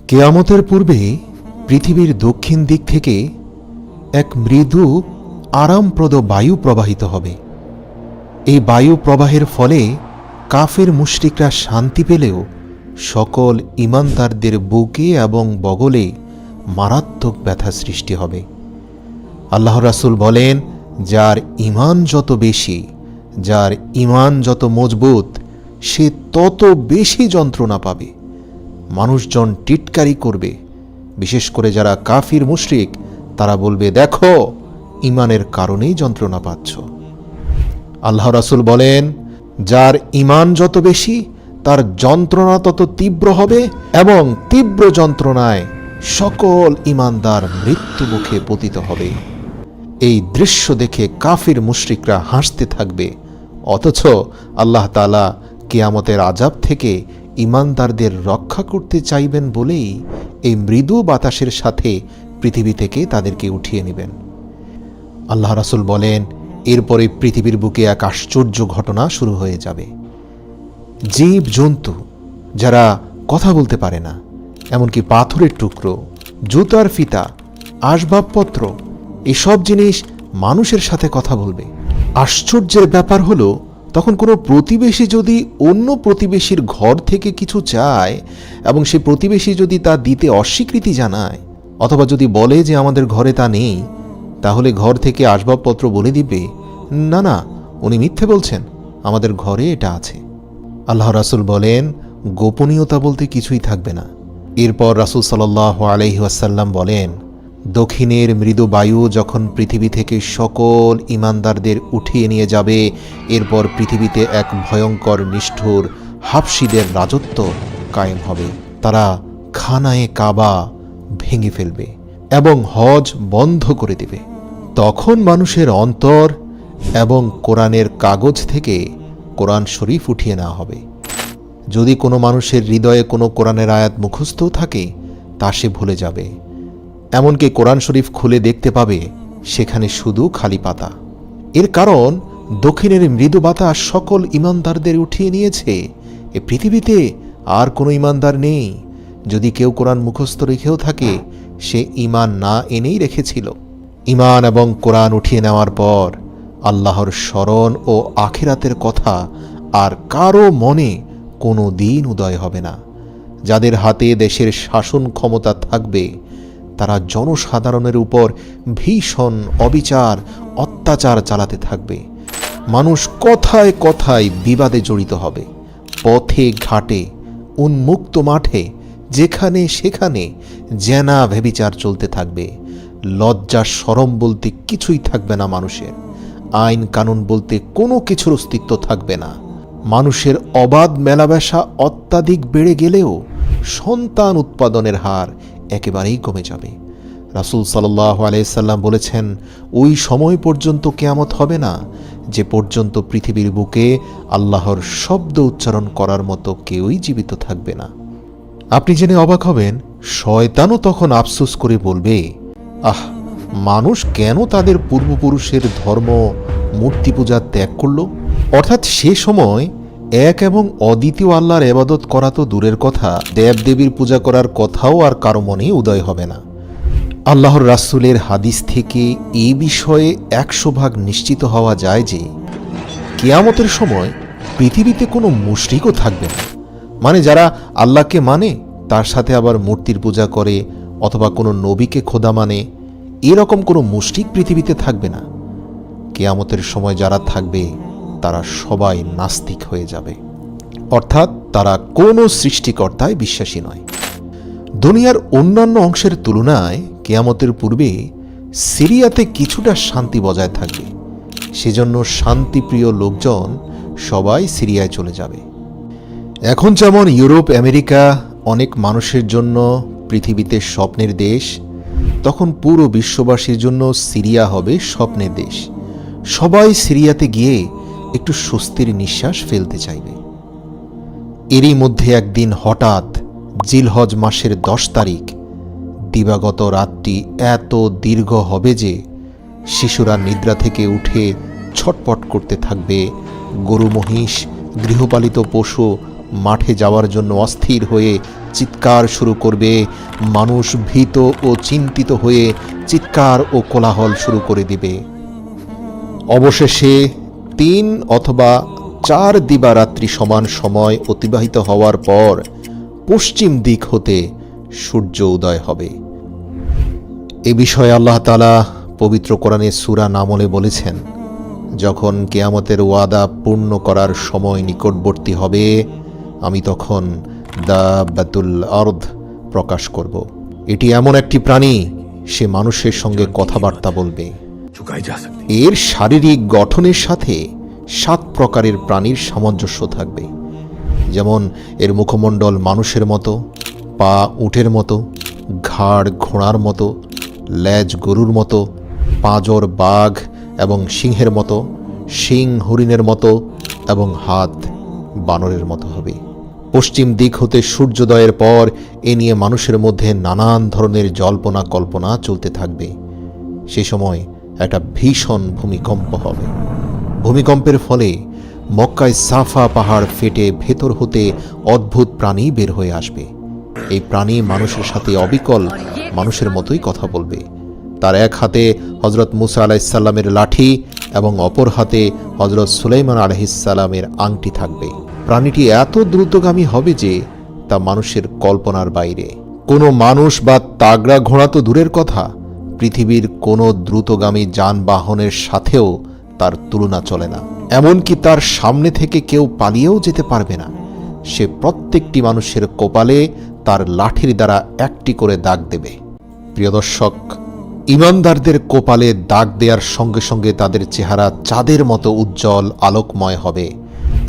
কিয়ামতের পূর্বে পৃথিবীর দক্ষিণ দিক থেকে এক মৃদু আরামপ্রদ বায়ু প্রবাহিত হবে। এই বায়ু প্রবাহের ফলে কাফের মুশরিকরা শান্তি পেলেও সকল ঈমানদারদের বুকে এবং বগলে মারাত্মক ব্যথা সৃষ্টি হবে। আল্লাহ রাসূল বলেন, যার ঈমান যত বেশি, যার ঈমান যত মজবুত, সে তত বেশি যন্ত্রণা পাবে। মানুষজন টিটকারি করবে, বিশেষ করে যারা কাফির মুশরিক, তারা বলবে, দেখো ঈমানের কারণেই যন্ত্রণা পাচ্ছ। আল্লাহ রাসূল বলেন, যার ঈমান যত বেশি, তার যন্ত্রণা তত তীব্র হবে এবং তীব্র যন্ত্রণায় সকল ঈমানদার মৃত্যু মুখে পতিত হবে। এই দৃশ্য দেখে কাফির মুশরিকরা হাসতে থাকবে, অথচ আল্লাহ তাআলা কিয়ামতের আযাব থেকে ঈমানদারদের রক্ষা করতে চাইবেন বলেই এই মৃদু বাতাসের সাথে পৃথিবী থেকে তাদেরকে উঠিয়ে নেবেন। আল্লাহ রাসূল বলেন, এরপরে পৃথিবীর বুকে এক আশ্চর্য ঘটনা শুরু হয়ে যাবে। জীব জন্তু যারা কথা বলতে পারে না, এমনকি পাথরের টুকরো, জুতার ফিতা, আসবাবপত্র, এসব জিনিস মানুষের সাথে কথা বলবে। আশ্চর্যের ব্যাপার হলো, তখন কোনো প্রতিবেশী যদি অন্য প্রতিবেশীর ঘর থেকে কিছু চায় এবং সে প্রতিবেশী যদি তা দিতে অস্বীকৃতি জানায়, অথবা যদি বলে যে আমাদের ঘরে তা নেই, তাহলে ঘর থেকে আসবাবপত্র বলে দিবে, না না, উনি মিথ্যে বলছেন, আমাদের ঘরে এটা আছে। আল্লাহ রাসূল বলেন, গোপনীয়তা বলতে কিছুই থাকবে না। এরপর রাসূল সাল্লাল্লাহু আলাইহি ওয়াসাল্লাম বলেন, দক্ষিণের মৃদু বায়ু যখন পৃথিবী থেকে সকল ঈমানদারদের উঠিয়ে নিয়ে যাবে, এরপর পৃথিবীতে এক ভয়ঙ্কর নিষ্ঠুর হাবশীদের রাজত্ব কায়েম হবে। তারা খানায়ে কাবা ভেঙে ফেলবে এবং হজ বন্ধ করে দেবে। তখন মানুষের অন্তর এবং কোরআনের কাগজ থেকে কোরআন শরীফ উঠিয়ে নেওয়া হবে। যদি কোনো মানুষের হৃদয়ে কোনো কোরআনের আয়াত মুখস্থ থাকে, তা সে ভুলে যাবে। এমনকি কোরআন শরীফ খুলে দেখতে পাবে সেখানে শুধু খালি পাতা। এর কারণ দক্ষিণের মৃদু বাতাস সকল ঈমানদারদের উঠিয়ে নিয়েছে। এ পৃথিবীতে আর কোনো ঈমানদার নেই। যদি কেউ কোরআন মুখস্থ রেখেও থাকে, সে ঈমান না এনেই রেখেছিল। ঈমান এবং কোরআন উঠিয়ে নেওয়ার পর আল্লাহর স্মরণ ও আখিরাতের কথা আর কারো মনে কোনো দিন উদয় হবে না। যাদের হাতে দেশের শাসন ক্ষমতা থাকবে, তারা জনসাধারণের উপর ভীষণ অবিচার অত্যাচার চালাতে থাকবে। মানুষ কথায় কথায় বিবাদে জড়িত হবে। পথে ঘাটে, উন্মুক্ত মাঠে, যেখানে সেখানে জেনা ব্যভিচার চলতে থাকবে। লজ্জা শরম বলতে কিছুই থাকবে না মানুষের। আইন কানুন বলতে কোনো কিছুর অস্তিত্ব থাকবে না। মানুষের অবাধ মেলামেশা অত্যাধিক বেড়ে গেলেও সন্তান উৎপাদনের হার একেবারেই কমে যাবে। রাসূল সাল্লাল্লাহু আলাইহি সাল্লাম বলেছেন, ওই সময় পর্যন্ত কিয়ামত হবে না যে পর্যন্ত পৃথিবীর বুকে আল্লাহর শব্দ উচ্চারণ করার মতো কেউই জীবিত থাকবে না। আপনি জেনে অবাক হবেন, শয়তানও তখন আফসোস করে বলবে, আহ, মানুষ কেন তাদের পূর্বপুরুষের ধর্ম মূর্তি পূজা ত্যাগ করল? অর্থাৎ সে সময় এক এবং অদ্বিতীয় আল্লাহর ইবাদত করা তো দূরের কথা, দেবদেবীর পূজা করার কথাও আর কারো মনে উদয় হবে না। আল্লাহর রাসূলের হাদিস থেকে এই বিষয়ে 100% নিশ্চিত হওয়া যায় যে কিয়ামতের সময় পৃথিবীতে কোনো মুশরিকও থাকবে না। মানে যারা আল্লাহকে মানে তার সাথে আবার মূর্তির পূজা করে অথবা কোনো নবীকে খোদা মানে, এরকম কোনো মুশরিক পৃথিবীতে থাকবে না। কিয়ামতের সময় যারা থাকবে তারা সবাই নাস্তিক হয়ে যাবে, অর্থাৎ তারা কোনো সৃষ্টিকর্তায় বিশ্বাসী নয়। দুনিয়ার অন্যান্য অংশের তুলনায় কিয়ামতের পূর্বে সিরিয়াতে কিছুটা শান্তি বজায় থাকবে। সেজন্য শান্তিপ্রিয় লোকজন সবাই সিরিয়ায় চলে যাবে। এখন যেমন ইউরোপ আমেরিকা অনেক মানুষের জন্য পৃথিবীতে স্বপ্নের দেশ, তখন পুরো বিশ্ববাসীর জন্য সিরিয়া হবে স্বপ্নের দেশ। সবাই সিরিয়াতে গিয়ে একটু স্বস্তির নিঃশ্বাস ফেলতে চাইবে। এরই মধ্যে একদিন হঠাৎ জিলহজ মাসের 10 তারিখ দিবাগত রাতটি এত দীর্ঘ হবে যে শিশুরা নিদ্রা থেকে উঠে ছটপট করতে থাকবে। গরু মহিষ, গৃহপালিত পশু মাঠে যাওয়ার জন্য অস্থির হয়ে চিৎকার শুরু করবে। মানুষ ভীত ও চিন্তিত হয়ে চিৎকার ও কোলাহল শুরু করে দিবে। অবশেষে 3 অথবা 4 দিবারাত্রি সমান সময় অতিবাহিত হওয়ার পর পশ্চিম দিক হতে সূর্য উদয় হবে। এ বিষয়ে আল্লাহ তাআলা পবিত্র কোরআনে সূরা নামলে বলেছেন, যখন কিয়ামতের ওয়াদা পূর্ণ করার সময় নিকটবর্তী হবে, আমি তখন দাব্বাতুল আরদ প্রকাশ করব। এটি এমন একটি প্রাণী, সে মানুষের সঙ্গে কথাবার্তা বলবে। এর শারীরিক গঠনের সাথে 7 প্রকারের প্রাণীর সামঞ্জস্য থাকবে। যেমন এর মুখমণ্ডল মানুষের মতো, পা উটের মতো, ঘাড় ঘোড়ার মতো, লেজ গরুর মতো, পাঁজর বাঘ এবং সিংহের মতো, শিং হরিণের মতো এবং হাত বানরের মতো হবে। পশ্চিম দিক হতে সূর্যোদয়ের পর এ নিয়ে মানুষের মধ্যে নানান ধরনের জল্পনা কল্পনা চলতে থাকবে। সে সময় একটা ভীষণ ভূমিকম্প হবে। ভূমিকম্পের ফলে মক্কায় সাফা পাহাড় ফেটে ভেতর হতে অদ্ভুত প্রাণী বের হয়ে আসবে। এই প্রাণী মানুষের সাথে অবিকল মানুষের মতোই কথা বলবে। তার এক হাতে হজরত মুসা আলাইহিসসালামের লাঠি এবং অপর হাতে হজরত সুলাইমান আলাইহিসসালামের আংটি থাকবে। প্রাণীটি এত দ্রুতগামী হবে যে তা মানুষের কল্পনার বাইরে। কোনো মানুষ বা তাগড়া ঘোড়া তো দূরের কথা, পৃথিবীর কোনো দ্রুতগামী যানবাহনের সাথেও তার তুলনা চলে না। এমনকি তার সামনে থেকে কেউ পালিয়েও যেতে পারবে না। সে প্রত্যেকটি মানুষের কপালে তার লাঠির দ্বারা একটি করে দাগ দেবে। প্রিয় দর্শক, ঈমানদারদের কপালে দাগ দেওয়ার সঙ্গে সঙ্গে তাদের চেহারা চাঁদের মতো উজ্জ্বল আলোকময় হবে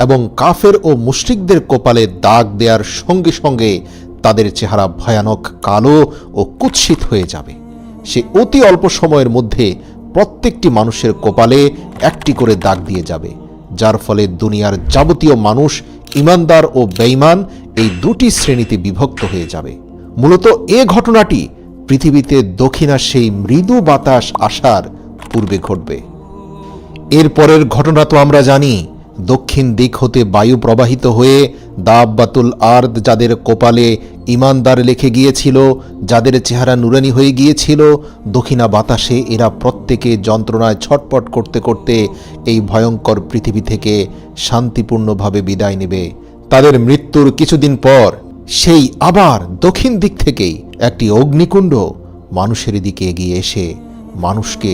এবং কাফের ও মুশরিকদের কপালে দাগ দেওয়ার সঙ্গে সঙ্গে তাদের চেহারা ভয়ানক কালো ও কুৎসিত হয়ে যাবে। সে অতি অল্প সময়ের মধ্যে প্রত্যেকটি মানুষের কপালে একটি করে দাগ দিয়ে যাবে, যার ফলে দুনিয়ার যাবতীয় মানুষ ঈমানদার ও বেঈমান এই দুটি শ্রেণীতে বিভক্ত হয়ে যাবে। মূলত এ ঘটনাটি পৃথিবীতে দক্ষিণাস্যেই মৃদু বাতাস আসার পূর্বে ঘটবে। এরপরের ঘটনা তো আমরা জানি। দক্ষিণ দিক হতে বায়ু প্রবাহিত হয়ে দাব্বাতুল আরদ, যাদের কপালে ঈমানদার লিখে গিয়েছিল, যাদের চেহারা নুরানি হয়ে গিয়েছিল, দক্ষিণা বাতাসে এরা প্রত্যেকে যন্ত্রণায় ছটপট করতে করতে এই ভয়ঙ্কর পৃথিবী থেকে শান্তিপূর্ণভাবে বিদায় নেবে। তাদের মৃত্যুর কিছুদিন পর সেই আবার দক্ষিণ দিক থেকেই একটি অগ্নিকুণ্ড মানুষের দিকে এগিয়ে এসে মানুষকে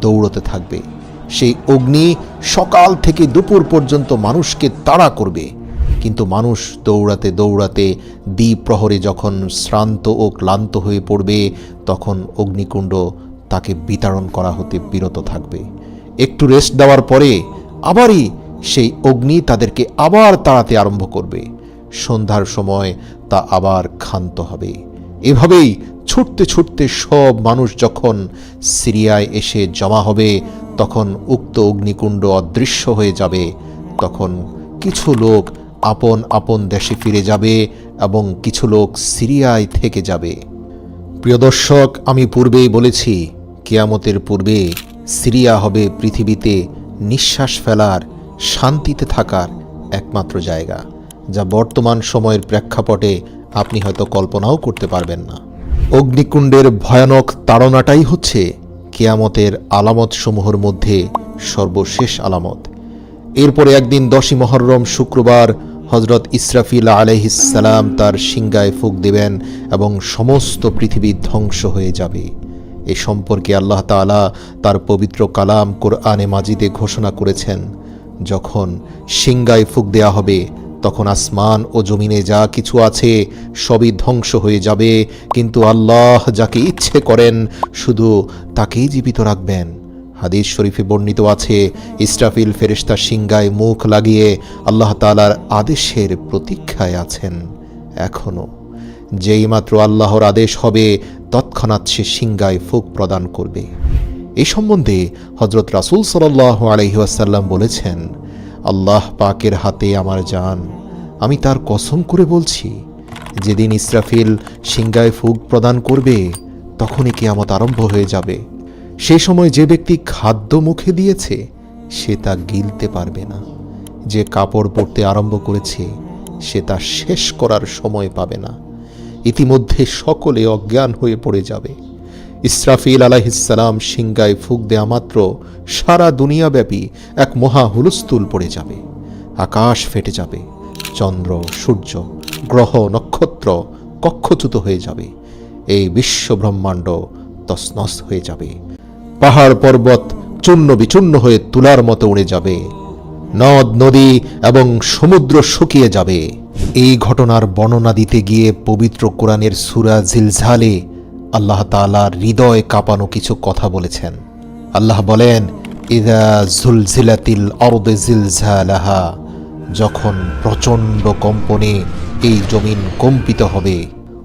দৌড়তে থাকবে। সেই অগ্নি সকাল থেকে দুপুর পর্যন্ত মানুষকে তাড়া করবে, কিন্তু মানুষ দৌড়াতে দৌড়াতে দ্বিপ্রহরে যখন শ্রান্ত ও ক্লান্ত হয়ে পড়বে, তখন অগ্নিকুণ্ড তাকে বিতাড়ন করা হতে বিরত থাকবে। একটু রেস্ট দেওয়ার পরে আবারই সেই অগ্নি তাদেরকে আবার তাড়াতে আরম্ভ করবে। সন্ধ্যার সময় তা আবার ক্ষান্ত হবে। এভাবেই ছুটতে ছুটতে সব মানুষ যখন সিরিয়ায় এসে জমা হবে, তখন উক্ত অগ্নিকুণ্ড অদৃশ্য হয়ে যাবে। তখন কিছু লোক আপন আপন দেশে ফিরে যাবে এবং কিছু লোক সিরিয়ায় থেকে যাবে। প্রিয় দর্শক, আমি পূর্বেই বলেছি, কিয়ামতের পূর্বে সিরিয়া হবে পৃথিবীতে নিঃশ্বাস ফেলার, শান্তিতে থাকার একমাত্র জায়গা, যা বর্তমান সময়ের প্রেক্ষাপটে আপনি হয়তো কল্পনাও করতে পারবেন না। অগ্নিকুণ্ডের ভয়ানক তাড়নাটাই হচ্ছে কিয়ামতের আলামত সমূহের মধ্যে সর্বশেষ আলামত। এরপরে একদিন 10ই মুহররম শুক্রবার হজরত ইসরাফিল আলাইহিসসালাম তার সিংগায় ফুঁক দেবেন এবং সমস্ত পৃথিবী ধ্বংস হয়ে যাবে। এ সম্পর্কে আল্লাহ তাআলা তার পবিত্র কালাম কোরআনে মাজিদে ঘোষণা করেছেন, যখন সিংগায় ফুঁক দেয়া হবে তখন আসমান ও জমিনে যা কিছু আছে সবই ধ্বংস হয়ে যাবে, কিন্তু আল্লাহ যাকে ইচ্ছে করেন শুধু তাকেই জীবিত রাখবেন। হাদিস শরীফে বর্ণিত আছে, ইসরাফিল ফেরেশতা সিংগায় মুখ লাগিয়ে আল্লাহ তাআলার আদেশের প্রতীক্ষায় আছেন এখনো। যেই মাত্র আল্লাহর আদেশ হবে তৎক্ষণাৎ সে সিংগায় ফুঁক প্রদান করবে। এই সম্বন্ধে হযরত রাসূল সাল্লাল্লাহু আলাইহি ওয়াসাল্লাম বলেছেন, আল্লাহ পাকের হাতে আমার জান, আমি তার কসম করে বলছি, যেদিন ইসরাফিল সিংগায় ফুঁক প্রদান করবে তখনই কিয়ামত আরম্ভ হয়ে যাবে। সেই সময় যে ব্যক্তি খাদ্য মুখে দিয়েছে সে তা গিলতে পারবে না, যে কাপড় পরতে আরম্ভ করেছে সে তা শেষ করার সময় পাবে না। ইতিমধ্যে সকলে অজ্ঞান হয়ে পড়ে যাবে। ইসরাফিল আলাইহিসসালাম সিংগায় ফুঁক দেয়া মাত্র সারা দুনিয়াব্যাপী এক মহা হুলস্থুল পড়ে যাবে। আকাশ ফেটে যাবে, চন্দ্র, সূর্য, গ্রহ, নক্ষত্র কক্ষচ্যুত হয়ে যাবে। এই বিশ্ব ব্রহ্মাণ্ড তছনছ হয়ে যাবে। পাহাড় পর্বত চূর্ণ বিচূর্ণ হয়ে তুলার মতো উড়ে যাবে। নদ নদী এবং সমুদ্র শুকিয়ে যাবে। এই ঘটনার বর্ণনা দিতে গিয়ে পবিত্র কোরআনের সূরা জিলজালে আল্লাহ তাআলা হৃদয় কাঁপানো কিছু কথা বলেছেন। আল্লাহ বলেন, ইযা জুলজিলাতিল আরদু জিলজালাহা, যখন প্রচণ্ড কম্পনে এই জমিন কম্পিত হবে।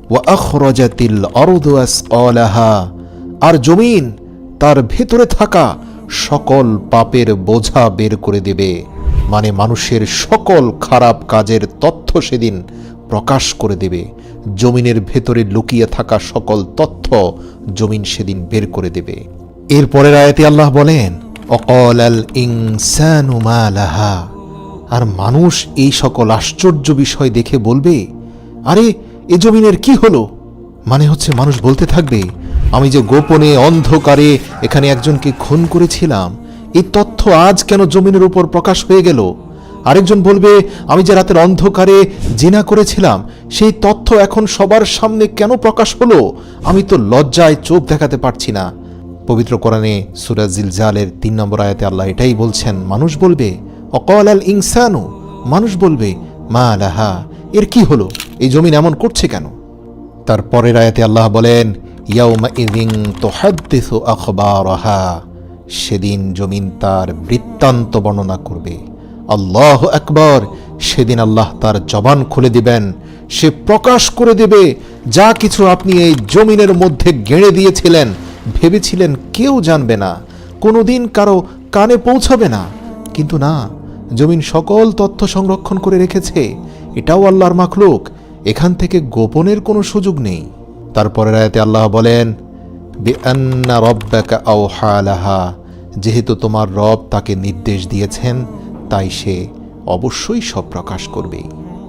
ওয়া আখরাজাতিল আরদু আসকালাহা, আর জমিন তার ভেতরে থাকা সকল পাপের বোঝা বের করে দেবে। মানে মানুষের সকল খারাপ কাজের তথ্য সেদিন প্রকাশ করে দেবে। জমিনের ভেতরে লুকিয়ে থাকা সকল তথ্য জমিন সেদিন বের করে দেবে। এরপরের আয়াতে আল্লাহ বলেন, অকালাল ইনসানু মা লাহা, আর মানুষ এই সকল আশ্চর্য বিষয় দেখে বলবে, আরে এ জমিনের কি হলো? মানে হচ্ছে মানুষ বলতে থাকবে, আমি যে গোপনে অন্ধকারে এখানে একজনকে খুন করেছিলাম, এই তথ্য আজ কেন জমিনের উপর প্রকাশ হয়ে গেল? আরেকজন বলবে, আমি যে রাতের অন্ধকারে জিনা করেছিলাম, সেই তথ্য এখন সবার সামনে কেন প্রকাশ হলো? আমি তো লজ্জায় চোখ দেখাতে পারছি না। পবিত্র কোরআনে সূরা জিলজালের 3 নম্বর আয়াতে আল্লাহ এটাই বলছেন। মানুষ বলবে, অকালাল ইনসানু, মানুষ বলবে, মা লাহা, এর কি হলো? এই জমিন এমন করছে কেন? তার পরের আয়াতে আল্লাহ বলেন, ইয়াউমা ইযিন তুহাদ্দিসু আখবারাহা, সেদিন জমিন তার বৃত্তান্ত বর্ণনা করবে। আল্লাহু আকবার, সেদিন আল্লাহ তার জবান খুলে দিবেন। সে প্রকাশ করে দেবে যা কিছু আপনি এই জমিনের মধ্যে গেড়ে দিয়েছিলেন, ভেবেছিলেন কেউ জানবে না, কোনোদিন কারো কানে পৌঁছাবে না। কিন্তু না, জমিন সকল তথ্য সংরক্ষণ করে রেখেছে। এটাও আল্লাহর মাখলুক, এখান থেকে গোপনের কোনো সুযোগ নেই। তারপরের আয়াতে আল্লাহ বলেন, বিআন্না রাব্বাকা আওহা লাহা, যেহেতু তোমার রব তাকে নির্দেশ দিয়েছেন, তাই সে অবশ্যই সব প্রকাশ করবে।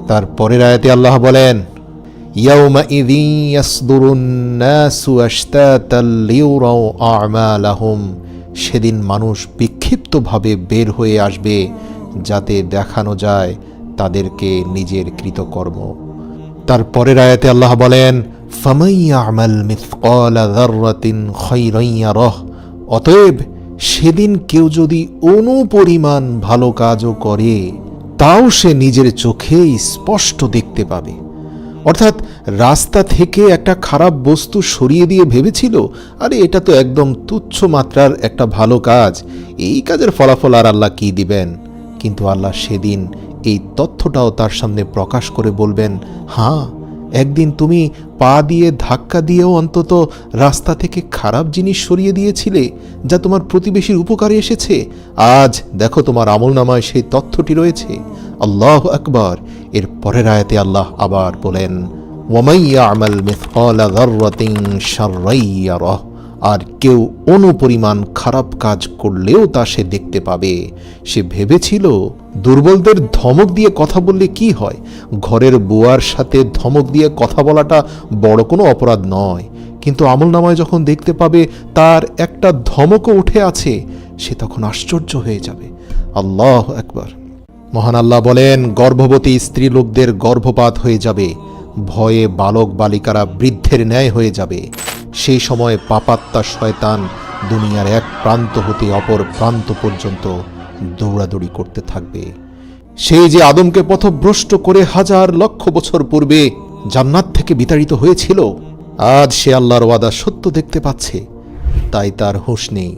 তারপরের আয়াতে আল্লাহ বলেন, ইয়াউমা ইযিন ইয়াসদুরুন নাসু আশতাতাল লিউরাউ আমালাহুম, সেদিন মানুষ বিক্ষিপ্তভাবে বের হয়ে আসবে যাতে দেখানো যায় তাদেরকে নিজের কৃতকর্ম। তারপরের আয়াতে আল্লাহ বলেন, ফামান ইয়ামাল মিসকালা যাররাতিন খায়রান ইয়ারাহ, অতএব সেদিন কেউ যদি অনুপরিমাণ ভালো কাজও করে, তাও সে নিজের চোখে স্পষ্ট দেখতে পাবে। অর্থাৎ রাস্তা থেকে একটা খারাপ বস্তু সরিয়ে দিয়ে ভেবেছিল, আরে এটা তো একদম তুচ্ছ মাত্রার একটা ভালো কাজ, এই কাজের ফলাফল আর আল্লাহ কি দিবেন? কিন্তু আল্লাহ সেদিন এই তথ্যটাও তার সামনে প্রকাশ করে বলবেন, হ্যাঁ, একদিন তুমি পা দিয়ে ধাক্কা দিয়েও অন্তত রাস্তা থেকে খারাপ জিনিস সরিয়ে দিয়েছিলে, যা তোমার প্রতিবেশীর উপকারে এসেছে। আজ দেখো তোমার আমলনামায় সেই তথ্যটি রয়েছে। আল্লাহু আকবার। এর পরের আয়াতে আল্লাহ আবার বলেন, ওয়ামান ইয়ামাল মিসকালা যাররাতিন শাররান ইয়ারাহ, আর কেউ অনুপরিমাণ খারাপ কাজ করলেও তা সে দেখতে পাবে। সে ভেবেছিল দুর্বলদের ধমক দিয়ে কথা বললে কি হয়, ঘরের বুয়ার সাথে ধমক দিয়ে কথা বলাটা বড় কোনো অপরাধ নয়। কিন্তু আমলনামায় যখন দেখতে পাবে তার একটা ধমকও উঠে আছে, সে তখন আশ্চর্য হয়ে যাবে। আল্লাহু আকবার। মহান আল্লাহ বলেন, গর্ভবতী স্ত্রী লোকদের গর্ভপাত হয়ে যাবে, ভয়ে বালক বালিকারা বৃদ্ধের ন্যায় হয়ে যাবে। সেই সময় পাপাত্মা শয়তান দুনিয়ার এক প্রান্ত হতে অপর প্রান্ত পর্যন্ত দৌড়াদৌড়ি করতে থাকবে। সেই যে আদমকে পথভ্রষ্ট করে হাজার লক্ষ বছর পূর্বে জান্নাত থেকে বিতাড়িত হয়েছিল, আজ সে আল্লাহর ওয়াদা সত্য দেখতে পাচ্ছে, তাই তার হুঁশ নেই,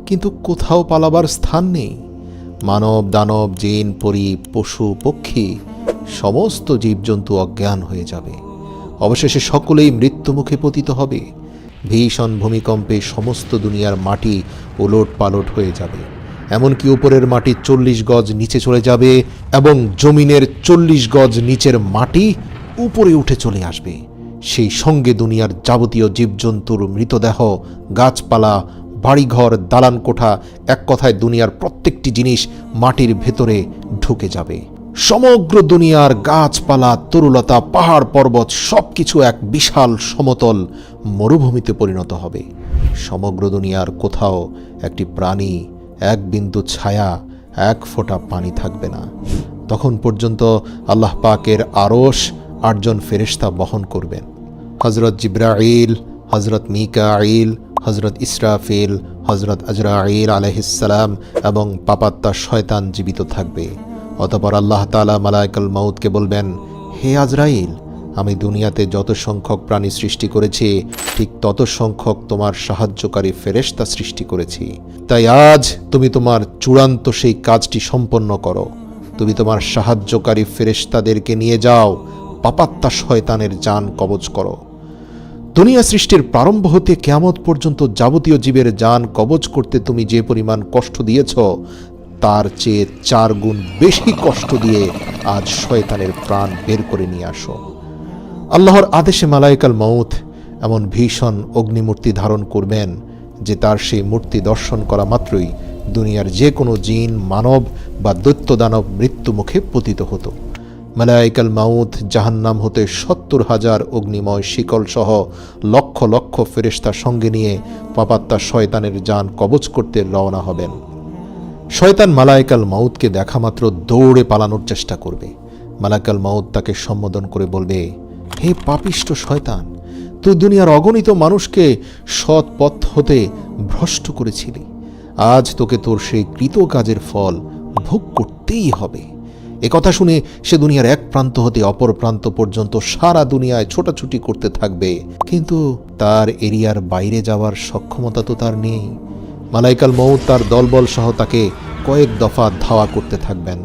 কিন্তু কোথাও পালাবার স্থান নেই। মানব দানব জিন পরী পশু পক্ষী সমস্ত জীবজন্তু অজ্ঞান হয়ে যাবে। অবশেষে সকলেই মৃত্যুমুখে পতিত হবে। ভীষণ ভূমিকম্পে সমস্ত দুনিয়ার মাটি ওলট পালট হয়ে যাবে। এমনকি উপরের মাটি 40 গজ নিচে চলে যাবে এবং জমিনের 40 গজ নিচের মাটি উপরে উঠে চলে আসবে। সেই সঙ্গে দুনিয়ার যাবতীয় জীবজন্তুর মৃতদেহ, গাছপালা, বাড়িঘর, দালান কোঠা, এক কথায় দুনিয়ার প্রত্যেকটি জিনিস মাটির ভেতরে ঢুকে যাবে। সমগ্র দুনিয়ার গাছপালা, তরুলতা, পাহাড় পর্বত সবকিছু এক বিশাল সমতল মরুভূমিতে পরিণত হবে। সমগ্র দুনিয়ার কোথাও একটি প্রাণী, এক বিন্দু ছায়া, এক ফোঁটা পানি থাকবে না। তখন পর্যন্ত আল্লাহ পাকের আরশ 8 জন ফেরেশতা বহন করবেন। হযরত জিবরাইল, হযরত মিকাইল, হযরত ইসরাফিল, হযরত আজরাইল আলাইহিসসালাম এবং পাপাত্তা শয়তান জীবিত থাকবে। অতঃপর আল্লাহ তাআলা মালায়েকুল মাউতকে বলবেন, হে আজরাইল, আমি দুনিয়াতে যত সংখ্যক প্রাণী সৃষ্টি করেছি ঠিক তত সংখ্যক তোমার সাহায্যকারী ফেরেশতা সৃষ্টি করেছি। তাই আজ তুমি তোমার চূড়ান্ত সেই কাজটি সম্পন্ন করো। তুমি তোমার সাহায্যকারী ফেরেশতাদেরকে নিয়ে যাও, পাপাত্তা শয়তানের জান কবজ করো। দুনিয়া সৃষ্টির প্রারম্ভ হতে কিয়ামত পর্যন্ত যাবতীয় জীবের জান কবজ করতে তুমি যে পরিমাণ কষ্ট দিয়েছ, তার চেয়ে 4 গুণ বেশি কষ্ট দিয়ে আজ শয়তানের প্রাণ বের করে নিয়ে আসো। আল্লাহর আদেশে মালায়েকুল মাউত এমন ভীষণ অগ্নিমূর্তি ধারণ করবেন যে তার সেই মূর্তি দর্শন করা মাত্রই দুনিয়ার যে কোনো জিন, মানব বা দৈত্য দানব মৃত্যু মুখে পতিত হতো। মালায়েকুল মাউত জাহান্নাম হতে 70,000 অগ্নিময় শিকল সহ লক্ষ লক্ষ ফেরেশতা সঙ্গে নিয়ে পাপাত্তা শয়তানের জান কবজ করতে রওনা হবেন। শয়তান মালায়েকুল মাউতকে দেখা মাত্র দৌড়ে পালানোর চেষ্টা করবে। মালায়েকুল মাউত তাকে সম্বোধন করে বলবে, হে পাপিষ্ঠ শয়তান, তুই দুনিয়ার অগণিত মানুষকে সৎ পথ হতে ভ্রষ্ট করেছিলি। আজ তোকে তোর সেই কৃত কাজের ফল ভোগ করতেই হবে। একথা শুনে সে দুনিয়ার এক প্রান্ত হতে অপর প্রান্ত পর্যন্ত সারা দুনিয়ায় ছোটাছুটি করতে থাকবে, কিন্তু তার এরিয়ার বাইরে যাওয়ার সক্ষমতা তো তার নেই। মালায়েকুল মাউত তার দলবল সহ তাকে কয়েক দফা ধাওয়া করতে থাকবেন।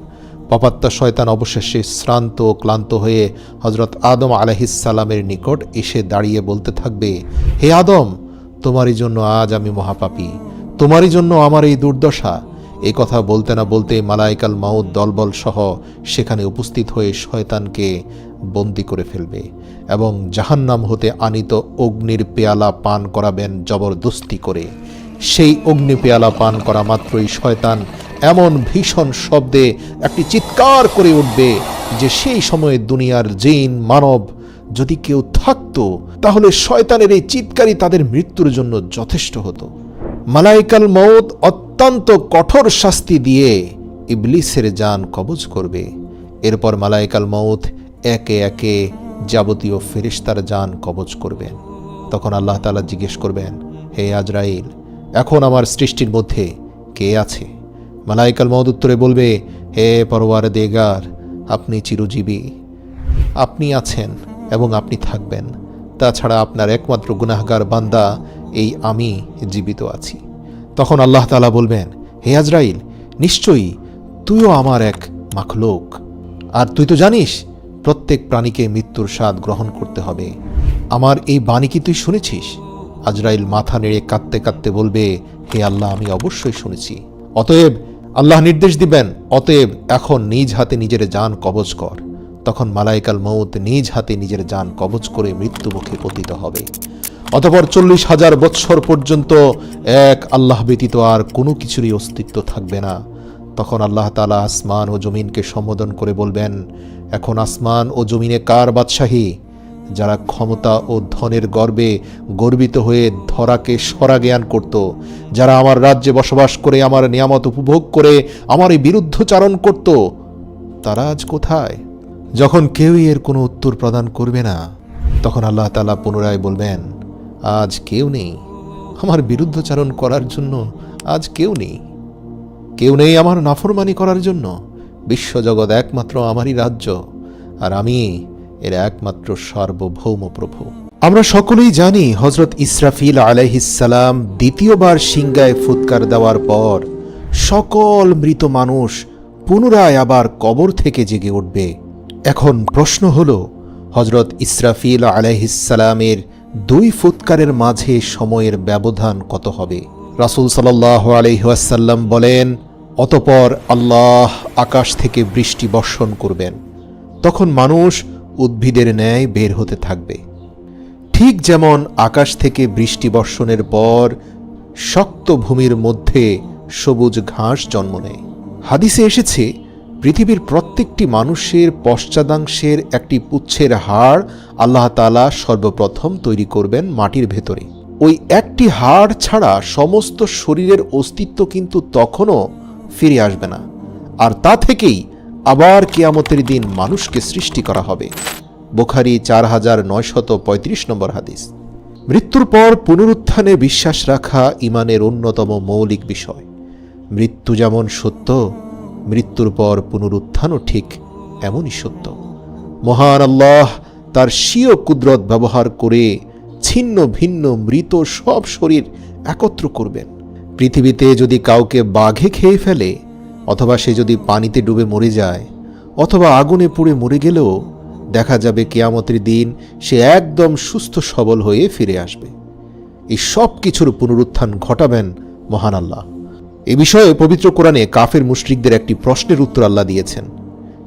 পাপাত্তা শয়তান অবশেষে শ্রান্ত ও ক্লান্ত হয়ে হযরত আদম আলাইহিসসালামের নিকট এসে দাঁড়িয়ে বলতে থাকবে, হে আদম, তোমারই জন্য আজ আমি মহাপাপী, তোমারই জন্য আমার এই দুর্দশা। এই কথা বলতে না বলতে মালায়েকুল মাউত দলবল সহ সেখানে উপস্থিত হয়ে শয়তানকে বন্দী করে ফেলবে এবং জাহান্নাম হতে আনিত অগ্নির পেয়ালা পান করাবেন জবরদস্তি করে। সেই অগ্নি পেয়ালা পান করা মাত্রই শয়তান এমন ভীষণ শব্দে একটি চিৎকার করে উঠবে যে সেই সময়ে দুনিয়ার জিন, মানব যদি কেউ থাকতো তাহলে শয়তানের এই চিৎকারই তাদের মৃত্যুর জন্য যথেষ্ট হতো। মালায়েকুল মাউত অত্যন্ত কঠোর শাস্তি দিয়ে ইবলিসের জান কবজ করবে। এরপর মালায়েকুল মাউত একে একে যাবতীয় ফেরেশতার জান কবজ করবেন। তখন আল্লাহ তাআলা জিজ্ঞেস করবেন, হে আজরাইল, এখন আমার সৃষ্টির মধ্যে কে আছে? মালায়েকুল মাউত উত্তরে বলবে, হে পরওয়ারদিগার, আপনি চিরজীবী, আপনি আছেন এবং আপনি থাকবেন। তাছাড়া আপনার একমাত্র গুনাহগার বান্দা এই আমি জীবিত আছি। তখন আল্লাহ তাআলা বলবেন, হে আজরাইল, নিশ্চয়ই তুইও আমার এক মাখলুক, আর তুই তো জানিস প্রত্যেক প্রাণীকে মৃত্যুর স্বাদ গ্রহণ করতে হবে। আমার এই বাণী কি তুই শুনেছিস? আজরাইল মাথা নেড়ে কাঁদতে কাঁদতে বলবে, হে আল্লাহ, আমি অবশ্যই শুনেছি। অতএব আল্লাহ নির্দেশ দিবেন, অতএব এখন নিজ হাতে নিজের জান কবজ কর। তখন মালায়েকুল মাউত নিজ হাতে নিজের জান কবজ করে মৃত্যু মুখে পতিত হবে। অতঃপর 40,000 বৎসর পর্যন্ত এক আল্লাহ ব্যতীত আর কোনো কিছুরই অস্তিত্ব থাকবে না। তখন আল্লাহ তাআলা আসমান ও জমিনকে সম্বোধন করে বলবেন, এখন আসমান ও জমিনে কার বাদশাহী? যারা ক্ষমতা ও ধনের গর্বে গর্বিত হয়ে ধরাকে সরা জ্ঞান করত, যারা আমার রাজ্যে বসবাস করে আমার নিয়ামত উপভোগ করে আমারই বিরুদ্ধচারণ করত, তারা আজ কোথায়? যখন কেউই এর কোনো উত্তর প্রদান করবে না, তখন আল্লাহ তাআলা পুনরায় বলবেন, আজ কেউ নেই আমার বিরুদ্ধচারণ করার জন্য, আজ কেউ নেই, কেউ নেই আমার নাফরমানি করার জন্য। বিশ্বজগৎ একমাত্র আমারই রাজ্য, আর আমি এর একমাত্র সার্বভৌম প্রভু। আমরা সকলেই জানি হযরত ইসরাফিল আলাইহিসসালাম দ্বিতীয়বার সিংগায় ফুৎকার দেওয়ার পর সকল মৃত মানুষ পুনরায় আবার কবর থেকে জেগে উঠবে। এখন প্রশ্ন হলো, হযরত ইসরাফিল আলাইহিসসালামের 2 ফুৎকারের মাঝে সময়ের ব্যবধান কত হবে? রাসূল সাল্লাল্লাহু আলাইহি ওয়াসাল্লাম বলেন, অতঃপর আল্লাহ আকাশ থেকে বৃষ্টি বর্ষণ করবেন। তখন মানুষ উদ্ভিদের ন্যায় বের হতে থাকবে, ঠিক যেমন আকাশ থেকে বৃষ্টি বর্ষণের পর শক্ত ভূমির মধ্যে সবুজ ঘাস জন্ম নেয়। হাদিসে এসেছে, পৃথিবীর প্রত্যেকটি মানুষের পশ্চাদাংশের একটি পুচ্ছের হাড় আল্লাহ তাআলা সর্বপ্রথম তৈরি করবেন মাটির ভেতরে। ওই একটি হাড় ছাড়া সমস্ত শরীরের অস্তিত্ব কিন্তু তখনও ফিরে আসবে না, আর তা থেকেই আবার কিয়ামতের দিন মানুষকে সৃষ্টি করা হবে। বুখারী 4935 নম্বর হাদিস। মৃত্যুর পর পুনরুত্থানে বিশ্বাস রাখা ঈমানের অন্যতম মৌলিক বিষয়। মৃত্যু যেমন সত্য, মৃত্যুর পর পুনরুত্থানও ঠিক এমনই সত্য। মহান আল্লাহ তার স্বীয় কুদরত ব্যবহার করে ছিন্ন ভিন্ন মৃত সব শরীর একত্র করবেন। পৃথিবীতে যদি কাউকে বাঘে খেয়ে ফেলে, অথবা সে যদি পানিতে ডুবে মরে যায়, অথবা আগুনে পুড়ে মরে গেলেও দেখা যাবে কিয়ামতের দিন সে একদম সুস্থ সবল হয়ে ফিরে আসবে। এই সব কিছুর পুনরুত্থান ঘটাবেন মহান আল্লাহ। এ বিষয়ে পবিত্র কোরআনে কাফের মুশরিকদের একটি প্রশ্নের উত্তর আল্লাহ দিয়েছেন।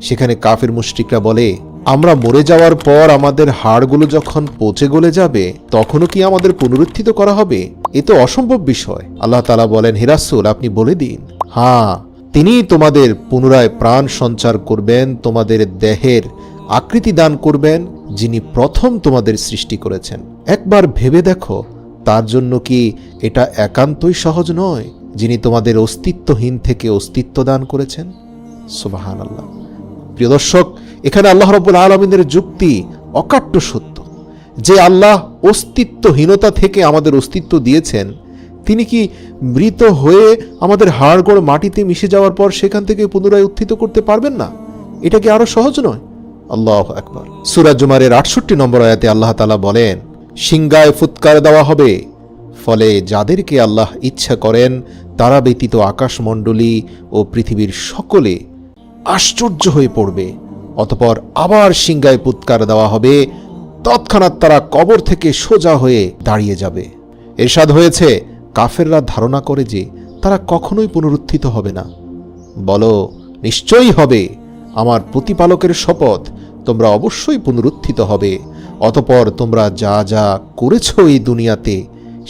সেখানে কাফের মুশরিকরা বলে, আমরা মরে যাওয়ার পর আমাদের হাড়গুলো যখন পচে গলে যাবে তখনও কি আমাদের পুনরুত্থিত করা হবে? এ তো অসম্ভব বিষয়। আল্লাহ তাআলা বলেন, হে রাসূল, আপনি বলে দিন, হ্যাঁ, তিনি তোমাদের পুনরায় প্রাণ সঞ্চার করবেন, তোমাদের দেহের আকৃতি দান করবেন, যিনি প্রথম তোমাদের সৃষ্টি করেছেন। একবার ভেবে দেখো, তার জন্য কি এটা একান্তই সহজ নয়, যিনি তোমাদের অস্তিত্বহীন থেকে অস্তিত্ব দান করেছেন? সুবহানাল্লাহ। প্রিয় দর্শক, এখানে আল্লাহ রাব্বুল আলামিনের যুক্তি অকাট্য সত্য, যে আল্লাহ অস্তিত্বহীনতা থেকে আমাদের অস্তিত্ব দিয়েছেন, তিনি কি মৃত হয়ে আমাদের হাড়গোড় মাটিতে মিশে যাওয়ার পর সেখান থেকে পুনরায় উত্থিত করতে পারবেন না? এটা কি আরো সহজ নয়? আল্লাহু আকবার। সূরা জুমারের 68 নম্বর আয়াতে আল্লাহ তাআলা বলেন, সিংগায় ফুৎকার দেওয়া হবে, ফলে যাদেরকে আল্লাহ ইচ্ছা করেন তারা ব্যতীত আকাশমণ্ডলী ও পৃথিবীর সকলে আশ্চর্য হয়ে পড়বে। অতঃপর আবার সিংগায় ফুৎকার দেওয়া হবে, তৎক্ষণাৎ তারা কবর থেকে সোজা হয়ে দাঁড়িয়ে যাবে। ইরশাদ হয়েছে, কাফেররা ধারণা করে যে তারা কখনোই পুনরুত্থিত হবে না। বলো, নিশ্চয়ই হবে, আমার প্রতিপালকের শপথ, তোমরা অবশ্যই পুনরুত্থিত হবে। অতঃপর তোমরা যা যা করেছ এই দুনিয়াতে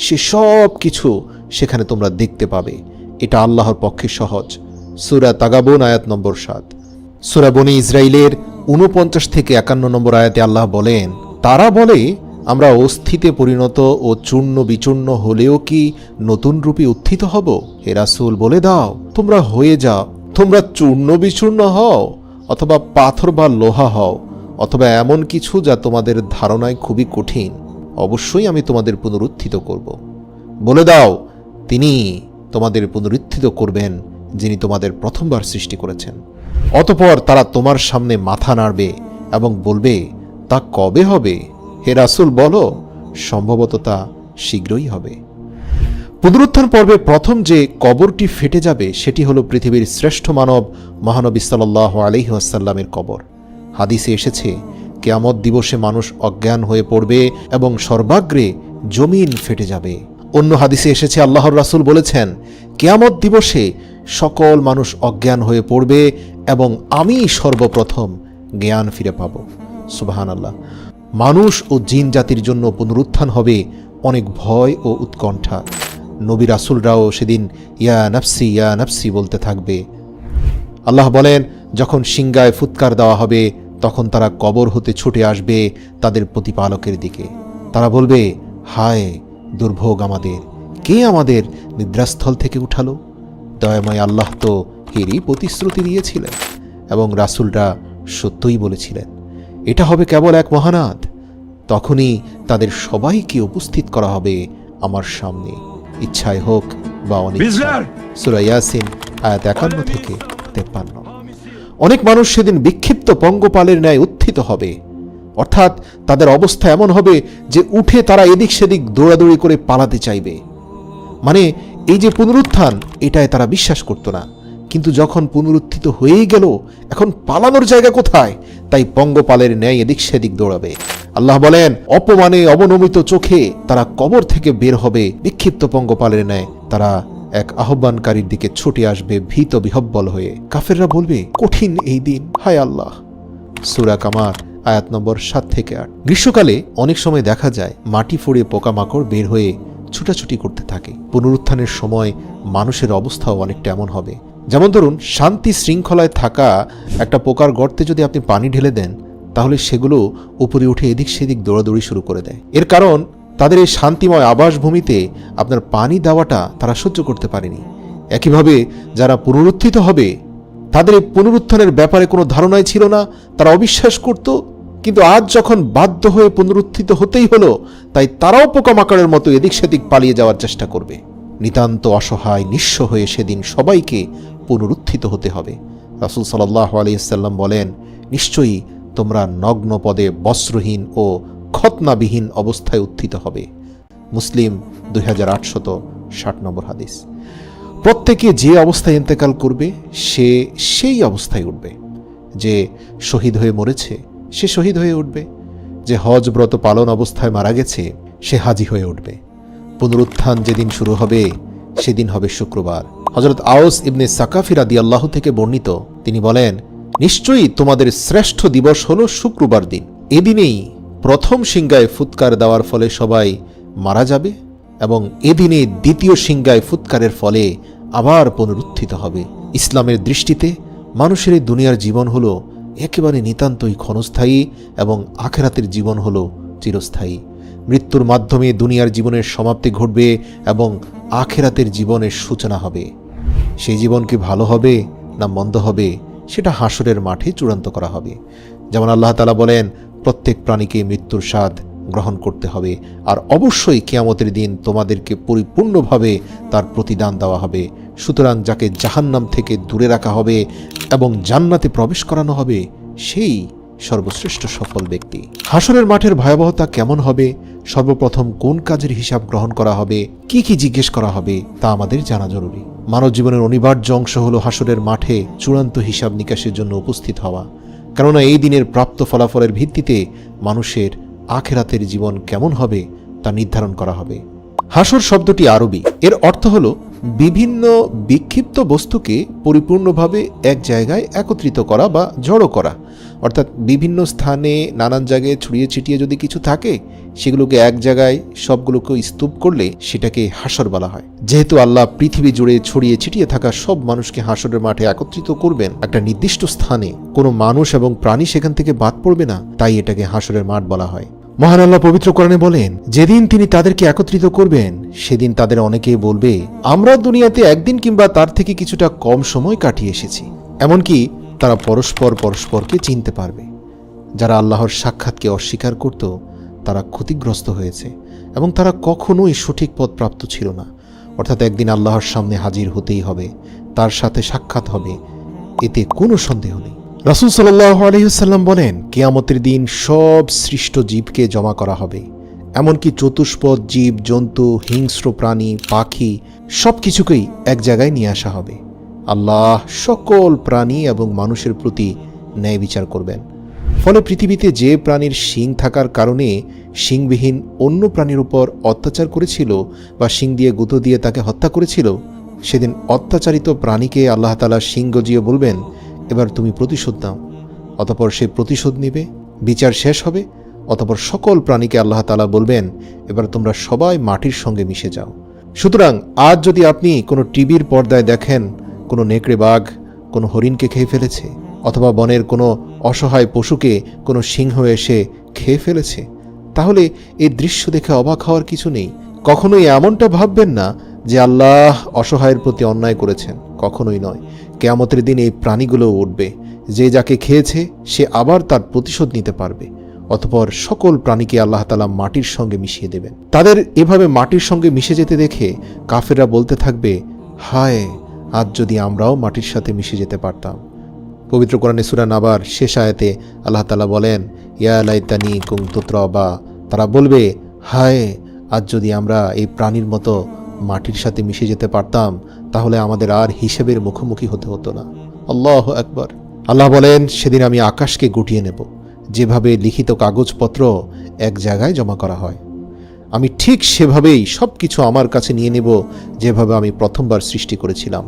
সে সব কিছু সেখানে তোমরা দেখতে পাবে। এটা আল্লাহর পক্ষে সহজ। সূরা তাগাবুন আয়াত নম্বর 7। সূরা বনী ইসরাইলের 49 থেকে 51 নম্বর আয়াতে আল্লাহ বলেন, তারা বলে, আমরা অস্থিতে পরিণত ও চূর্ণ বিচূর্ণ হলেও কি নতুন রূপে উত্থিত হব? হে রাসূল, বলে দাও, তোমরা হয়ে যাও, তোমরা চূর্ণ বিচূর্ণ হও, অথবা পাথর বা লোহা হও, অথবা এমন কিছু যা তোমাদের ধারণায় খুবই কঠিন, অবশ্যই আমি তোমাদের পুনরুত্থিত করব। বলে দাও, তিনি তোমাদের পুনরুত্থিত করবেন যিনি তোমাদের প্রথমবার সৃষ্টি করেছেন। অতঃপর তারা তোমার সামনে মাথা নাড়বে এবং বলবে, তা কবে হবে? হে রাসূল, বলো, সম্ভবত তা শীঘ্রই হবে। পুনরুত্থান পর্বে প্রথম যে কবরটি ফেটে যাবে সেটি হলো পৃথিবীর শ্রেষ্ঠ মানব মহানবী সাল্লাল্লাহু আলাইহি ওয়াসাল্লামের কবর। হাদিসে এসেছে, কিয়ামত দিবসে মানুষ অজ্ঞান হয়ে পড়বে এবং সর্বাগ্রে জমিন ফেটে যাবে। অন্য হাদিসে এসেছে, আল্লাহর রাসূল বলেছেন, কিয়ামত দিবসে সকল মানুষ অজ্ঞান হয়ে পড়বে এবং আমি সর্বপ্রথম জ্ঞান ফিরে পাব। সুবহানাল্লাহ। মানুষ ও জিন জাতির জন্য পুনরুত্থান হবে অনেক ভয় ও উৎকণ্ঠা। নবী রাসূলরাও সেদিন ইয়া নাফসি ইয়া নাফসি বলতে থাকবে। আল্লাহ বলেন, যখন সিংগায় ফুৎকার দেওয়া হবে তখন তারা কবর হতে ছুটে আসবে তাদের প্রতিপালকের দিকে। তারা বলবে, হায় দুর্ভোগ আমাদের, কে আমাদের নিদ্রাস্থল থেকে উঠালো? দয়াময় আল্লাহ তো এরই প্রতিশ্রুতি দিয়েছিলেন এবং রাসূলরা সত্যই বলেছিলেন, এটা হবে কেবল এক মহানাদ। তখনই তাদের সবাইকে উপস্থিত করা হবে আমার সামনে, ইচ্ছায় হোক বা অনিচ্ছায়। সূরা ইয়াসিন আয়াত 51 থেকে 53। অনেক মানুষ সেদিন বিক্ষিপ্ত পঙ্গপালের ন্যায় উত্থিত হবে, অর্থাৎ তাদের অবস্থা এমন হবে যে উঠে তারা এদিক সেদিক দৌড়াদৌড়ি করে পালাতে চাইবে। মানে এই যে পুনরুত্থান, এটাই তারা বিশ্বাস করত না, কিন্তু যখন পুনরুত্থিত হয়েই গেল, এখন পালানোর জায়গা কোথায়? তাই পঙ্গপালের ন্যায় এদিক সেদিক দৌড়াবে। আল্লাহ বলেন, অপমানে অবনমিত চোখে তারা কবর থেকে বের হবে বিক্ষিপ্ত পঙ্গপালের ন্যায়। তারা এক আহ্বানকারীর দিকে ছুটে আসবে ভীত বিহব্বল হয়ে। কাফেররা বলবে, কঠিন এই দিন, হায় আল্লাহ। সূরা কামার আয়াত নম্বর 7 থেকে 8। গ্রীষ্মকালে অনেক সময় দেখা যায় মাটি ফুঁড়ে পোকামাকড় বের হয়ে ছুটাছুটি করতে থাকে। পুনরুত্থানের সময় মানুষের অবস্থাও অনেকটা এমন হবে। যেমন ধরুন, শান্তি শৃঙ্খলায় থাকা একটা পোকার গর্তে যদি আপনি পানি ঢেলে দেন, তাহলে সেগুলো উপরে উঠে এদিক সেদিক দৌড়াদৌড়ি শুরু করে দেয়। এর কারণ তাদের এই শান্তিময় আবাসভূমিতে আপনার পানি দেওয়াটা তারা সহ্য করতে পারেনি। একইভাবে যারা পুনরুত্থিত হবে, তাদের এই পুনরুত্থানের ব্যাপারে কোনো ধারণাই ছিল না, তারা অবিশ্বাস করত। কিন্তু আজ যখন বাধ্য হয়ে পুনরুত্থিত হতেই হলো, তাই তারাও পোকামাকড়ের মতো এদিক সেদিক পালিয়ে যাওয়ার চেষ্টা করবে। নিতান্ত অসহায় নিঃস্ব হয়ে সেদিন সবাইকে পুনরুত্থিত হতে হবে। রাসূল সাল্লাল্লাহু আলাইহি ওয়াসাল্লাম বলেন, নিশ্চয়ই তোমরা নগ্ন পদে বস্ত্রহীন ও খতনাবিহীন অবস্থায় উত্থিত হবে। মুসলিম 2860 নম্বর হাদিস। প্রত্যেকে যে অবস্থায় ইন্তেকাল করবে সে সেই অবস্থায় উঠবে। যে শহীদ হয়ে মরেছে সে শহীদ হয়ে উঠবে, যে হজ ব্রত পালন অবস্থায় মারা গেছে সে হাজি হয়ে উঠবে। পুনরুত্থান যেদিন শুরু হবে সেদিন হবে শুক্রবার। হযরত আওস ইবনে সাকাফি রাদিয়াল্লাহু থেকে বর্ণিত, তিনি বলেন, নিশ্চয়ই তোমাদের শ্রেষ্ঠ দিবস হলো শুক্রবার দিন। এদিনেই প্রথম সিংগায় ফুৎকার দেওয়ার ফলে সবাই মারা যাবে এবং এদিনে দ্বিতীয় সিংগায় ফুৎকারের ফলে আবার পুনরুত্থিত হবে। ইসলামের দৃষ্টিতে মানুষের এই দুনিয়ার জীবন হলো একেবারে নিতান্তই ক্ষণস্থায়ী এবং আখিরাতের জীবন হলো চিরস্থায়ী। মৃত্যুর মাধ্যমে দুনিয়ার জীবনের সমাপ্তি ঘটবে এবং আখিরাতের জীবনের সূচনা হবে। সেই জীবন কি ভালো হবে না মন্দ হবে, সেটা হাসরের মাঠে চূড়ান্ত করা হবে। যেমন আল্লাহ তাআলা বলেন, প্রত্যেক প্রাণীকে মৃত্যুর স্বাদ গ্রহণ করতে হবে, আর অবশ্যই কিয়ামতের দিন তোমাদেরকে পরিপূর্ণভাবে তার প্রতিদান দেওয়া হবে। সুতরাং যাকে জাহান্নাম থেকে দূরে রাখা হবে এবং জান্নাতে প্রবেশ করানো হবে, সেই সর্বশ্রেষ্ঠ সফল ব্যক্তি। হাসরের মাঠের ভয়াবহতা কেমন হবে, সর্বপ্রথম কোন কাজের হিসাব গ্রহণ করা হবে, কি কি জিজ্ঞেস করা হবে, তা আমাদের জানা জরুরি। মানব জীবনের অনিবার্য অংশ হলো হাসরের মাঠে চূড়ান্ত হিসাব নিকাশের জন্য উপস্থিত হওয়া। কেননা এই দিনের প্রাপ্ত ফলাফলের ভিত্তিতে মানুষের আখিরাতের জীবন কেমন হবে তা নির্ধারণ করা হবে। হাসর শব্দটি আরবি, এর অর্থ হল বিভিন্ন বিক্ষিপ্ত বস্তুকে পরিপূর্ণভাবে এক জায়গায় একত্রিত করা বা জড়ো করা। অর্থাৎ বিভিন্ন স্থানে নানান জায়গায় ছড়িয়ে ছিটিয়ে যদি কিছু থাকে, সেগুলোকে এক জায়গায় সবগুলোকে স্তূপ করলে সেটাকে হাসর বলা হয়। যেহেতু আল্লাহ পৃথিবী জুড়ে ছড়িয়ে ছিটিয়ে থাকা সব মানুষকে হাসরের মাঠে একত্রিত করবেন একটা নির্দিষ্ট স্থানে, কোনো মানুষ এবং প্রাণী সেখান থেকে বাদ পড়বে না, তাই এটাকে হাসরের মাঠ বলা হয়। মহান আল্লাহ পবিত্র কোরআনে বলেন, যেদিন তিনি তাদেরকে একত্রিত করবেন সেদিন তাদের অনেকেই বলবে, আমরা দুনিয়াতে একদিন কিংবা তার থেকে কিছুটা কম সময় কাটিয়ে এসেছি। এমনকি তারা পরস্পরকে চিনতে পারবে। যারা আল্লাহর সাক্ষাৎকে অস্বীকার করত তারা ক্ষতিগ্রস্ত হয়েছে এবং তারা কখনোই সঠিক পথ প্রাপ্ত ছিল না। অর্থাৎ একদিন আল্লাহর সামনে হাজির হতেই হবে, তার সাথে সাক্ষাৎ হবে, এতে কোনো সন্দেহ নেই। রাসূল সাল্লাল্লাহু আলাইহি ওয়াসাল্লাম বলেন, কিয়ামতের দিন সব সৃষ্ট জীবকে জমা করা হবে, এমনকি চতুষ্পদ জীব জন্তু, হিংস্র প্রাণী, পাখি সবকিছুকেই এক জায়গায় নিয়ে আসা হবে। আল্লাহ সকল প্রাণী এবং মানুষের প্রতি ন্যায় বিচার করবেন। ফলে পৃথিবীতে যে প্রাণীর শিং থাকার কারণে শিংবিহীন অন্য প্রাণীর উপর অত্যাচার করেছিল বা শিং দিয়ে গুঁতো দিয়ে তাকে হত্যা করেছিল, সেদিন অত্যাচারিত প্রাণীকে আল্লাহ তাআলা শিং গজিয়ে বলবেন, এবার তুমি প্রতিশোধ নাও। অতঃপর সে প্রতিশোধ নিবে, বিচার শেষ হবে। অতঃপর সকল প্রাণীকে আল্লাহ তাআলা বলবেন, এবার তোমরা সবাই মাটির সঙ্গে মিশে যাও। সুতরাং আজ যদি আপনি কোনো টিভির পর্দায় দেখেন কোনো নেকড়ে বাঘ কোনো হরিণকে খেয়ে ফেলেছে, অথবা বনের কোনো অসহায় পশুকে কোনো সিংহ এসে খেয়ে ফেলেছে, তাহলে এই দৃশ্য দেখে অবাক হওয়ার কিছু নেই। কখনোই এমনটা ভাববেন না যে আল্লাহ অসহায়ের প্রতি অন্যায় করেছেন, কখনোই নয়। কিয়ামতের দিন এই প্রাণীগুলো উঠবে, যে যাকে খেয়েছে সে আবার তার প্রতিশোধ নিতে পারবে। অতঃপর সকল প্রাণীকে আল্লাহ তাআলা মাটির সঙ্গে মিশিয়ে দেবেন। তাদের এভাবে মাটির সঙ্গে মিশে যেতে দেখে কাফেররা বলতে থাকবে, হায়, আজ যদি আমরাও মাটির সাথে মিশে যেতে পারতাম। পবিত্র কোরআনে সূরা নাবার শেষ আয়াতে আল্লাহ তাআলা বলেন, ইয়া লাইতানি কুনতু তুরাবা, তারা বলবে, হায়, আজ যদি আমরা এই প্রাণীর মতো মাটির সাথে মিশে যেতে পারতাম, তাহলে আমাদের আর হিসেবের মুখোমুখি হতে হতো না। আল্লাহু আকবার। আল্লাহ বলেন, সেদিন আমি আকাশকে গুটিয়ে নেব, যেভাবে লিখিত কাগজপত্র এক জায়গায় জমা করা হয়, আমি ঠিক সেভাবেই সব কিছু আমার কাছে নিয়ে নেব, যেভাবে আমি প্রথমবার সৃষ্টি করেছিলাম,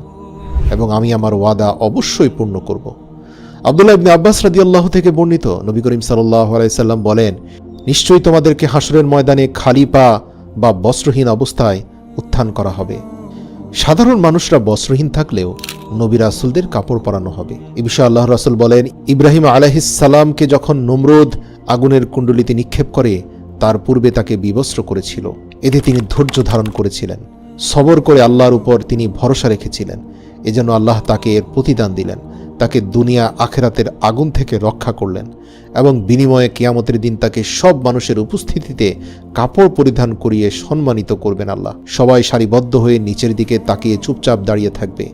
এবং আমি আমার ওয়াদা অবশ্যই পূর্ণ করব। আব্দুল্লাহ ইবনে আব্বাস রাদিয়াল্লাহু থেকে বর্ণিত, নবী করিম সাল্লাল্লাহু আলাইহি সাল্লাম বলেন, নিশ্চয়ই তোমাদেরকে হাসরের ময়দানে খালি পা বা বস্ত্রহীন অবস্থায় উত্থান করা হবে। সাধারণ মানুষরা বস্ত্রহীন থাকলেও নবী রাসূলদের কাপড় পরানো হবে। এ বিষয়ে আল্লাহ রাসূল বলেন, ইব্রাহিম আলাইহিস সালামকে যখন নমরুদ আগুনের কুণ্ডলিতে নিক্ষেপ করে তার পূর্বে তাকে বিবস্ত্র করেছিল। এতে তিনি ধৈর্য ধারণ করেছিলেন, সবর করে আল্লাহর উপর তিনি ভরসা রেখেছিলেন। এজন্য আল্লাহ তাকে এর প্রতিদান দিলেন, তাকে দুনিয়া আখেরাতের আগুন থেকে রক্ষা করলেন এবং বিনিময়ে কিয়ামতের দিন তাকে সব মানুষের উপস্থিতিতে কাপড় পরিধান করিয়ে সম্মানিত করবেন আল্লাহ। সবাই সারিবদ্ধ হয়ে নিচের দিকে তাকিয়ে চুপচাপ দাঁড়িয়ে থাকবে।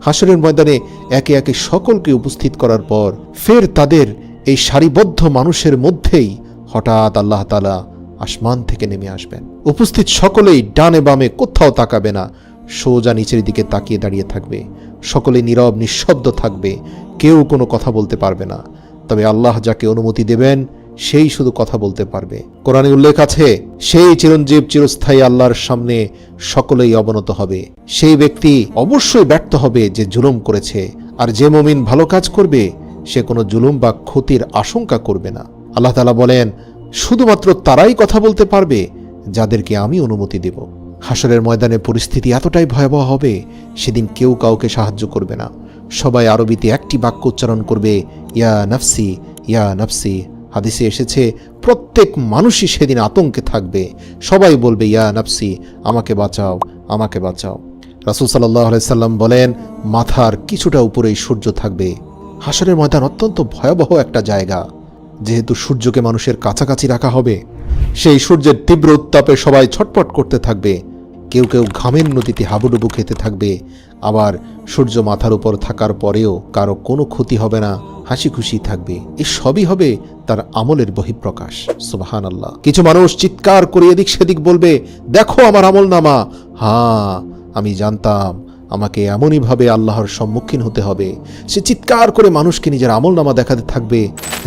হাসরের ময়দানে একে একে সকলকে উপস্থিত করার পর ফের তাদের এই সারিবদ্ধ মানুষের মধ্যেই হঠাৎ আল্লাহ তাআলা আসমান থেকে নেমে আসবেন। উপস্থিত সকলেই ডানে বামে কোথাও তাকাবে না, সোজা নিচের দিকে তাকিয়ে দাঁড়িয়ে থাকবে। সকলে নীরব নিঃশব্দ থাকবে, কেউ কোনো কথা বলতে পারবে না। তবে আল্লাহ যাকে অনুমতি দেবেন সেই শুধু কথা বলতে পারবে। কোরআনে উল্লেখ আছে, সেই চিরঞ্জীব চিরস্থায়ী আল্লাহর সামনে সকলেই অবনত হবে। সেই ব্যক্তি অবশ্যই ব্যর্থ হবে যে জুলুম করেছে, আর যে মুমিন ভালো কাজ করবে সে কোনো জুলুম বা ক্ষতির আশঙ্কা করবে না। আল্লাহ তাআলা বলেন, শুধুমাত্র তারাই কথা বলতে পারবে যাদেরকে আমি অনুমতি দেব। হাসরের ময়দানে পরিস্থিতি এতটাই ভয়াবহ হবে, সেদিন কেউ কাউকে সাহায্য করবে না। সবাই আরবিতে একটি বাক্য উচ্চারণ করবে, ইয়া নাফসি ইয়া নাফসি। হাদিসে এসেছে, প্রত্যেক মানুষই সেদিন আতঙ্কে থাকবে। সবাই বলবে, ইয়া নাফসি, আমাকে বাঁচাও, আমাকে বাঁচাও। রাসূল সাল্লাল্লাহু আলাইহি সাল্লাম বলেন, মাথার কিছুটা উপরেই সূর্য থাকবে। হাসরের ময়দান অত্যন্ত ভয়াবহ একটা জায়গা। যেহেতু সূর্যকে মানুষের কাছাকাছি রাখা হবে, সেই সূর্যের তীব্র উত্তাপে সবাই ছটপট করতে থাকবে। কেউ কেউ ঘামের নদীতে হাবুডুবু খেতে থাকবে। আবার সূর্য মাথার উপর থাকার পরেও কারো কোনো ক্ষতি হবে না, হাসি খুশি থাকবে। এই সবই হবে তার আমলের বহিঃপ্রকাশ। সুবহানাল্লাহ। কিছু মানুষ চিৎকার করে এদিক সেদিক বলবে, দেখো আমার আমলনামা। হ্যাঁ, আমি জানতাম আমাকে এমনইভাবে আল্লাহর সম্মুখীন হতে হবে। সে চিৎকার করে মানুষকে নিজের আমলনামা দেখাতে থাকবে।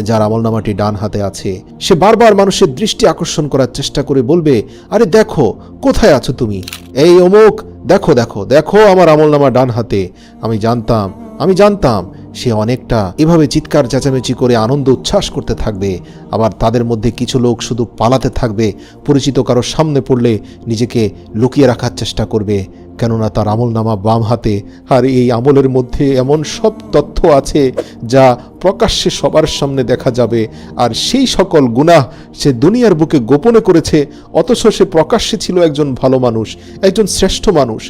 যার আমলনামাটি ডান হাতে আছে সে বারবার মানুষের দৃষ্টি আকর্ষণ করার চেষ্টা করে বলবে, আরে দেখো, কোথায় আছো তুমি, এই অমুক, দেখো দেখো দেখো আমার আমলনামা ডান হাতে। আমি জানতাম। সে অনেকটা এভাবে চিৎকার চেঁচামেচি করে আনন্দ উচ্ছ্বাস করতে থাকবে। আবার তাদের মধ্যে কিছু লোক শুধু পালাতে থাকবে। পরিচিত কারোর সামনে পড়লে নিজেকে লুকিয়ে রাখার চেষ্টা করবে, কেননা তার আমলনামা বাম হাতে। আর এই আমলের মধ্যে এমন সব তথ্য আছে যা প্রকাশ্যে সবার সামনে দেখা যাবে। আর সেই সকল গুনাহ সে দুনিয়ার বুকে গোপনে করেছে, অথচ সে প্রকাশ্যে ছিল একজন ভালো মানুষ, একজন শ্রেষ্ঠ মানুষ।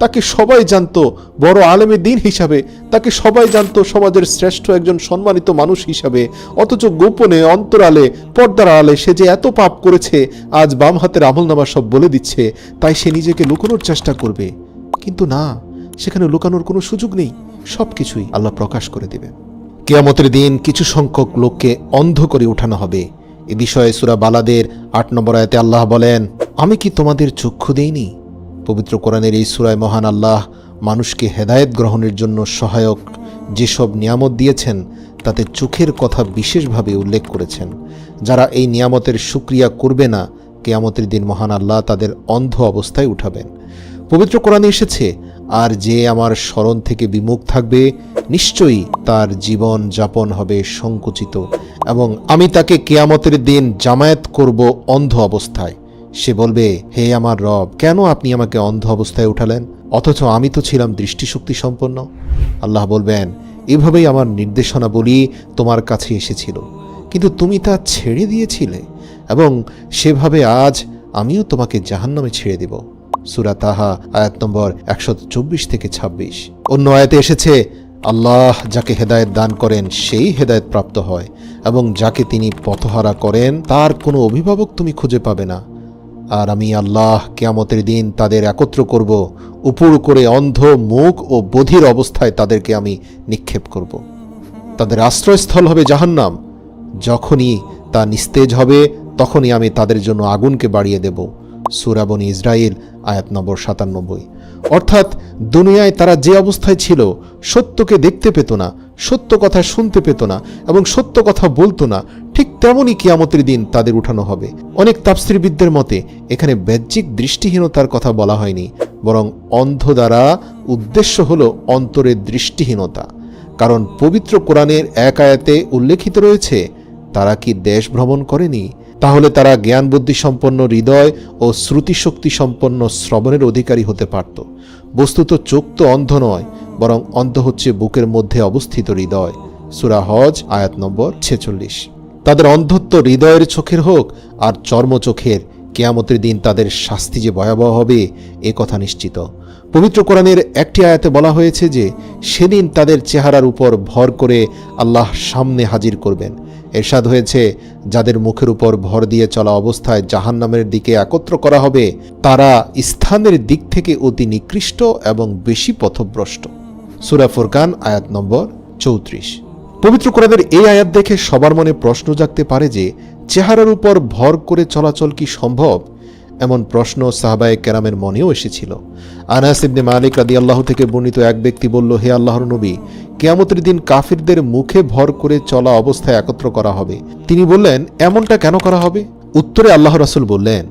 তাকে সবাই জানতো বড় আলেমে দ্বীন হিসাবে, তাকে সবাই জানতো সমাজের শ্রেষ্ঠ একজন সম্মানিত মানুষ হিসাবে। অথচ গোপনে, অন্তরালে, পর্দার আড়ালে সে যে এত পাপ করেছে, আজ বাম হাতের আমলনামা সব বলে দিচ্ছে। তাই সে নিজেকে লুকানোর চেষ্টা করবে, কিন্তু না, সেখানে লুকানোর কোনো সুযোগ নেই। সবকিছুই আল্লাহ প্রকাশ করে দেবে। কিয়ামতের দিন কিছু সংখ্যক লোককে অন্ধ করে উঠানো হবে। এ বিষয়ে সূরা বালাদের 8 নম্বর আয়াতে আল্লাহ বলেন, আমি কি তোমাদের চক্ষু দেইনি? পবিত্র কোরআনের এই সূরায় মহান আল্লাহ মানুষকে হেদায়েত গ্রহণের জন্য সহায়ক যেসব নিয়ামত দিয়েছেন তাতে চোখের কথা বিশেষভাবে উল্লেখ করেছেন। যারা এই নিয়ামতের শুকরিয়া করবে না, কিয়ামতের দিন মহান আল্লাহ তাদের অন্ধ অবস্থায় উঠাবেন। পবিত্র কোরআনে এসেছে, আর যে আমার স্মরণ থেকে বিমুখ থাকবে নিশ্চয়ই তার জীবন যাপন হবে সংকুচিত, এবং আমি তাকে কিয়ামতের দিন জামায়াত করব অন্ধ অবস্থায়। সে বলবে, হে আমার রব, কেন আপনি আমাকে অন্ধ অবস্থায় উঠালেন, অথচ আমি তো ছিলাম দৃষ্টিশক্তি সম্পন্ন? আল্লাহ বলবেন, এভাবেই আমার নির্দেশনাবলী তোমার কাছে এসেছিল, কিন্তু তুমি তা ছেড়ে দিয়েছিলে, এবং সেভাবে আজ আমিও তোমাকে জাহান্নামে ছেড়ে দেব। সূরা তাহা আয়াত নম্বর 124 থেকে 26। অন্য আয়াতে এসেছে, আল্লাহ যাকে হেদায়েত দান করেন সেই হেদায়েত প্রাপ্ত হয়, এবং যাকে তিনি পথহারা করেন তার কোনো অভিভাবক তুমি খুঁজে পাবে না। আর আমি আল্লাহ কিয়ামতের দিন তাদের একত্র করব, উপুড় করে অন্ধ, মুখ ও বধির অবস্থায় তাদেরকে আমি নিক্ষেপ করব। তাদের আশ্রয়স্থল হবে জাহান্নাম। যখনই তা নিস্তেজ হবে তখনই আমি তাদের জন্য আগুনকে বাড়িয়ে দেব। সূরা বনী ইসরাইল আয়াত নম্বর 97। অর্থাৎ দুনিয়ায় তারা যে অবস্থায় ছিল, সত্যকে দেখতে পেত না, সত্য কথা শুনতে পেত না, এবং সত্য কথা বলতো না, ঠিক তেমনই কিয়ামতের দিন তাদের উঠানো হবে। অনেক তাফসীরবিদদের মতে এখানে বাহ্যিক দৃষ্টিহীনতার কথা বলা হয়নি, বরং অন্ধ দ্বারা উদ্দেশ্য হলো অন্তরের দৃষ্টিহীনতা। কারণ পবিত্র কোরআনের এক আয়াতে উল্লেখিত রয়েছে, তারা কি দেশ ভ্রমণ করেনি? তাহলে তারা জ্ঞান বুদ্ধি সম্পন্ন হৃদয় ও শ্রুতিশক্তি সম্পন্ন শ্রবণের অধিকারী হতে পারত। বস্তুত চোখ তো অন্ধ নয়, বরং অন্ধ হচ্ছে বুকের মধ্যে অবস্থিত হৃদয়। সূরা হজ আয়াত নম্বর 46। তাদের অন্ধত্ব হৃদয়ের চোখের হোক আর চর্মচোখের, কিয়ামতের দিন তাদের শাস্তি যে ভয়াবহ হবে এ কথা নিশ্চিত। পবিত্র কোরআনের একটি আয়াতে বলা হয়েছে যে সেদিন তাদের চেহারার উপর ভর করে আল্লাহ সামনে হাজির করবেন। এরশাদ হয়েছে, যাদের মুখের উপর ভর দিয়ে চলা অবস্থায় জাহান্নামের দিকে একত্র করা হবে, তারা স্থানের দিক থেকে অতি নিকৃষ্ট এবং বেশি পথভ্রষ্ট। সূরা ফুরকান আয়াত নম্বর 34। পবিত্র কোরআনের এই আয়াত দেখে সবার মনে প্রশ্ন জাগতে পারে যে চেহারার উপর ভর করে চলাচল কি সম্ভব? এমন প্রশ্ন সাহাবায়ে কেরামের মনেও এসেছিল। আনাস ইবনে মালিক রাদিয়াল্লাহু থেকে বর্ণিত এক ব্যক্তি বলল, হে আল্লাহর নবী, কিয়ামতের দিন কাফিরদের মুখে ভর করে চলা অবস্থায় একত্র করা হবে। তিনি বললেন, এমনটা কেন করা হবে? উত্তরে আল্লাহ রাসূল বললেন,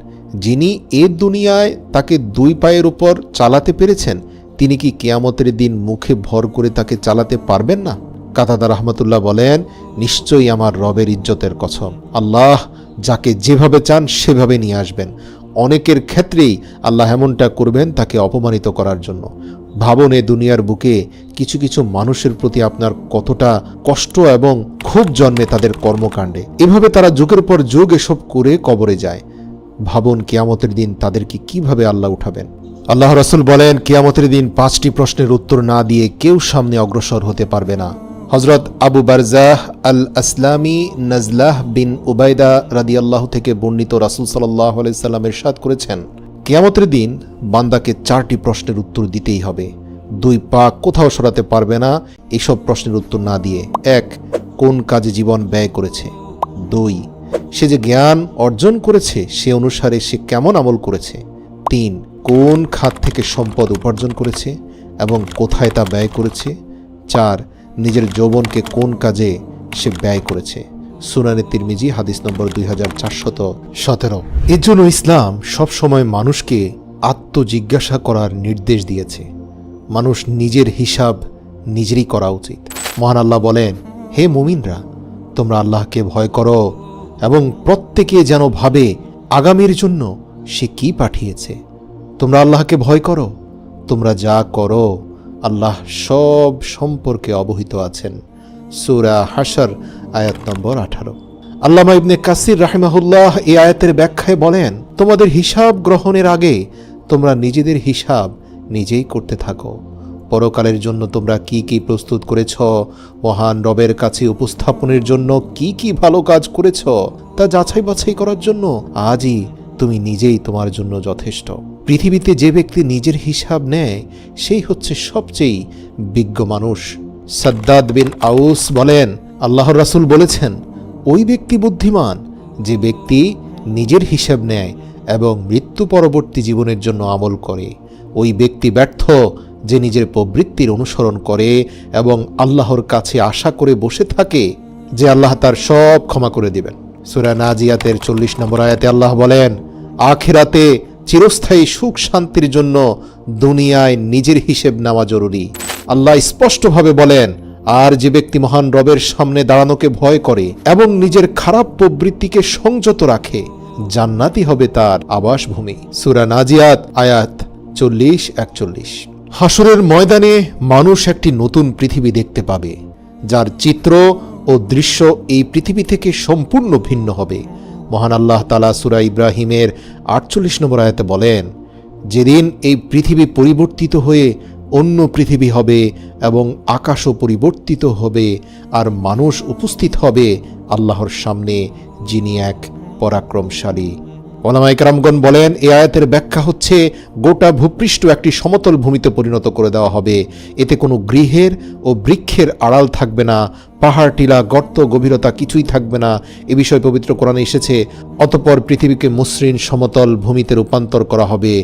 যিনি এ দুনিয়ায় তাকে দুই পায়ের উপর চালাতে পেরেছেন, তিনি কি কিয়ামতের দিন মুখে ভর করে তাকে চালাতে পারবেন না? কাতাদা রাহমাতুল্লাহ বলেন, নিশ্চয়ই আমার রবের ইজ্জতের কসম, আল্লাহ যাকে যেভাবে চান সেভাবে নিয়ে আসবেন। অনেকের ক্ষেত্রেই আল্লাহ এমনটা করবেন তাকে অপমানিত করার জন্য। ভাবুন, এ দুনিয়ার বুকে কিছু কিছু মানুষের প্রতি আপনার কতটা কষ্ট এবং ক্ষোভ জন্মে তাদের কর্মকাণ্ডে। এভাবে তারা যুগের পর যুগ এসব করে কবরে যায়। ভাবুন কিয়ামতের দিন তাদেরকে কিভাবে আল্লাহ উঠাবেন। আল্লাহ রাসূল বলেন, কিয়ামতের দিন 5টি প্রশ্নের উত্তর না দিয়ে কেউ সামনে অগ্রসর হতে পারবে না। হযরত আবু বারজাহ আল আসলামি নাজলাহ বিন উবাইদা রাদিয়াল্লাহু থেকে বর্ণিত, রাসূল সাল্লাল্লাহু আলাইহি সাল্লাম ইরশাদ করেছেন, কিয়ামতের দিন বান্দাকে 4টি প্রশ্নের উত্তর দিতেই হবে। 2 পা কোথাও সরাতে পারবে না এইসব প্রশ্নের উত্তর না দিয়ে। 1, কোন কাজে জীবন ব্যয় করেছে। 2, সে যে জ্ঞান অর্জন করেছে সে অনুসারে সে কেমন আমল করেছে। 3, কোন খাত থেকে সম্পদ উপার্জন করেছে এবং কোথায় তা ব্যয় করেছে। 4, নিজের যৌবনকে কোন কাজে সে ব্যয় করেছে। সুনানে তিরমিজি হাদিস নম্বর 2417। এর জন্য ইসলাম সবসময় মানুষকে আত্মজিজ্ঞাসা করার নির্দেশ দিয়েছে। মানুষ নিজের হিসাব নিজেরই করা উচিত। মহান আল্লাহ বলেন, হে মুমিনরা, তোমরা আল্লাহকে ভয় করো এবং প্রত্যেকে যেন ভাবে আগামীর জন্য সে কি পাঠিয়েছে। তোমরা আল্লাহকে ভয় করো, তোমরা যা করো আল্লাহ সব সম্পর্কে অবহিত আছেন। সূরা হাশর আয়াত নম্বর 18। আল্লামা ইবনে কাসির রাহিমাহুল্লাহ এই আয়াতের ব্যাখ্যায় বলেন, তোমাদের হিসাব গ্রহণের আগে তোমরা নিজেদের হিসাব নিজেই করতে থাকো। পরকালের জন্য তোমরা কি কি প্রস্তুত করেছ, মহান রবের কাছে উপস্থাপনের জন্য কি কি ভালো কাজ করেছ তা যাচাই বাছাই করার জন্য আজই তুমি নিজেই তোমার জন্য যথেষ্ট। পৃথিবীতে যে ব্যক্তি নিজের হিসাব নেয় সেই হচ্ছে সবচেয়ে বিজ্ঞ মানুষ। সাদ্দাদ বিন আউস বলেন, আল্লাহর রাসূল বলেছেন, ওই ব্যক্তি বুদ্ধিমান যে ব্যক্তি নিজের হিসাব নেয় এবং মৃত্যু পরবর্তী জীবনের জন্য আমল করে। ওই ব্যক্তি ব্যর্থ যে নিজের প্রবৃত্তির অনুসরণ করে এবং আল্লাহর কাছে আশা করে বসে থাকে যে আল্লাহ তার সব ক্ষমা করে দিবেন। সূরা নাজিয়াতের 40 নম্বর আয়াতে আল্লাহ বলেন, আখিরাতে চিরস্থায়ী সুখ শান্তির জন্য দুনিয়ায় নিজের হিসেব নেওয়া জরুরি। আল্লাহ স্পষ্টভাবে বলেন, আর যে ব্যক্তি মহান রবের সামনে দাঁড়ানোকে ভয় করে এবং নিজের খারাপ প্রবৃত্তিকে সংযত রাখে, জান্নাতি হবে তার আবাসভূমি। সূরা নাজিয়াত আয়াত 40-41। হাসরের ময়দানে মানুষ একটি নতুন পৃথিবী দেখতে পাবে, যার চিত্র ও দৃশ্য এই পৃথিবী থেকে সম্পূর্ণ ভিন্ন হবে। মহান আল্লাহ তাআলা সূরা ইব্রাহিমের 48 নম্বর আয়াতে বলেন, যেদিন এই পৃথিবী পরিবর্তিত হয়ে অন্য পৃথিবী হবে এবং আকাশও পরিবর্তিত হবে আর মানুষ উপস্থিত হবে আল্লাহর সামনে, যিনি এক পরাক্রমশালী। ওলামায়ে কেরামগণ বলেন, এই আয়াতের ব্যাখ্যা হচ্ছে গোটা ভূপৃষ্ঠ একটি সমতল ভূমিতে পরিণত করে দেওয়া হবে। এতে কোনো গৃহের ও বৃক্ষের আড়াল থাকবে না, পাহাড় টিলা গর্ত গভীরতা কিছুই থাকবে না। এ বিষয়ে পবিত্র কোরআনে এসেছে, অতঃপর পৃথিবীকে মসৃণ সমতল ভূমিতে রূপান্তর করা হবে,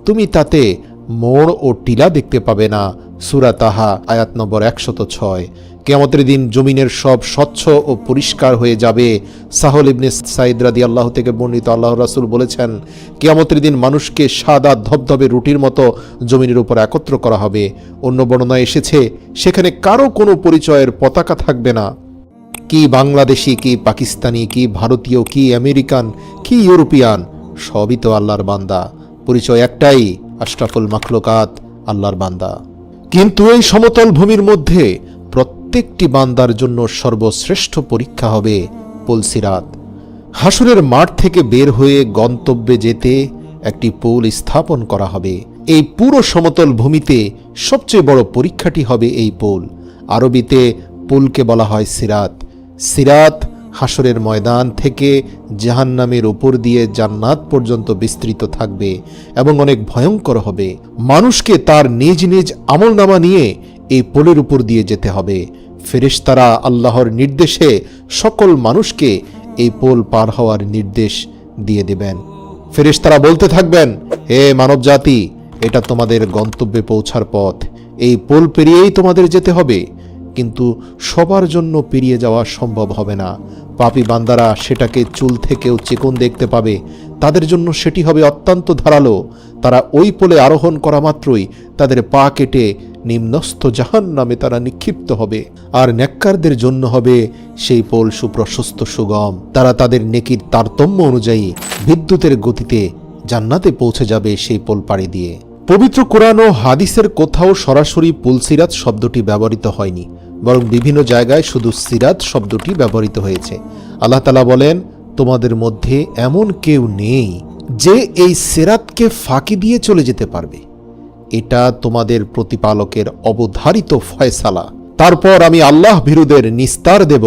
তুমি তাতে মোড় ও টিলা দেখতে পাবে না। সূরা তাহা আয়াত নম্বর 106। কিয়ামতের দিন জমিনের সব স্বচ্ছ ও পরিষ্কার হয়ে যাবে। সাহল ইবনে সাইদ রাদিয়াল্লাহু থেকে বর্ণিত, আল্লাহর রাসূল বলেছেন, কিয়ামতের দিন মানুষকে সাদা ধবধবে রুটির মতো জমিনের উপর একত্র করা হবে। অন্য বর্ণনায় এসেছে, সেখানে কারো কোনো পরিচয়ের পতাকা থাকবে না। কি বাংলাদেশি, কি পাকিস্তানি, কি ভারতীয়, কি আমেরিকান, কি ইউরোপিয়ান, সবই তো আল্লাহর বান্দা। পরিচয় একটাই, আশরাফুল মাখলুকাত, আল্লাহর বান্দা। কিন্তু এই সমতল ভূমির মধ্যে প্রত্যেকটি বান্দার জন্য সর্বশ্রেষ্ঠ পরীক্ষা হবে পুলসিরাত। হাসরের মাঠ থেকে বের হয়ে গন্তব্যে যেতে একটি পুল স্থাপন করা হবে। এই পুরো সমতল ভূমিতে সবচেয়ে বড় পরীক্ষাটি হবে এই পুল। আরবিতে পুলকে বলা হয় সিরাত। সিরাত হাসরের ময়দান থেকে জাহান্নামের উপর দিয়ে জান্নাত পর্যন্ত বিস্তৃত থাকবে এবং অনেক ভয়ঙ্কর হবে। মানুষকে তার নিজ নিজ আমলনামা নিয়ে এই পোলের উপর দিয়ে যেতে হবে। ফেরেশতারা আল্লাহর নির্দেশে সকল মানুষকে এই পোল পার হওয়ার নির্দেশ দিয়ে দেবেন। ফেরেশতারা বলতে থাকবেন, হে মানব জাতি, এটা তোমাদের গন্তব্যে পৌঁছার পথ, এই পোল পেরিয়েই তোমাদের যেতে হবে। কিন্তু সবার জন্য পেরিয়ে যাওয়া সম্ভব হবে না। পাপী বান্দারা সেটাকে চুল থেকেও চিকন দেখতে পাবে, তাদের জন্য সেটি হবে অত্যন্ত ধারালো। তারা ওই পোলে আরোহণ করা মাত্রই তাদের পা কেটে নিম্নস্থ জাহান্নামে তারা নিক্ষিপ্ত হবে। আর নেককারদের জন্য হবে সেই পোল সুপ্রশস্ত সুগম। তারা তাদের নেকির তারতম্য অনুযায়ী বিদ্যুতের গতিতে জান্নাতে পৌঁছে যাবে সেই পোল পাড়ি দিয়ে। পবিত্র কোরআন ও হাদিসের কোথাও সরাসরি পুলসিরাত শব্দটি ব্যবহৃত হয়নি, বরং বিভিন্ন জায়গায় শুধু সিরাত শব্দটি ব্যবহৃত হয়েছে। আল্লাহ তাআলা বলেন, তোমাদের মধ্যে এমন কেউ নেই যে এই সিরাতকে ফাঁকি দিয়ে চলে যেতে পারবে। এটা তোমাদের প্রতিপালকের অবধারিত ফয়সালা। তারপর আমি আল্লাহ ভীরুদের নিস্তার দেব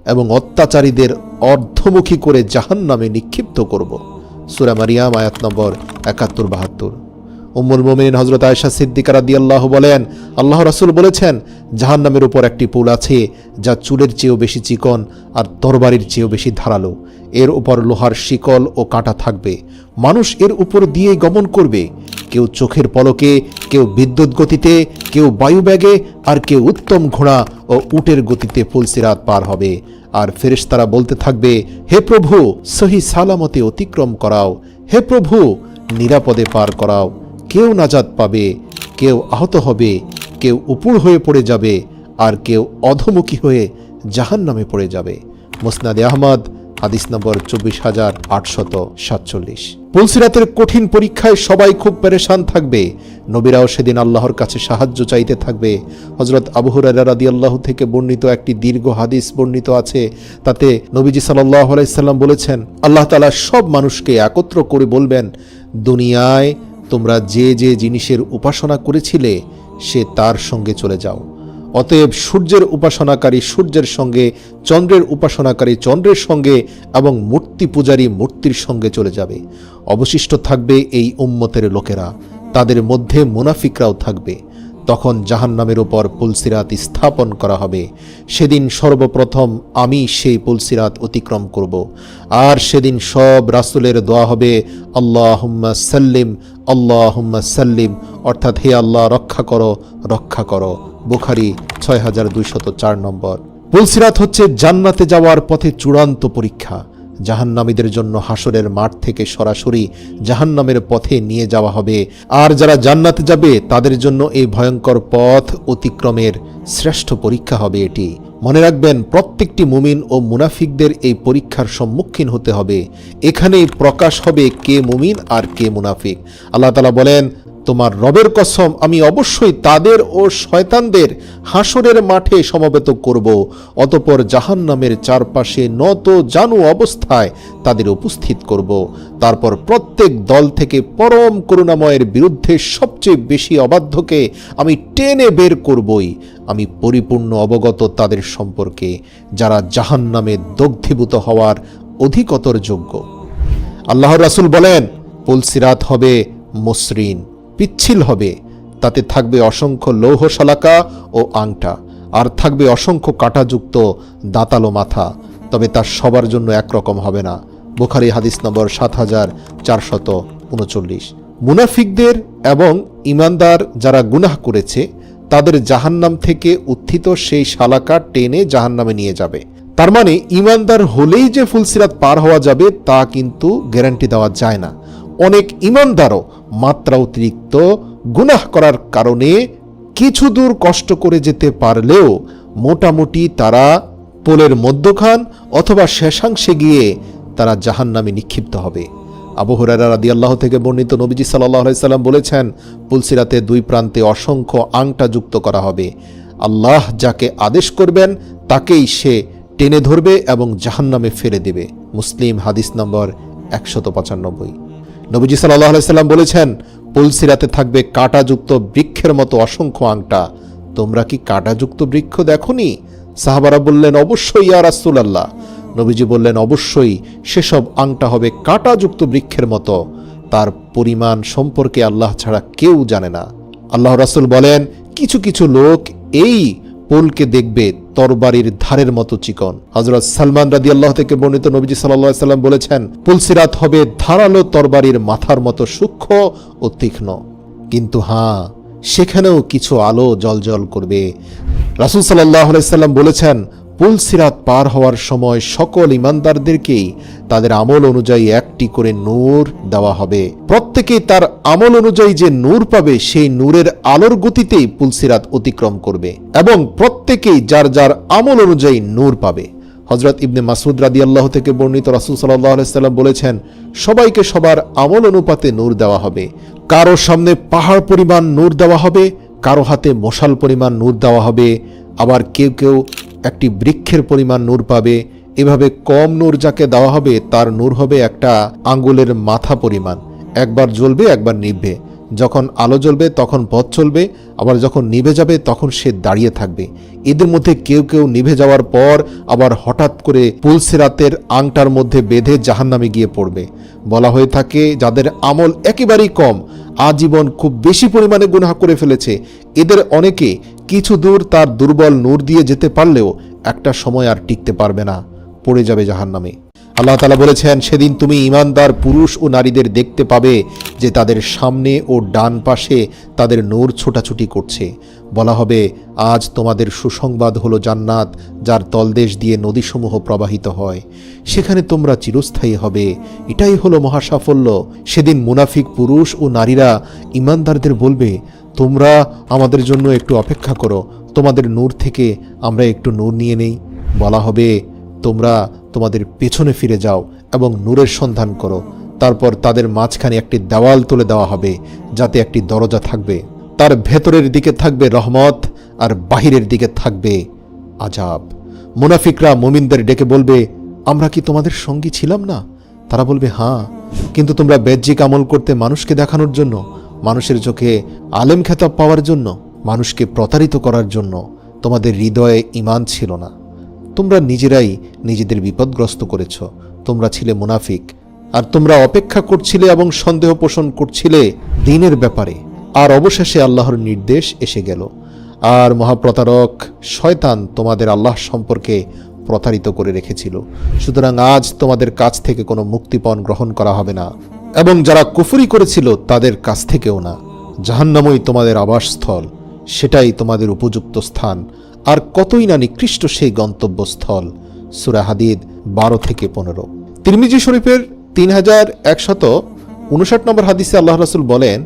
এবং অত্যাচারীদের অর্ধমুখী করে জাহান্নামে নিক্ষিপ্ত করব। সূরা মারিয়াম আয়াত নম্বর ৭১-৭২। উম্মুল মুমিনিন হযরত আয়েশা সিদ্দিকা রাদিয়াল্লাহু বলেন, আল্লাহ রাসূল বলেছেন, জাহান্নামের উপর একটি পুল আছে যা চুলের চেয়েও বেশি চিকন আর তরবারির চেয়েও বেশি ধারালো। এর উপর লোহার শিকল ও কাঁটা থাকবে। মানুষ এর উপর দিয়ে গমন করবে, কেউ চোখের পলকে, কেউ বিদ্যুৎ গতিতে, কেউ বায়ুবেগে, আর কেউ উত্তম ঘোড়া ও উটের গতিতে পুলসিরাত পার হবে। আর ফেরেশতারা বলতে থাকবে, হে প্রভু, সহি সালামতে অতিক্রম করাও, হে প্রভু, নিরাপদে পার করাও। কেউ নাজাত পাবে, কেউ আহত হবে, কেউ উপুড় হয়ে পড়ে যাবে, আর কেউ অধমুখী হয়ে জাহান্নামে পড়ে যাবে। মুসনাদে আহমদ হাদিস নম্বর ২৪,৮৪৭। পুলসিরাতের কঠিন পরীক্ষায় সবাই খুব পেরেশান থাকবে। নবীরাও সেদিন আল্লাহর কাছে সাহায্য চাইতে থাকবে। হযরত আবু হুরায়রা রাদিয়াল্লাহু থেকে বর্ণিত একটি দীর্ঘ হাদিস বর্ণিত আছে। তাতে নবীজি সাল্লাল্লাহু আলাইহি সাল্লাম বলেছেন, আল্লাহ তাআলা সব মানুষকে একত্র করে বলবেন, দুনিয়ায় তোমরা যে যে জিনিসের উপাসনা করেছিলে সে তার সঙ্গে চলে যাও। অতএব সূর্যের উপাসনাকারী সূর্যের সঙ্গে, চন্দ্রের উপাসনাকারী চন্দ্রের সঙ্গে এবং মূর্তি পূজারী মূর্তির সঙ্গে চলে যাবে। অবশিষ্ট থাকবে এই উম্মতের লোকেরা, তাদের মধ্যে মুনাফিকরাও থাকবে। তখন জাহান্নামের উপর পুলসিরাত স্থাপন করা হবে। সেদিন সর্বপ্রথম আমি সেই পুলসিরাত অতিক্রম করব। আর সেদিন সব রাসূলের দোয়া হবে, আল্লাহুম্মা সাল্লিম, আল্লাহুম্মা সাল্লিম, অর্থাৎ হে আল্লাহ রক্ষা করো, রক্ষা করো। বুখারী ৬২০৪ নম্বর। পুলসিরাত হচ্ছে জান্নাতে যাওয়ার পথে চূড়ান্ত পরীক্ষা। জাহান্নামীদের জন্য হাসরের মাঠ থেকে সরাসরি জাহান্নামের পথে নিয়ে যাওয়া হবে। আর যারা জান্নাতে যাবে তাদের জন্য এই ভয়ঙ্কর পথ অতিক্রমের শ্রেষ্ঠ পরীক্ষা হবে এটি। মনে রাখবেন, প্রত্যেকটি মুমিন ও মুনাফিকদের এই পরীক্ষার সম্মুখীন হতে হবে। এখানেই প্রকাশ হবে কে মুমিন আর কে মুনাফিক। আল্লাহ তাআলা বলেন, তোমার রবের কসম, আমি অবশ্যই তাদের ও শয়তানদের হাসরের মাঠে সমবেত করব। অতঃপর জাহান্নামের চারপাশে নত জানু অবস্থায় তাদের উপস্থিত করব। তারপর প্রত্যেক দল থেকে পরম করুণাময়ের বিরুদ্ধে সবচেয়ে বেশি অবাধ্যকে আমি টেনে বের করবই। আমি পরিপূর্ণ অবগত তাদের সম্পর্কে, যারা জাহান্নামে দগ্ধীভূত হওয়ার অধিকতর যোগ্য। আল্লাহর রাসূল বলেন, পুলসিরাত হবে মসৃণ, পিচ্ছিল হবে। তাতে থাকবে অসংখ্য লৌহ শলাকা ও আংটা, আর থাকবে অসংখ্য কাঁটাযুক্ত দাঁতালো মাথা। তবে তা সবার জন্য একরকম হবে না। বুখারী হাদিস নম্বর ৭৪৩৯। মুনাফিকদের এবং ঈমানদার যারা গুনাহ করেছে তাদের জাহান্নাম থেকে উত্থিত সেই শালাকা টেনে জাহান্নামে নিয়ে যাবে। তার মানে ঈমানদার হলেই যে পুলসিরাত পার হওয়া যাবে তা কিন্তু গ্যারান্টি দেওয়া যায় না। অনেক ঈমানদারও মাত্রা অতিরিক্ত গুনাহ করার কারণে কিছু দূর কষ্ট করে যেতে পারলেও মোটামুটি তারা পোলের মধ্যখান অথবা শেষাংশে গিয়ে তারা জাহান্নামে নিক্ষিপ্ত হবে। আবু হুরায়রা রাদিয়াল্লাহু থেকে বর্ণিত, নবীজি সাল্লাল্লাহু আলাইহি সাল্লাম বলেছেন, পুলসিরাতে দুই প্রান্তে অসংখ্য আংটা যুক্ত করা হবে। আল্লাহ যাকে আদেশ করবেন তাকেই সে টেনে ধরবে এবং জাহান্নামে ফেলে দেবে। মুসলিম, হাদিস নম্বর 195। নবীজি সাল্লাল্লাহু আলাইহি সাল্লাম বলেছেন, পুলসিরাতে থাকবে কাঁটাযুক্ত বৃক্ষের মতো অসংখ্য আংটা। তোমরা কি কাঁটাযুক্ত বৃক্ষ দেখোনি? সাহাবারা বললেন, অবশ্যই ইয়া রাসূলুল্লাহ। নবীজি বললেন, অবশ্যই সেসব আংটা হবে কাঁটাযুক্ত বৃক্ষের মতো। তার পরিমাণ সম্পর্কে আল্লাহ ছাড়া কেউ জানে না। আল্লাহ রাসূল বলেন, কিছু কিছু লোক এই পোলকে দেখবে তরবারির ধারের মতো চিকন। হযরত সালমান রাদিয়াল্লাহু থেকে বর্ণিত, নবীজি সাল্লাল্লাহু আলাইহি সাল্লাম বলেছেন, পুলসিরাত হবে ধারালো তরবারির মাথার মতো সূক্ষ্ম ও তীক্ষ্ণ, কিন্তু হ্যাঁ, সেখানেও কিছু আলো জ্বলজ্বল করবে। রাসূল সাল্লাল্লাহু আলাইহি সাল্লাম বলেছেন, পুলসিরাত পার হওয়ার সময় সকল ঈমানদারদেরকেই তাদের আমল অনুযায়ী একটি করে নূর দেওয়া হবে। প্রত্যেকেই তার আমল অনুযায়ী যে নূর পাবে সেই নূরের আলোর গতিতেই পুলসিরাত অতিক্রম করবে এবং প্রত্যেকেই যার যার আমল অনুযায়ী নূর পাবে। হযরত ইবনে মাসউদ রাদিয়াল্লাহু থেকে বর্ণিত, রাসূল সাল্লাল্লাহু আলাইহি সাল্লাম বলেছেন, সবাইকে সবার আমল অনুপাতে নূর দেওয়া হবে। কারো সামনে পাহাড় পরিমাণ নূর দেওয়া হবে, কারো হাতে মশাল পরিমাণ নূর দেওয়া হবে, আবার কেউ কেউ একটি বৃক্ষের পরিমাণ নূর পাবে। এভাবে কম নূর যাকে দেওয়া হবে তার নূর হবে একটা আঙ্গুলের মাথা পরিমাণ। একবার জ্বলবে, একবার নিভবে। যখন আলো জ্বলবে তখন পথ চলবে, আবার যখন নিভে যাবে তখন সে দাঁড়িয়ে থাকবে। এদের মধ্যে কেউ কেউ নিভে যাওয়ার পর আবার হঠাৎ করে পুলসিরাতের আংটার মধ্যে বেঁধে জাহান্নামে গিয়ে পড়বে। বলা হয়ে থাকে, যাদের আমল একেবারেই কম, আজীবন খুব বেশি পরিমাণে গুনাহ করে ফেলেছে, এদের অনেকে কিছু দূর তার দুর্বল নূর দিয়ে যেতে পারলেও একটা সময় আর টিকতে পারবে না, পড়ে যাবে জাহান্নামে। আল্লাহ তাআলা বলেছেন, সেদিন তুমি ঈমানদার পুরুষ ও নারীদের দেখতে পাবে যে তাদের সামনে ও ডান পাশে তাদের নূর ছোটাছুটি করছে। বলা হবে, আজ তোমাদের সুসংবাদ হলো জান্নাত, যার তলদেশ দিয়ে নদীসমূহ প্রবাহিত হয়, সেখানে তোমরা চিরস্থায়ী হবে। এটাই হলো মহাসাফল্য। সেদিন মুনাফিক পুরুষ ও নারীরা ঈমানদারদের বলবে, তোমরা আমাদের জন্য একটু অপেক্ষা করো, তোমাদের নূর থেকে আমরা একটু নূর নিয়ে নেই। বলা হবে, তোমরা তোমাদের পেছনে ফিরে যাও এবং নূরের সন্ধান করো। তারপর তাদের মাঝখানে একটি দেওয়াল তুলে দেওয়া হবে, যাতে একটি দরজা থাকবে। তার ভেতরের দিকে থাকবে রহমত আর বাহিরের দিকে থাকবে আযাব। মুনাফিকরা মুমিনদের ডেকে বলবে, আমরা কি তোমাদের সঙ্গী ছিলাম না? তারা বলবে, হ্যাঁ, কিন্তু তোমরা বাহ্যিক আমল করতে মানুষকে দেখানোর জন্য, মানুষের চোখে আলেম খেতাব পাওয়ার জন্য, মানুষকে প্রতারিত করার জন্য। তোমাদের হৃদয়ে ঈমান ছিল না, তোমরা নিজেরাই নিজেদের বিপদগ্রস্ত করেছ। তোমরা ছিলে মুনাফিক, আর তোমরা অপেক্ষা করছিলে এবং সন্দেহ পোষণ করছিলে দ্বীনের ব্যাপারে। আর অবশেষে আল্লাহর নির্দেশ এসে গেল, আর মহাপ্রতারক শয়তান তোমাদের আল্লাহ সম্পর্কে প্রতারিত করে রেখেছিল। সুতরাং আজ তোমাদের কাছ থেকে কোনো মুক্তিপণ গ্রহণ করা হবে না, এবং যারা কুফরি করেছিল তাদের কাছ থেকেও না। জাহান্নামই তোমাদের আবাসস্থল, সেটাই তোমাদের উপযুক্ত স্থান। আর কতই না নিকৃষ্ট সেই গন্তব্যস্থল। সূরা হাদীদ 12 থেকে 15। তিরমিজি শরীফের 3159 নম্বর হাদিসে আল্লাহ রাসূল বলেন,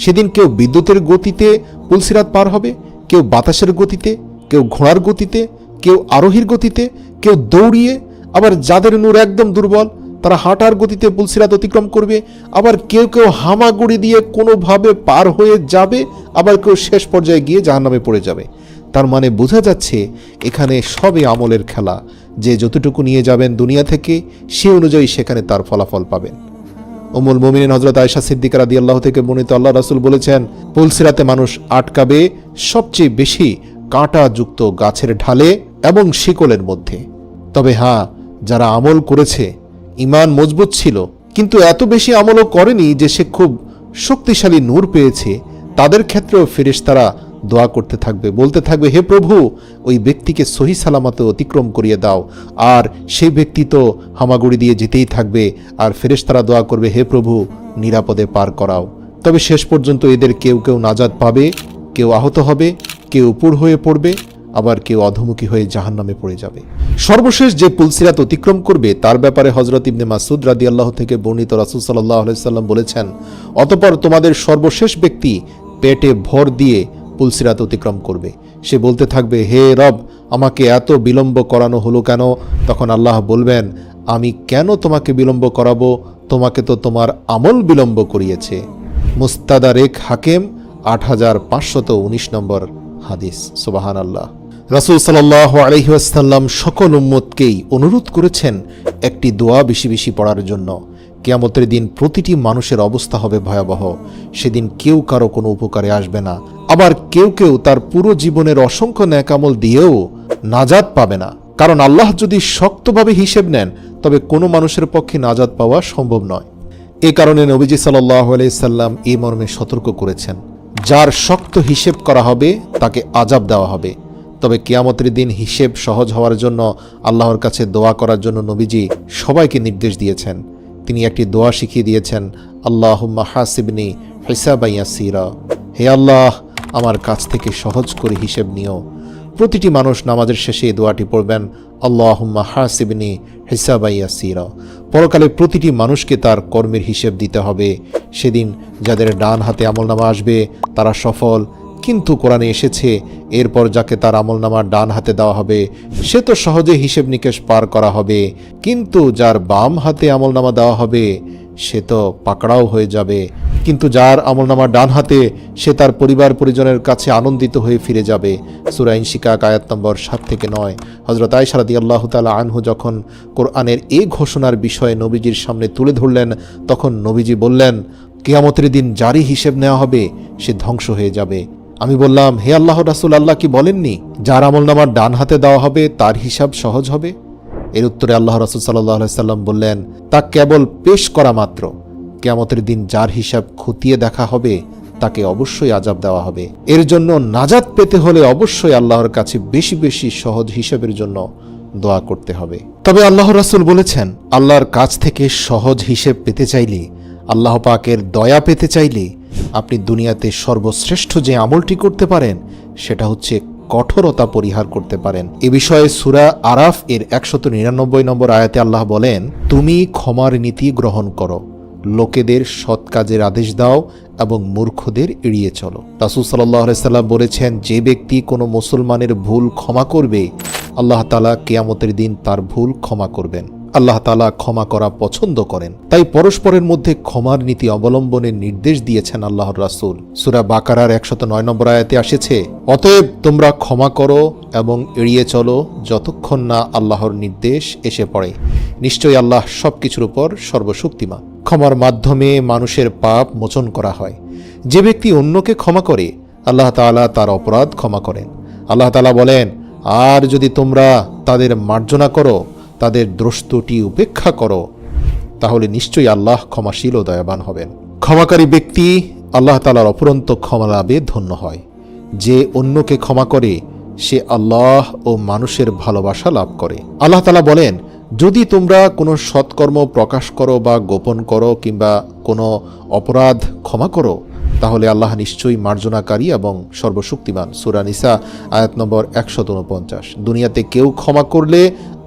সেদিন কেউ বিদ্যুতের গতিতে পুলসিরাত পার হবে, কেউ বাতাসের গতিতে, কেউ ঘোড়ার গতিতে, কেউ আরোহীর গতিতে, কেউ দৌড়িয়ে, আবার যাদের নূর একদম দুর্বল তারা হাঁটার গতিতে পুলসিরাত অতিক্রম করবে, আবার কেউ কেউ হামাগুড়ি দিয়ে কোনোভাবে পার হয়ে যাবে, আবার কেউ শেষ পর্যায়ে গিয়ে জাহান্নামে পড়ে যাবে। তার মানে বোঝা যাচ্ছে এখানে সবই আমলের খেলা। যে যতটুকু নিয়ে যাবেন দুনিয়া থেকে, সে অনুযায়ী সেখানে তার ফলাফল পাবেন। উম্মুল মুমিনিন হযরত আয়েশা সিদ্দিকা রাদিয়াল্লাহু থেকে বর্ণিত, আল্লাহ রাসূল বলেছেন, পুলসিরাতে মানুষ আটকাবে সবচেয়ে বেশি কাঁটাযুক্ত গাছের ঢালে এবং শিকলের মধ্যে। তবে হ্যাঁ, যারা আমল করেছে, ঈমান মজবুত ছিল, কিন্তু এত বেশি আমলও করেনি যে সে খুব শক্তিশালী নূর পেয়েছে, তাদের ক্ষেত্রেও ফেরেশতারা দোয়া করতে থাকবে, বলতে থাকবে, হে প্রভু, ওই ব্যক্তিকে সহি সালামতে অতিক্রম করিয়ে দাও। আর সেই ব্যক্তি তো হামাগুড়ি দিয়ে যেতেই থাকবে, আর ফেরেশতারা দোয়া করবে, হে প্রভু, নিরাপদে পার করাও। তবে শেষ পর্যন্ত এদের কেউ কেউ নাজাত পাবে, কেউ আহত হবে, কেউ উপর হয়ে পড়বে, আবার কেউ অধমুখী হয়ে জাহান্নামে পড়ে যাবে। সর্বশেষ যে পুলসিরাত অতিক্রম করবে তার ব্যাপারে হযরত ইবনে মাসউদ রাদিয়াল্লাহু থেকে বর্ণিত, রাসূল সাল্লাল্লাহু আলাইহি সাল্লাম বলেছেন, অতঃপর তোমাদের সর্বশেষ ব্যক্তি পেটে ভর দিয়ে পুলসিরাত অতিক্রম করবে। সে বলতে থাকবে, হে রব, আমাকে এত বিলম্ব করানো হলো কেন? তখন আল্লাহ বলবেন, আমি কেন তোমাকে বিলম্ব করাবো? তোমাকে তো তোমার আমল বিলম্ব করিয়েছে। মুস্তাদারেক হাকিম 8519 নম্বর হাদিস। সুবহানাল্লাহ। রাসূল সাল্লাল্লাহু আলাইহি ওয়াসাল্লাম সকল উম্মতকেই অনুরোধ করেছেন একটি দোয়া বেশি বেশি পড়ার জন্য। কিয়ামতের দিন প্রতিটি মানুষের অবস্থা হবে ভয়াবহ। সেদিন কেউ কারো কোনো উপকারে আসবে না। আবার কেউ কেউ তার পুরো জীবনের অসংখ্য নেক আমল দিয়েও নাজাত পাবে না। কারণ আল্লাহ যদি শক্তভাবে হিসেব নেন তবে কোনো মানুষের পক্ষে নাজাত পাওয়া সম্ভব নয়। এ কারণে নবীজি সাল্লাল্লাহু আলাইহি সাল্লাম এই মর্মে সতর্ক করেছেন, যার শক্ত হিসেব করা হবে তাকে আযাব দেওয়া হবে। তবে কিয়ামতের দিন হিসেব সহজ হওয়ার জন্য আল্লাহর কাছে দোয়া করার জন্য নবীজি সবাইকে নির্দেশ দিয়েছেন। তিনি একটি দোয়া শিখিয়ে দিয়েছেন, আল্লাহুম্মা হাসিবনি হিসাবান ইয়াসীরা। হে আল্লাহ, আমার কাছ থেকে সহজ করে হিসেব নিও। প্রতিটি মানুষ নামাজের শেষে এই দোয়াটি পড়বেন, আল্লাহুম্মা হাসিবনি হিসাবান ইয়াসীরা। পরকালে প্রতিটি মানুষকে তার কর্মের হিসেব দিতে হবে। সেদিন যাদের ডান হাতে আমলনামা আসবে তারা সফল, কিন্তু কোরআনে এসেছে এরপর যাকে তার আমলনামা ডান হাতে দেওয়া হবে সে তো সহজে হিসেব নিকেশ পার করা হবে, কিন্তু যার বাম হাতে আমলনামা দেওয়া হবে সে তো পাকড়াও হয়ে যাবে। কিন্তু যার আমলনামা ডান হাতে সে তার পরিবার পরিজনের কাছে আনন্দিত হয়ে ফিরে যাবে। সূরা ইনশিকাক আয়াত নম্বর 7 থেকে 9। হযরত আয়েশা রাদিয়াল্লাহু তাআলা আনহু যখন কোরআনের এই ঘোষণার বিষয়ে নবীজির সামনে তুলে ধরলেন তখন নবীজি বললেন, কিয়ামতের দিন যারই হিসেব নেওয়া হবে সে ধ্বংস হয়ে যাবে। আমি বললাম, হে আল্লাহর রাসূল, আল্লাহ কি বলেননি যার আমলনামা ডান হাতে দেওয়া হবে তার হিসাব সহজ হবে? এর উত্তরে আল্লাহ রাসূল সাল্লাল্লাহু আলাইহি সাল্লাম বললেন, তা কেবল পেশ করা মাত্র। কিয়ামতের দিন যার হিসাব খতিয়ে দেখা হবে তাকে অবশ্যই আযাব দেওয়া হবে। এর জন্য নাজাত পেতে হলে অবশ্যই আল্লাহর কাছে বেশি বেশি সহজ হিসাবের জন্য দোয়া করতে হবে। তবে আল্লাহর রাসূল বলেছেন, আল্লাহর কাছ থেকে সহজ হিসেব পেতে চাইলে, আল্লাহ পাকের দয়া পেতে চাইলে আপনি দুনিয়াতে সর্বশ্রেষ্ঠ যে আমলটি করতে পারেন সেটা হচ্ছে কঠোরতা পরিহার করতে পারেন। এ বিষয়ে সূরা আরাফ এর 199 নম্বর আয়াতে আল্লাহ বলেন, তুমি ক্ষমার নীতি গ্রহণ করো, লোকেদের সৎ কাজের আদেশ দাও এবং মূর্খদের এড়িয়ে চলো। রাসূল সাল্লাল্লাহু আলাইহি সাল্লাম বলেছেন, যে ব্যক্তি কোনো মুসলমানের ভুল ক্ষমা করবে আল্লাহ তাআলা কিয়ামতের দিন তার ভুল ক্ষমা করবেন। আল্লাহ তাআলা ক্ষমা করা পছন্দ করেন, তাই পরস্পরের মধ্যে ক্ষমার নীতি অবলম্বনের নির্দেশ দিয়েছেন আল্লাহর রাসূল। সূরা বাকারার 109 নম্বর আয়াতে আসছে, অতএব তোমরা ক্ষমা করো এবং এড়িয়ে চলো যতক্ষণ না আল্লাহর নির্দেশ এসে পড়ে। নিশ্চয়ই আল্লাহ সবকিছুর উপর সর্বশক্তিমান। ক্ষমার মাধ্যমে মানুষের পাপ মোচন করা হয়। যে ব্যক্তি অন্যকে ক্ষমা করে আল্লাহ তাআলা তার অপরাধ ক্ষমা করেন। আল্লাহ তাআলা বলেন, আর যদি তোমরা তাদের মার্জনা করো, তাদের দ্রষ্টটি উপেক্ষা করো, তাহলে নিশ্চয়ই আল্লাহ ক্ষমাশীল ও দয়াবান হবেন। ক্ষমাকারী ব্যক্তি আল্লাহ তাআলার অফুরন্ত ক্ষমা লাভে ধন্য হয়। যে অন্যকে ক্ষমা করে সে আল্লাহ ও মানুষের ভালোবাসা লাভ করে। আল্লাহ তাআলা বলেন, যদি তোমরা কোনো সৎকর্ম প্রকাশ করো বা গোপন করো কিংবা কোনো অপরাধ ক্ষমা করো তাহলে আল্লাহ নিশ্চয়ই মার্জনাকারী এবং সর্বশক্তিমান। সূরা নিসা আয়াত নম্বর 149। দুনিয়াতে কেউ ক্ষমা করলে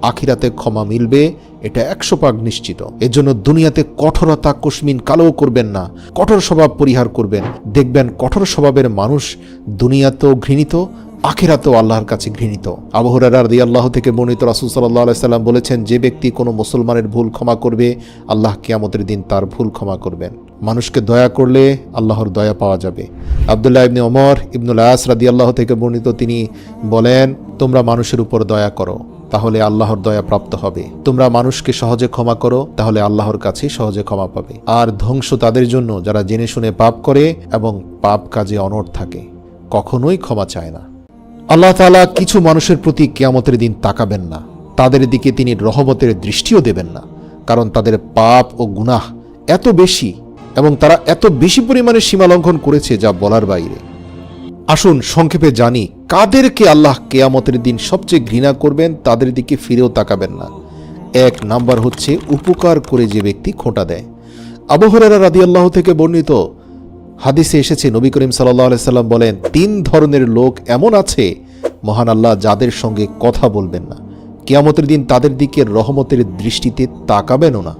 আখিরাতে ক্ষমা মিলবে, এটা 100% নিশ্চিত। এজন্য দুনিয়াতে কঠোরতা কুশমিন কালো করবেন না, কঠোর স্বভাব পরিহার করবেন। দেখবেন কঠোর স্বভাবের মানুষ দুনিয়াতেও ঘৃণিত, আখিরাতেও আল্লাহর কাছে ঘৃণিত। আবু হুরায়রা রাদিয়াল্লাহু থেকে বর্ণিত, রাসূল সাল্লাল্লাহু আলাইহি সাল্লাম বলেছেন, যে ব্যক্তি কোনো মুসলমানের ভুল ক্ষমা করবে আল্লাহ কিয়ামতের দিন তার ভুল ক্ষমা করবেন। মানুষকে দয়া করলে আল্লাহর দয়া পাওয়া যাবে। আব্দুল্লাহ ইবনে ওমর ইবনুল আস রাদিয়াল্লাহু থেকে বর্ণিত, তিনি বলেন, তোমরা মানুষের উপর দয়া করো তাহলে আল্লাহর দয়া প্রাপ্ত হবে। তোমরা মানুষকে সহজে ক্ষমা করো তাহলে আল্লাহর কাছে সহজে ক্ষমা পাবে। আর ধ্বংস তাদের জন্য যারা জেনে শুনে পাপ করে এবং পাপ কাজে অনড় থাকে, কখনোই ক্ষমা চায় না। আল্লাহ তাআলা কিছু মানুষের প্রতি কিয়ামতের দিন তাকাবেন না, তাদের দিকে তিনি রহমতের দৃষ্টিও দেবেন না, কারণ তাদের পাপ ও গুনাহ এত বেশি এবং তারা এত বেশি পরিমাণে সীমা লঙ্ঘন করেছে যা বলার বাইরে। আসুন সংক্ষেপে জানি কাদেরকে আল্লাহ কিয়ামতের দিন সবচেয়ে ঘৃণা করবেন, তাদের দিকে ফিরেও তাকাবেন না। 1 নাম্বার হচ্ছে উপকার করে যে ব্যক্তি খোঁটা দেয়। আবু হুরায়রা রাদিয়াল্লাহু থেকে বর্ণিত হাদিসে এসেছে, নবী করিম সাল্লাল্লাহু আলাইহি সাল্লাম বলেন, 3 ধরনের লোক এমন আছে মহান আল্লাহ যাদের সঙ্গে কথা বলবেন না, কিয়ামতের দিন তাদের দিকে রহমতের দৃষ্টিতে তাকাবেনও না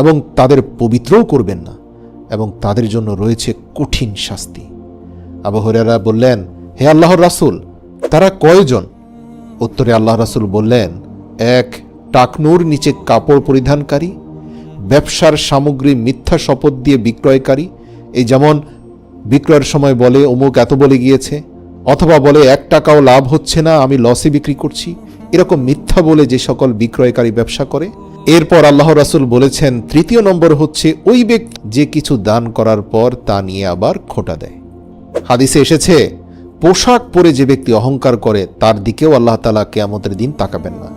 এবং তাদের পবিত্রও করবেন না, এবং তাদের জন্য রয়েছে কঠিন শাস্তি। আবু হুরায়রা বললেন, হে আল্লাহর রাসূল, তারা কয়জন? উত্তরে আল্লাহ রাসূল বললেন, 1 টাকনুর নিচে কাপড় পরিধানকারী, ব্যবসার সামগ্রী মিথ্যা শপথ দিয়ে বিক্রয়কারী, এই যেমন বিক্রয়ের সময় বলে অমুক এত বলে গিয়েছে, অথবা বলে 1 টাকাও লাভ হচ্ছে না, আমি লসে বিক্রি করছি, এরকম মিথ্যা বলে যে সকল বিক্রয়কারী ব্যবসা করে। এরপর আল্লাহ রাসূল বলেছেন 3 নম্বর হচ্ছে ওই ব্যক্তি যে কিছু দান করার পর তা নিয়ে আবার খোটা দেয়। হাদিসে এসেছে পোশাক পরে যে ব্যক্তি অহংকার করে তার দিকেও আল্লাহ তাআলা কিয়ামতের দিন তাকাবেন না।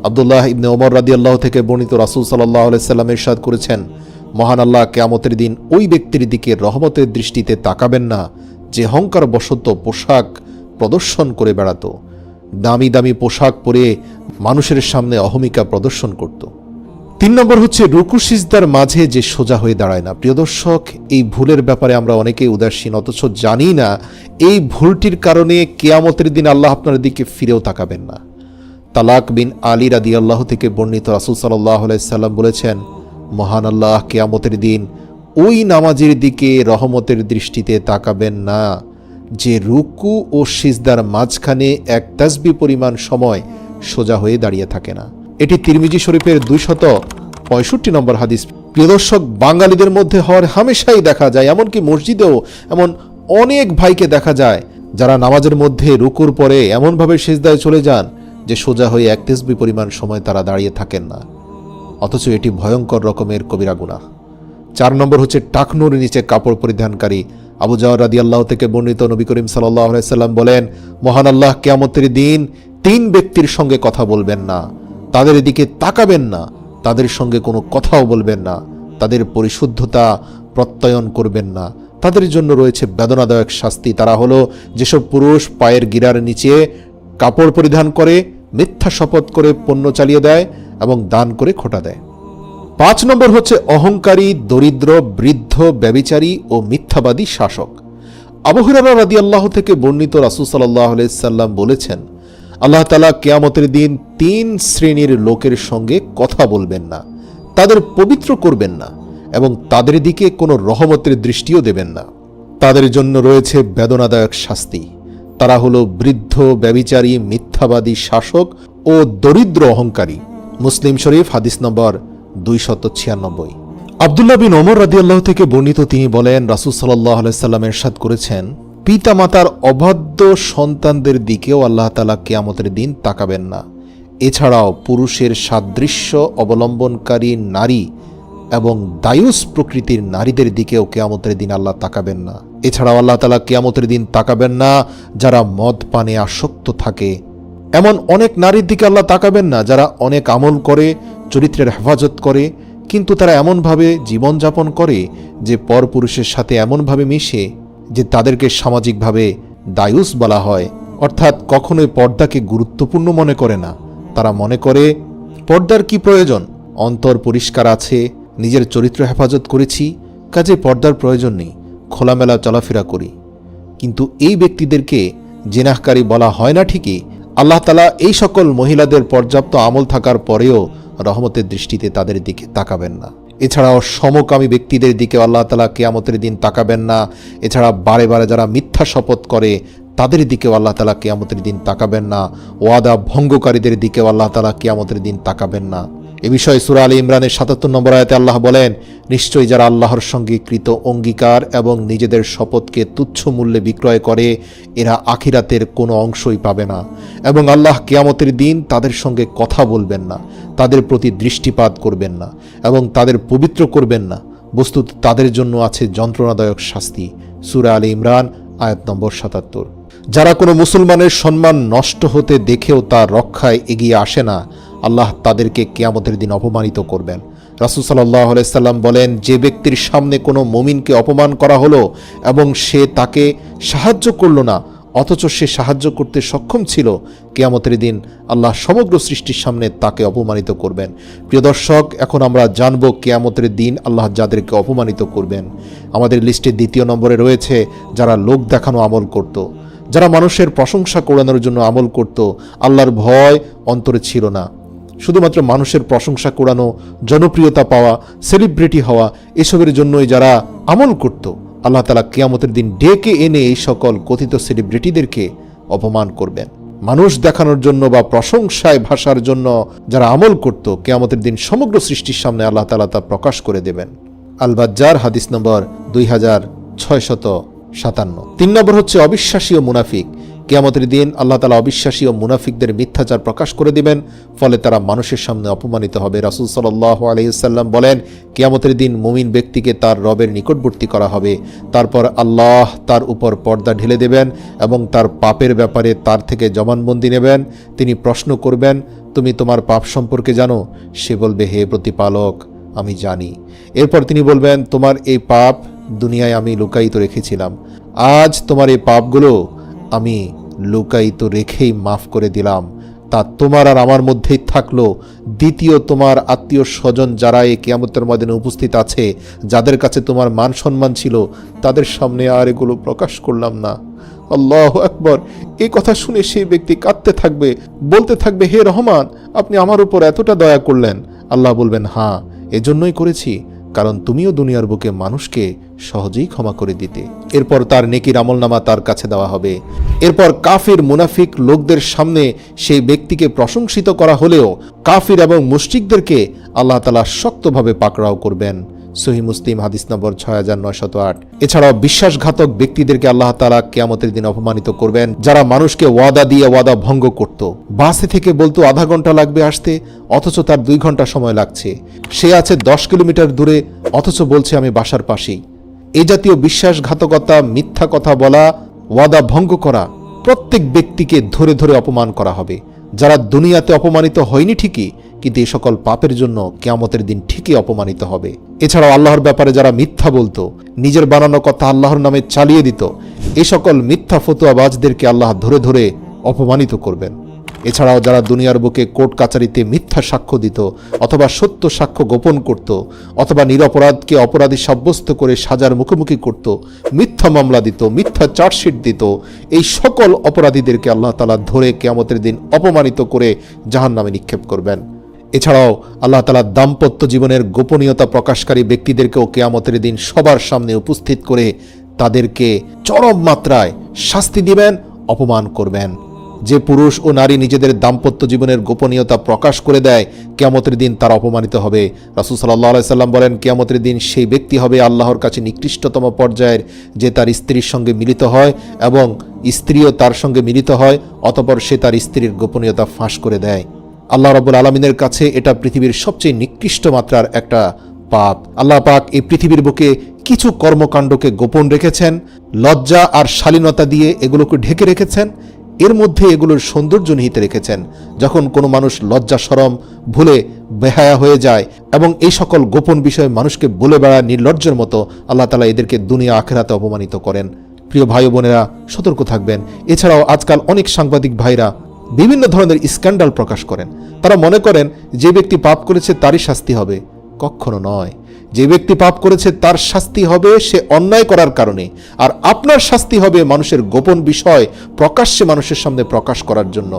আব্দুল্লাহ ইবনে ওমর রাদিয়াল্লাহু থেকে বর্ণিত, রাসূল সাল্লাল্লাহু আলাইহি সাল্লাম ইরশাদ করেছেন, মহান আল্লাহ কিয়ামতের দিন ওই ব্যক্তির দিকে রহমতের দৃষ্টিতে তাকাবেন না যে অহংকার বশত পোশাক প্রদর্শন করে বেড়াতো, দামি দামি পোশাক পরে মানুষের সামনে অহমিকা প্রদর্শন করত। 3 নম্বর হচ্ছে রুকু সিজদার মাঝে যে সোজা হয়ে দাঁড়ায় না। প্রিয় দর্শক, এই ভুলের ব্যাপারে আমরা অনেকেই উদাসীন, অথচ জানি না এই ভুলটির কারণে কিয়ামতের দিন আল্লাহ আপনার দিকে ফিরেও তাকাবেন না। তালাক বিন আলী রাদিয়াল্লাহু থেকে বর্ণিত, রাসূল সাল্লাল্লাহু আলাইহি সাল্লাম বলেছেন, মহান আল্লাহ কিয়ামতের দিন ওই নামাজের দিকে রহমতের দৃষ্টিতে তাকাবেন না যে রুকু ও সিজদার মাঝখানে 1 তাসবিহ পরিমাণ সময় সোজা হয়ে দাঁড়িয়ে থাকে না। এটি তিরমিজি শরীফের 265 নম্বর হাদিস। প্রিয় দর্শক, বাঙালিদের মধ্যে হওয়ার হামেশাই দেখা যায়, এমনকি মসজিদেও এমন অনেক ভাইকে দেখা যায় যারা নামাজের মধ্যে রুকুর পরে এমনভাবে সিজদায় চলে যান যে সোজা হয়ে 1 তাসবিহ পরিমাণ সময় তারা দাঁড়িয়ে থাকেন না, অথচ এটি ভয়ঙ্কর রকমের কবিরা গুনাহ। 4 নম্বর হচ্ছে টাকনুর নিচে কাপড় পরিধানকারী। আবু জাহর রাদিয়াল্লাহু থেকে বর্ণিত, নবী করিম সাল্লাল্লাহু আলাইহি সাল্লাম বলেন, মহান আল্লাহ কিয়ামতের দিন 3 ব্যক্তির সঙ্গে কথা বলবেন না, তাদের দিকে তাকাবেন না, তাদের সঙ্গে কোনো কথাও বলবেন না, তাদের পরিশুদ্ধতা প্রত্যয়ন করবেন না, তাদের জন্য রয়েছে বেদনাদায়ক শাস্তি। তারা হলো যেসব পুরুষ পায়ের গিরার নিচে কাপড় পরিধান করে, মিথ্যা শপথ করে পণ্য চালিয়ে দেয় এবং দান করে খোটা দেয়। 5 নম্বর হচ্ছে অহংকারী, দরিদ্র, বৃদ্ধ, ব্যভিচারী ও মিথ্যাবাদী শাসক। আবু হুরায়রা রাদিয়াল্লাহু থেকে বর্ণিত, রাসূল সাল্লাল্লাহু আলাইহি সাল্লাম বলেছেন, আল্লাহ তাআলা কিয়ামতের দিন 3 শ্রেণীর লোকের সঙ্গে কথা বলবেন না, তাদের পবিত্র করবেন না এবং তাদের দিকে কোনো রহমতের দৃষ্টিও দেবেন না। তাদের জন্য রয়েছে বেদনাদায়ক শাস্তি। তারা হলো বৃদ্ধ, ব্যভিচারী, মিথ্যাবাদী শাসক ও দরিদ্র অহংকারী। মুসলিম শরীফ হাদিস নম্বর 296। আব্দুল্লাহ বিন ওমর রাদিয়াল্লাহু থেকে বর্ণিত, তিনি বলেন, রাসূল সাল্লাল্লাহু আলাইহি সাল্লাম ইরশাদ করেছেন, পিতামাতার অবাধ্য সন্তানদের দিকেও আল্লাহ তাআলা কিয়ামতের দিন তাকাবেন না। এছাড়াও পুরুষের সাদৃশ্য অবলম্বনকারী নারী এবং দায়ুস প্রকৃতির নারীদের দিকেও কিয়ামতের দিন আল্লাহ তাকাবেন না। এছাড়াও আল্লাহ তাআলা কিয়ামতের দিন তাকাবেন না যারা মদ পানে আসক্ত থাকে। এমন অনেক নারীর দিকে আল্লাহ তাকাবেন না যারা অনেক আমল করে, চরিত্রের হেফাজত করে, কিন্তু তারা এমনভাবে জীবনযাপন করে যে পরপুরুষের সাথে এমনভাবে মিশে যে তাদেরকে সামাজিকভাবে দায়ুস বলা হয়, অর্থাৎ কখনোই পর্দাকে গুরুত্বপূর্ণ মনে করে না। তারা মনে করে পর্দার কি প্রয়োজন, অন্তর পরিষ্কার আছে, নিজের চরিত্র হেফাজত করেছি, কাজে পর্দার প্রয়োজন নেই, খোলামেলা চলাফেরা করি। কিন্তু এই ব্যক্তিদেরকে জিনাহকারী বলা হয় না ঠিকই, আল্লাহ তাআলা এই সকল মহিলাদের পর্যাপ্ত আমল থাকার পরেও রহমতের দৃষ্টিতে তাদের দিকে তাকাবেন না। এছাড়াও সমকামী ব্যক্তিদের দিকে আল্লাহ তাআলা কিয়ামতের দিন তাকাবেন না। এছাড়া বারে বারে যারা মিথ্যা শপথ করে তাদের দিকেও আল্লাহ তাআলা কিয়ামতের দিন তাকাবেন না। ওয়াদা ভঙ্গকারীদের দিকেও আল্লাহ তাআলা কিয়ামতের দিন তাকাবেন না। এ বিষয়ে সূরা আলী ইমরানের ৭৭ নম্বর আয়াতে আল্লাহ বলেন, নিশ্চয়ই যারা আল্লাহর সঙ্গে কৃত অঙ্গীকার এবং নিজেদের শপথকে তুচ্ছ মূল্যে বিক্রয় করে এরা আখিরাতের কোনো অংশই পাবে না এবং আল্লাহ কিয়ামতের দিন তাদের সঙ্গে কথা বলবেন না, তাদের প্রতি দৃষ্টিপাত করবেন না এবং তাদের পবিত্র করবেন না। বস্তুত তাদের জন্য আছে যন্ত্রণাদায়ক শাস্তি। সূরা আলী ইমরান আয়াত নম্বর ৭৭। যারা কোনো মুসলমানের সম্মান নষ্ট হতে দেখেও তার রক্ষায় এগিয়ে আসে না, আল্লাহ তাদেরকে কিয়ামতের দিন অপমানিত করবেন। রাসূল সাল্লাল্লাহু আলাইহি সাল্লাম বলেন, যে ব্যক্তির সামনে কোনো মুমিনকে অপমান করা হলো এবং সে তাকে সাহায্য করল না অথচ সে সাহায্য করতে সক্ষম ছিল, কিয়ামতের দিন আল্লাহ সমগ্র সৃষ্টির সামনে তাকে অপমানিত করবেন। প্রিয় দর্শক, এখন আমরা জানব কিয়ামতের দিন আল্লাহ যাদেরকে অপমানিত করবেন। আমাদের লিস্টে 2 নম্বরে রয়েছে যারা লোক দেখানো আমল করত, যারা মানুষের প্রশংসা করানোর জন্য আমল করত, আল্লাহর ভয় অন্তরে ছিল না, শুধুমাত্র মানুষের প্রশংসা করানো, জনপ্রিয়তা পাওয়া, সেলিব্রিটি হওয়া, এসবের জন্যই যারা আমল করত, আল্লাহ তাআলা কিয়ামতের দিন ডেকে এনে এই সকল কথিত সেলিব্রিটিদেরকে অপমান করবেন। মানুষ দেখানোর জন্য বা প্রশংসায় ভাষার জন্য যারা আমল করত, কিয়ামতের দিন সমগ্র সৃষ্টির সামনে আল্লাহ তাআলা তা প্রকাশ করে দেবেন। আল বাজ্জার হাদিস নম্বর 2657। 3 নম্বর হচ্ছে অবিশ্বাসী ও মুনাফিক। কিয়ামতের দিন আল্লাহ তাআলা অবিশ্বাসী ও মুনাফিকদের মিথ্যাচার প্রকাশ করে দিবেন, ফলে তারা মানুষের সামনে অপমানিত হবে। রাসূল সাল্লাল্লাহু আলাইহি ওয়াসাল্লাম বলেন, কিয়ামতের দিন মুমিন ব্যক্তিকে তার রবের নিকটবর্তী করা হবে, তারপর আল্লাহ তার উপর পর্দা ঢেলে দেবেন এবং তার পাপের ব্যাপারে তার থেকে জবানবন্দি নেবেন। তিনি প্রশ্ন করবেন, তুমি তোমার পাপ সম্পর্কে জানো? সে বলবে, হে প্রতিপালক, আমি জানি। এরপর তিনি বলবেন, তোমার এই পাপ দুনিয়ায় আমি লুকায়িত রেখেছিলাম, আজ তোমার এই পাপগুলো আমি লুকায়িত রেখেই মাফ করে দিলাম। তা তোমার আর আমার মধ্যেই থাকলো। দ্বিতীয়, তোমার আত্মীয় স্বজন যারা এই কিয়ামতের ময়দানে উপস্থিত আছে, যাদের কাছে তোমার মান সম্মান ছিল, তাদের সামনে আর এগুলো প্রকাশ করলাম না। আল্লাহু আকবার। এই কথা শুনে সেই ব্যক্তি কাঁদতে থাকবে, বলতে থাকবে, হে রহমান, আপনি আমার উপর এতটা দয়া করলেন। আল্লাহ বলবেন, হ্যাঁ, এজন্যই করেছি, কারণ তুমিও দুনিয়ার বুকে মানুষকে সহজেই ক্ষমা করে দিতে। এরপর তার নেকির আমলনামা তার কাছে দেওয়া হবে। এরপর কাফির মুনাফিক লোকদের সামনে সেই ব্যক্তিকে প্রশংসিত করা হলেও কাফির এবং মুশরিকদেরকে আল্লাহ তাআলা শক্তভাবে পাকড়াও করবেন। সহিহ মুসলিম হাদিস নম্বর 6908। এছাড়াও বিশ্বাসঘাতক ব্যক্তিদেরকে আল্লাহ তাআলা কিয়ামতের দিন অপমানিত করবেন, যারা মানুষকে ওয়াদা দিয়ে ওয়াদা ভঙ্গ করত। বাসে থেকে বলতো আধা ঘন্টা লাগবে আসতে, অথচ তার 2 ঘন্টা সময় লাগছে। সে আছে 10 কিলোমিটার দূরে, অথচ বলছে আমি বাসার পাশেই। এই জাতীয় বিশ্বাসঘাতকতা, মিথ্যা কথা বলা, ওয়াদা ভঙ্গ করা, প্রত্যেক ব্যক্তিকে ধরে ধরে অপমান করা হবে। যারা দুনিয়াতে অপমানিত হয়নি ঠিকই, কিন্তু এই সকল পাপের জন্য কিয়ামতের দিন ঠিকই অপমানিত হবে। এছাড়াও আল্লাহর ব্যাপারে যারা মিথ্যা বলতো, নিজের বানানো কথা আল্লাহর নামে চালিয়ে দিত, এই সকল মিথ্যা ফতোয়াবাজদেরকে আল্লাহ ধরে ধরে অপমানিত করবেন। এছাড়াও যারা দুনিয়ার বুকে কোর্ট কাচারিতে মিথ্যা সাক্ষ্য দিত, অথবা সত্য সাক্ষ্য গোপন করত, অথবা নিরপরাধকে অপরাধী সাব্যস্ত করে সাজার মুখোমুখি করত, মিথ্যা মামলা দিত, মিথ্যা চার্জশিট দিত, এই সকল অপরাধীদেরকে আল্লাহ তাআলা ধরে কিয়ামতের দিন অপমানিত করে জাহান্নামে নিক্ষেপ করবেন। এছাড়াও আল্লাহ তাআলা দাম্পত্য জীবনের গোপনীয়তা প্রকাশকারী ব্যক্তিদেরকেও কিয়ামতের দিন সবার সামনে উপস্থিত করে তাদেরকে চরম মাত্রায় শাস্তি দিবেন, অপমান করবেন। যে পুরুষ ও নারী নিজেদের দাম্পত্য জীবনের গোপনীয়তা প্রকাশ করে দেয়, কিয়ামতের দিন তারা অপমানিত হবে। রাসূল সাল্লাল্লাহু আলাইহি সাল্লাম বলেন, কিয়ামতের দিন সেই ব্যক্তি হবে আল্লাহর কাছে নিকৃষ্টতম পর্যায়ের, যে তার স্ত্রীর সঙ্গে মিলিত হয় এবং স্ত্রীও তার সঙ্গে মিলিত হয়, অতঃপর সে তার স্ত্রীর গোপনীয়তা ফাঁস করে দেয়। আল্লাহ রাব্বুল আলামিনের কাছে এটা পৃথিবীর সবচেয়ে নিকৃষ্ট মাত্রার একটা পাপ। আল্লাহ পাক এই পৃথিবীর বুকে কিছু কর্মকাণ্ডকে গোপন রেখেছেন, লজ্জা আর শালীনতা দিয়ে এগুলোকে ঢেকে রেখেছেন, এর মধ্যে এগুলোর সৌন্দর্য নিহিত রেখেছেন। যখন কোনো মানুষ লজ্জা শরম ভুলে বেহায়া হয়ে যায় এবং এই সকল গোপন বিষয় মানুষকে বলে বেড়ায় নির্লজ্জের মতো, আল্লাহ তাআলা এদেরকে দুনিয়া আখিরাতে অপমানিত করেন। প্রিয় ভাই বোনেরা, সতর্ক থাকবেন। এছাড়াও আজকাল অনেক সাংবাদিক ভাইরা বিভিন্ন ধরনের স্ক্যান্ডাল প্রকাশ করেন। তারা মনে করেন যে ব্যক্তি পাপ করেছে তারই শাস্তি হবে। কখনো নয়। যে ব্যক্তি পাপ করেছে তার শাস্তি হবে সে অন্যায় করার কারণে, আর আপনার শাস্তি হবে মানুষের গোপন বিষয় প্রকাশ্যে মানুষের সামনে প্রকাশ করার জন্য।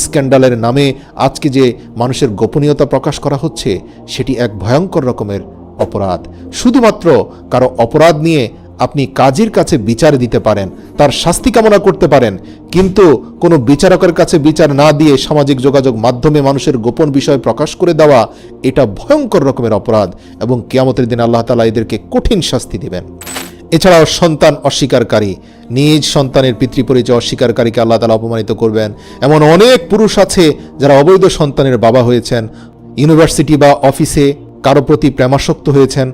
স্ক্যান্ডালের নামে আজকে যে মানুষের গোপনীয়তা প্রকাশ করা হচ্ছে, সেটি এক ভয়ঙ্কর রকমের অপরাধ। শুধুমাত্র কারো অপরাধ নিয়ে আপনি কাজীর কাছে বিচার দিতে পারেন, তার শাস্তি কামনা করতে পারেন, কিন্তু কোনো বিচারকের কাছে বিচার না দিয়ে সামাজিক যোগাযোগ মাধ্যমে মানুষের গোপন বিষয় প্রকাশ করে দেওয়া, এটা ভয়ঙ্কর রকমের অপরাধ এবং কিয়ামতের দিন আল্লাহ তাআলা এদেরকে কঠিন শাস্তি দিবেন। এছাড়াও সন্তান অস্বীকারী, নিজ সন্তানের পিতৃপরিচয় অস্বীকারীকে আল্লাহ তাআলা অপমানিত করবেন। এমন অনেক পুরুষ আছে যারা অবৈধ সন্তানের বাবা হয়েছেন, ইউনিভার্সিটি বা অফিসে কারো প্রতি প্রেমাসক্ত হয়েছেন,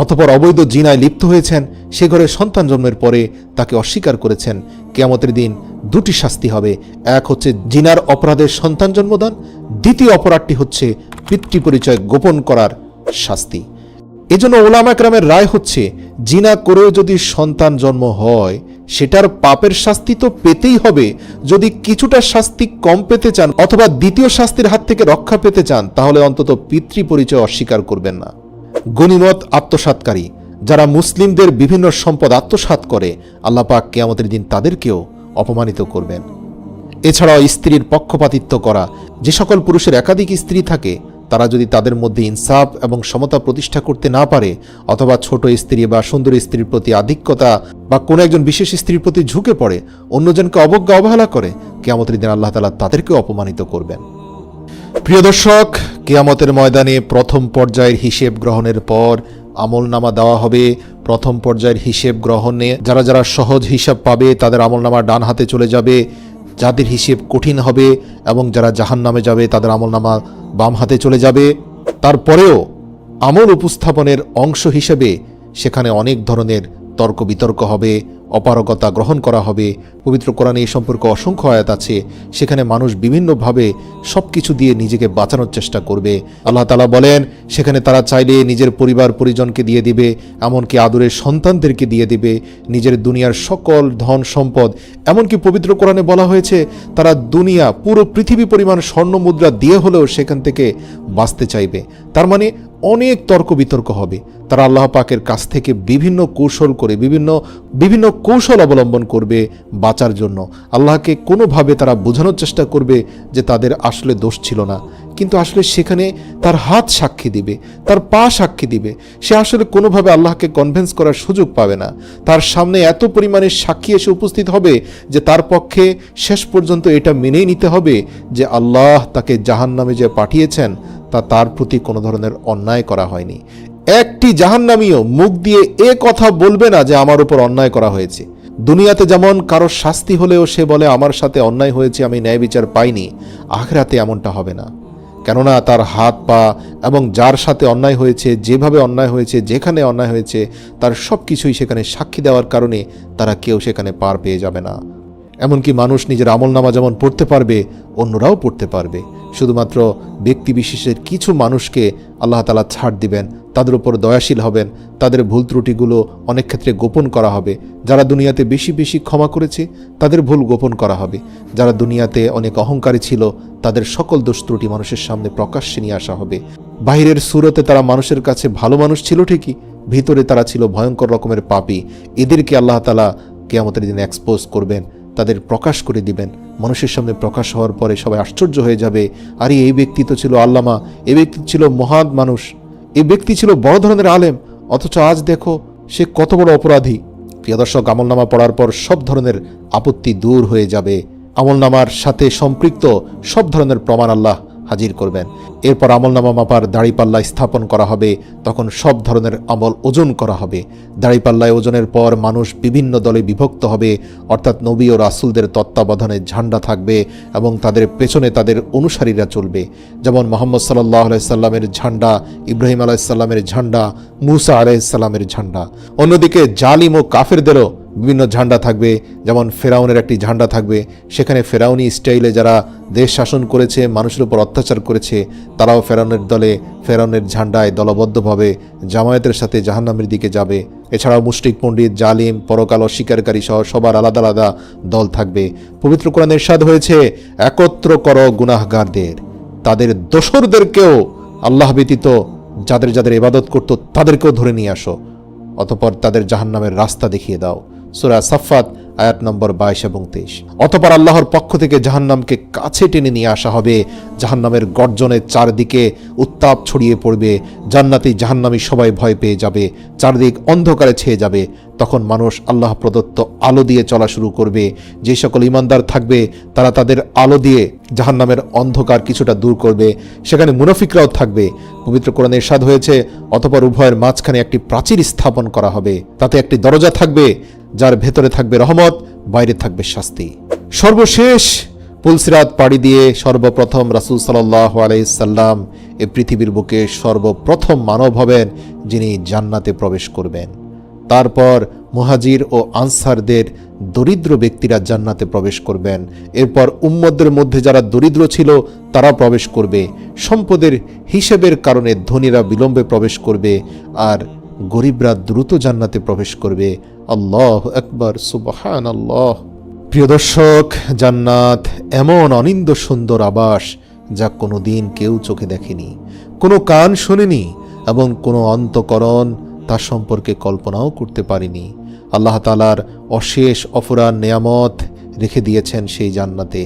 অতঃপর অবৈধ জিনায় লিপ্ত হয়েছেন, সে ঘরে সন্তান জন্মের পরে তাকে অস্বীকার করেছেন। কিয়ামতের দিন 2টি শাস্তি হবে। এক হচ্ছে জিনার অপরাধের সন্তান জন্মদান, দ্বিতীয় অপরাধটি হচ্ছে পিতৃপরিচয় গোপন করার শাস্তি। এজন্য উলামা কেরামের রায় হচ্ছে, জিনা করেও যদি সন্তান জন্ম হয় সেটার পাপের শাস্তি তো পেতেই হবে। যদি কিছুটা শাস্তি কম পেতে চান অথবা দ্বিতীয় শাস্তির হাত থেকে রক্ষা পেতে চান, তাহলে অন্তত পিতৃপরিচয় অস্বীকার করবেন না। গনিমত আত্মসাৎকারী, যারা মুসলিমদের বিভিন্ন সম্পদ আত্মসাৎ করে, আল্লাহ পাক কিয়ামতের দিন তাদেরকেও অপমানিত করবেন। এছাড়াও স্ত্রীর পক্ষপাতিত্ব করা, যে সকল পুরুষের একাধিক স্ত্রী থাকে তারা যদি তাদের মধ্যে ইনসাফ এবং সমতা প্রতিষ্ঠা করতে না পারে, অথবা ছোট স্ত্রী বা সুন্দর স্ত্রীর প্রতি আধিক্যতা বা কোনো একজন বিশেষ স্ত্রীর প্রতি ঝুঁকে পড়ে, অন্যজনকে অবজ্ঞা অবহেলা করে, কিয়ামতের দিন আল্লাহ তাআলা তাদেরকেও অপমানিত করবেন। প্রিয় দর্শক, কিয়ামতের ময়দানে প্রথম পর্যায়ের হিসেব গ্রহণের পর আমলনামা দেওয়া হবে। প্রথম পর্যায়ের হিসেব গ্রহণে যারা যারা সহজ হিসাব পাবে তাদের আমলনামা ডান হাতে চলে যাবে, যাদের হিসেব কঠিন হবে এবং যারা জাহান্নামে যাবে তাদের আমলনামা বাম হাতে চলে যাবে। তারপরেও আমল উপস্থাপনের অংশ হিসেবে সেখানে অনেক ধরনের তর্ক বিতর্ক হবে, অপারগতা গ্রহণ করা হবে। পবিত্র কোরআনে এই সম্পর্কে অসংখ্য আয়াত আছে, সেখানে মানুষ বিভিন্নভাবে সব কিছু দিয়ে নিজেকে বাঁচানোর চেষ্টা করবে। আল্লাহ তাআলা বলেন সেখানে তারা চাইলে নিজের পরিবার পরিজনকে দিয়ে দিবে, এমনকি আদরের সন্তানদেরকে দিয়ে দিবে, নিজের দুনিয়ার সকল ধন সম্পদ, এমনকি পবিত্র কোরআনে বলা হয়েছে তারা দুনিয়া পুরো পৃথিবী পরিমাণ স্বর্ণ মুদ্রা দিয়ে হলেও সেখান থেকে বাঁচতে চাইবে। তার মানে অনেক তর্ক বিতর্ক হবে। তারা আল্লাহ পাকের কাছ থেকে বিভিন্ন কৌশল করে বিভিন্ন কৌশল অবলম্বন করবে বাঁচার জন্য। আল্লাহকে কোনোভাবে তারা বোঝানোর চেষ্টা করবে যে তাদের আসলে দোষ ছিল না, কিন্তু আসলে সেখানে তার হাত সাক্ষী দিবে, তার পা সাক্ষী দিবে। সে আসলে কোনোভাবে আল্লাহকে কনভিন্স করার সুযোগ পাবে না। তার সামনে এত পরিমাণে সাক্ষী এসে উপস্থিত হবে যে তার পক্ষে শেষ পর্যন্ত এটা মেনেই নিতে হবে যে আল্লাহ তাকে জাহান্নামে যে পাঠিয়েছেন তা তার প্রতি কোনো ধরনের অন্যায় করা হয়নি। একটি জাহান্নামীও মুখ দিয়ে এ কথা বলবে না যে আমার উপর অন্যায় করা হয়েছে। দুনিয়াতে যেমন কারো শাস্তি হলেও সে বলে আমার সাথে অন্যায় হয়েছে, আমি ন্যায় বিচার পাইনি, আখিরাতে এমনটা হবে না। কেননা তার হাত পা এবং যার সাথে অন্যায় হয়েছে, যেভাবে অন্যায় হয়েছে, যেখানে অন্যায় হয়েছে, তার সব কিছুই সেখানে সাক্ষী দেওয়ার কারণে তারা কেউ সেখানে পার পেয়ে যাবে না। এমনকি মানুষ নিজের আমলনামা যেমন পড়তে পারবে, অন্যরাও পড়তে পারবে। শুধুমাত্র ব্যক্তি বিশেষের কিছু মানুষকে আল্লাহ তাআলা ছাড় দিবেন, তাদের উপর দয়াশীল হবেন, তাদের ভুল ত্রুটিগুলো অনেক ক্ষেত্রে গোপন করা হবে। যারা দুনিয়াতে বেশি বেশি ক্ষমা করেছে তাদের ভুল গোপন করা হবে। যারা দুনিয়াতে অনেক অহংকারী ছিল তাদের সকল দোষ ত্রুটি মানুষের সামনে প্রকাশ্যে নিয়ে আসা হবে। বাহিরের সুরতে তারা মানুষের কাছে ভালো মানুষ ছিল ঠিকই, ভিতরে তারা ছিল ভয়ঙ্কর রকমের পাপী। এদেরকে আল্লাহ তাআলা কিয়ামতের দিনে এক্সপোজ করবেন, তাদের প্রকাশ করে দিবেন। মানুষের সামনে প্রকাশ হওয়ার পরে সবাই আশ্চর্য হয়ে যাবে, আরে এই ব্যক্তি তো ছিল আল্লামা, এই ব্যক্তি ছিল মহান মানুষ, এই ব্যক্তি ছিল বড় ধরনের আলেম, অথচ আজ দেখো সে কত বড় অপরাধী। প্রিয় দর্শক, আমলনামা পড়ার পর সব ধরনের আপত্তি দূর হয়ে যাবে। আমলনামার সাথে সম্পৃক্ত সব ধরনের প্রমাণ আল্লাহ হাজির করবেন। এরপর আমলনামা মাপার দাড়িপাল্লা স্থাপন করা হবে, তখন সব ধরনের আমল ওজন করা হবে। দাড়িপাল্লায় ওজনের পর মানুষ বিভিন্ন দলে বিভক্ত হবে, অর্থাৎ নবী ও রাসূলদের তত্ত্বাবধানে ঝান্ডা থাকবে এবং তাদের পেছনে তাদের অনুসারীরা চলবে। যেমন মুহাম্মদ সাল্লাল্লাহু আলাইহি সাল্লামের ঝান্ডা, ইব্রাহিম আলাইহিস সালামের ঝান্ডা, মুসা আলাইহিস সালামের ঝান্ডা। অন্যদিকে জালিম ও কাফেরদেরও বিভিন্ন ঝান্ডা থাকবে। যেমন ফেরাউনের একটি ঝান্ডা থাকবে, সেখানে ফেরাউনি স্টাইলে যারা দেশ শাসন করেছে, মানুষের উপর অত্যাচার করেছে, তারাও ফেরাউনের দলে, ফেরাউনের ঝান্ডায় দলবদ্ধভাবে জামায়াতের সাথে জাহান্নামের দিকে যাবে। এছাড়াও মুশরিক, পণ্ডিত, জালিম, পরকাল অস্বীকারী সহ সবার আলাদা আলাদা দল থাকবে। পবিত্র কোরআনে ইরশাদ হয়েছে, একত্র করো গুনাহগারদের, তাদের দোসরদেরকেও, আল্লাহ ব্যতীত যাদের যাদের ইবাদত করত তাদেরকেও ধরে নিয়ে আসো, অতঃপর তাদের জাহান্নামের রাস্তা দেখিয়ে দাও। সূরা সাফফাত আয়াত নম্বর 22 এবং 23। অতঃপর আল্লাহর পক্ষ থেকে জাহান্নামকে কাছে টেনে নিয়ে আসা হবে। জাহান্নামের গর্জনে চারদিকে উত্তাপ ছড়িয়ে পড়বে, জান্নাতি জাহান্নামী সবাই ভয় পেয়ে যাবে, চারদিক অন্ধকারে ছেয়ে যাবে। তখন মানুষ আল্লাহ প্রদত্ত আলো দিয়ে চলা শুরু করবে। যে সকল ঈমানদার থাকবে তারা তাদের আলো দিয়ে জাহান্নামের অন্ধকার কিছুটা দূর করবে, সেখানে মুনাফিকরাও থাকবে। পবিত্র কোরআনে ইরশাদ হয়েছে, অতঃপর উভয়ের মাঝখানে একটি প্রাচীর স্থাপন করা হবে, তাতে একটি দরজা থাকবে, যার ভেতরে থাকবে রহমত, বাইরে থাকবে শাস্তি। সর্বশেষ পুলসিরাত পাড়ি দিয়ে সর্বপ্রথম রাসূল সাল্লাল্লাহু আলাইহি সাল্লাম এ পৃথিবীর বুকে সর্বপ্রথম মানব হবেন যিনি জান্নাতে প্রবেশ করবেন। তারপর মুহাজির ও আনসারদের দরিদ্র ব্যক্তিরা জান্নাতে প্রবেশ করবেন। এরপর উম্মতদের মধ্যে যারা দরিদ্র ছিল তারা প্রবেশ করবে। সম্পদের হিসেবের কারণে ধনীরা বিলম্বে প্রবেশ করবে আর গরিবরা দ্রুত জান্নাতে প্রবেশ করবে। আল্লাহু আকবার, সুবহানাল্লাহ। প্রিয় দর্শক, জান্নাত এমন অনিন্দ্য সুন্দর আবাস যা কোনোদিন কেউ চোখে দেখেনি, কোনো কান শোনেনি এবং কোনো অন্তঃকরণ তার সম্পর্কে কল্পনাও করতে পারেনি। আল্লাহ তাআলার অশেষ অফুরান নেয়ামত রেখে দিয়েছেন সেই জান্নাতে।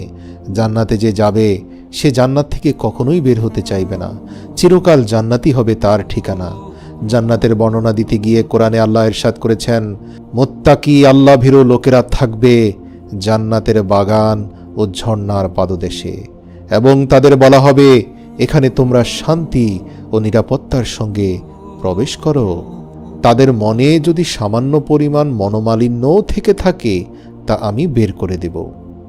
জান্নাতে যে যাবে সে জান্নাত থেকে কখনোই বের হতে চাইবে না। চিরকাল জান্নাতই হবে তার ঠিকানা। জান্নাতের বর্ণনা দিতে গিয়ে কোরআনে আল্লাহ ইরশাদ করেছেন, মুত্তাকি আল্লাহ ভীরু লোকেরা থাকবে জান্নাতের বাগান ও ঝর্ণার পাদদেশে, এবং তাদের বলা হবে, এখানে তোমরা শান্তি ও নিরাপত্তার সঙ্গে প্রবেশ করো। তাদের মনে যদি সামান্য পরিমাণ মনোমালিন্য থেকে থাকে তা আমি বের করে দেব।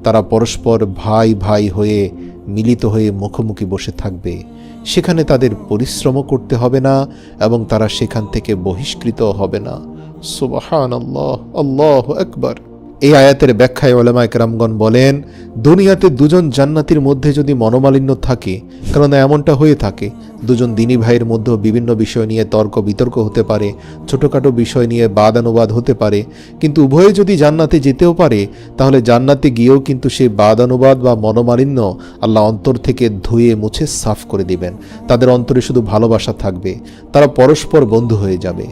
তারা পরস্পর ভাই ভাই হয়ে মিলিত হয়ে মুখোমুখি বসে থাকবে। সেখানে তাদের পরিশ্রমও করতে হবে না এবং তারা সেখান থেকে বহিষ্কৃত হবে না। সুবহানাল্লাহ, আল্লাহু আকবার। এই আয়াতের ব্যাখ্যায় উলামায়ে কেরামগণ বলেন, দুনিয়াতে দুজন জান্নাতীর মধ্যে যদি মনোমালিন্য থাকে, কারণ এমনটা হয়ে থাকে, দুজন দিনী ভাইয়ের মধ্যেও বিভিন্ন বিষয় নিয়ে তর্ক বিতর্ক হতে পারে, ছোটোখাটো বিষয় নিয়ে বাদানুবাদ হতে পারে, কিন্তু উভয়ে যদি জান্নাতে যেতেও পারে, তাহলে জান্নাতে গিয়েও কিন্তু সেই বাদানুবাদ বা মনোমালিন্য আল্লাহ অন্তর থেকে ধুয়ে মুছে সাফ করে দিবেন। তাদের অন্তরে শুধু ভালোবাসা থাকবে, তারা পরস্পর বন্ধু হয়ে যাবে।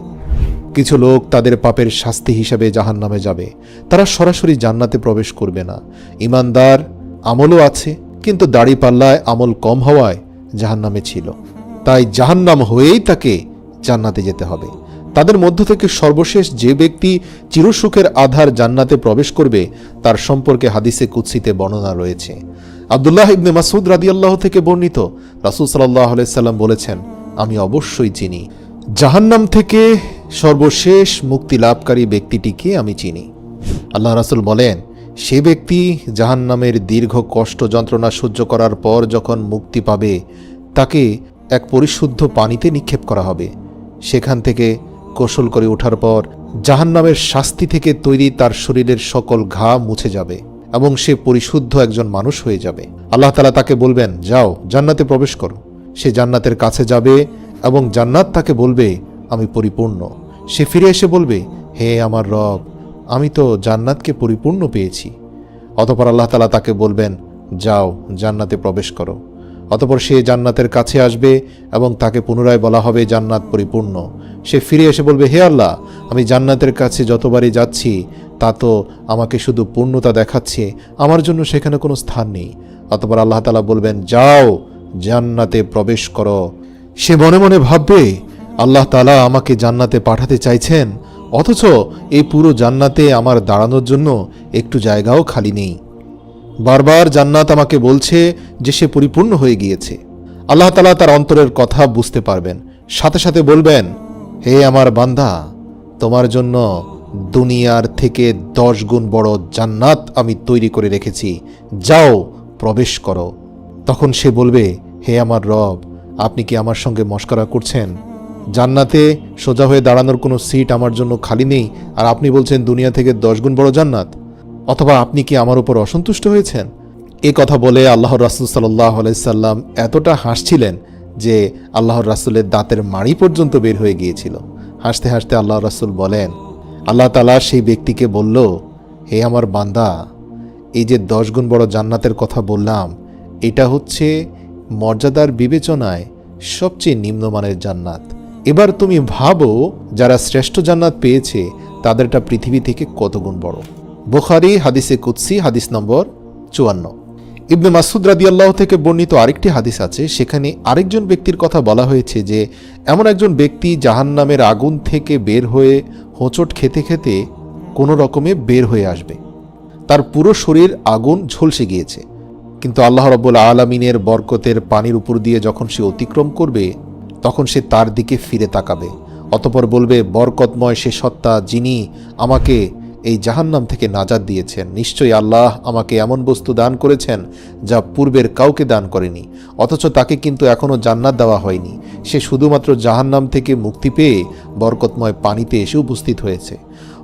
কিছু লোক তাদের পাপের শাস্তি হিসাবে জাহান্নামে যাবে, তারা সরাসরি জান্নাতে প্রবেশ করবে না। ইমানদার, আমলও আছে, কিন্তু দাড়িপাল্লায় আমল কম হওয়ায় জাহান্নামে ছিল, তাই জাহান্নাম হয়েই তাকে জান্নাতে যেতে হবে। তাদের মধ্য থেকে সর্বশেষ যে ব্যক্তি চিরসুখের আধার জান্নাতে প্রবেশ করবে তার সম্পর্কে হাদিসে কুদসিতে বর্ণনা রয়েছে। আব্দুল্লাহ ইবনে মাসউদ রাদিয়াল্লাহু থেকে বর্ণিত, রাসূল সাল্লাল্লাহু আলাইহি সাল্লাম বলেছেন, আমি অবশ্যই চিনি জাহান্নাম থেকে সর্বশেষ মুক্তি লাভকারী ব্যক্তিটিকে আমি চিনি। আল্লাহ রাসূল বলেন, সে ব্যক্তি জাহান্নামের দীর্ঘ কষ্ট যন্ত্রণা সহ্য করার পর যখন মুক্তি পাবে, তাকে এক পরিশুদ্ধ পানিতে নিক্ষেপ করা হবে। সেখান থেকে গোসল করে ওঠার পর জাহান্নামের শাস্তি থেকে তৈরি তার শরীরের সকল ঘা মুছে যাবে এবং সে পরিশুদ্ধ একজন মানুষ হয়ে যাবে। আল্লাহ তাআলা তাকে বলবেন, যাও জান্নাতে প্রবেশ করো। সে জান্নাতের কাছে যাবে এবং জান্নাত তাকে বলবে, আমি পরিপূর্ণ। সে ফিরে এসে বলবে, হে আমার রব, আমি তো জান্নাতকে পরিপূর্ণ পেয়েছি। অতঃপর আল্লাহ তাআলা তাকে বলবেন, যাও জান্নাতে প্রবেশ করো। অতঃপর সে জান্নাতের কাছে আসবে এবং তাকে পুনরায় বলা হবে, জান্নাত পরিপূর্ণ। সে ফিরে এসে বলবে, হে আল্লাহ, আমি জান্নাতের কাছে যতবারই যাচ্ছি তা তো আমাকে শুধু পূর্ণতা দেখাচ্ছে, আমার জন্য সেখানে কোনো স্থান নেই। অতঃপর আল্লাহ তাআলা বলবেন, যাও জান্নাতে প্রবেশ করো। সে মনে মনে ভাববে, আল্লাহ তাআলা আমাকে জান্নাতে পাঠাতে চাইছেন, অথচ এই পুরো জান্নাতে আমার দাঁড়ানোর জন্য একটু জায়গাও খালি নেই। বারবার জান্নাত আমাকে বলছে যে সে পরিপূর্ণ হয়ে গিয়েছে। আল্লাহ তাআলা তার অন্তরের কথা বুঝতে পারবেন, সাথে সাথে বলবেন, হে আমার বান্দা, তোমার জন্য দুনিয়ার থেকে 10 গুণ বড় জান্নাত আমি তৈরি করে রেখেছি, যাও প্রবেশ করো। তখন সে বলবে, হে আমার রব, আপনি কি আমার সঙ্গে মশকরা করছেন? জান্নাতে সোজা হয়ে দাঁড়ানোর কোনো সিট আমার জন্য খালি নেই, আর আপনি বলছেন দুনিয়া থেকে 10 গুণ বড় জান্নাত? অথবা আপনি কি আমার উপর অসন্তুষ্ট হয়েছেন? এ কথা বলে আল্লাহর রাসূল সাল্লাল্লাহু আলাইহি সাল্লাম এতটা হাসছিলেন যে আল্লাহর রাসূলের দাঁতের মাড়ি পর্যন্ত বের হয়ে গিয়েছিল। হাসতে হাসতে আল্লাহর রাসূল বলেন, আল্লাহ তাআলা সেই ব্যক্তিকে বলল, হে আমার বান্দা, এই যে 10 গুণ বড় জান্নাতের কথা বললাম, এটা হচ্ছে মর্যাদার বিবেচনায় সবচেয়ে নিম্নমানের জান্নাত। এবার তুমি ভাবো, যারা শ্রেষ্ঠ জান্নাত পেয়েছে তাদেরটা পৃথিবী থেকে কত গুণ বড়। বুখারী হাদিসে কুদসি, হাদিস নম্বর 54। ইবনে মাসউদ রাদিয়াল্লাহু থেকে বর্ণিত আরেকটি হাদিস আছে, সেখানে আরেকজন ব্যক্তির কথা বলা হয়েছে যে এমন একজন ব্যক্তি জাহান্নামের আগুন থেকে বের হয়ে হোঁচট খেতে খেতে কোনো রকমে বের হয়ে আসবে। তার পুরো শরীর আগুন ঝলসে গিয়েছে, কিন্তু আল্লাহ রাব্বুল আলামিনের বরকতের পানির উপর দিয়ে যখন সে অতিক্রম করবে, তখন সে তার দিকে ফিরে তাকাবে। অতঃপর বলবে, বরকতময় সে সত্তা যিনি আমাকে এই জাহান্নাম থেকে নাজাত দিয়েছেন, নিশ্চয়ই আল্লাহ আমাকে এমন বস্তু দান করেছেন যা পূর্বের কাউকে দান করেনি, অথচ তাকে কিন্তু এখনও জান্নাত দেওয়া হয়নি। সে শুধুমাত্র জাহান্নাম থেকে মুক্তি পেয়ে বরকতময় পানিতে এসে উপস্থিত হয়েছে।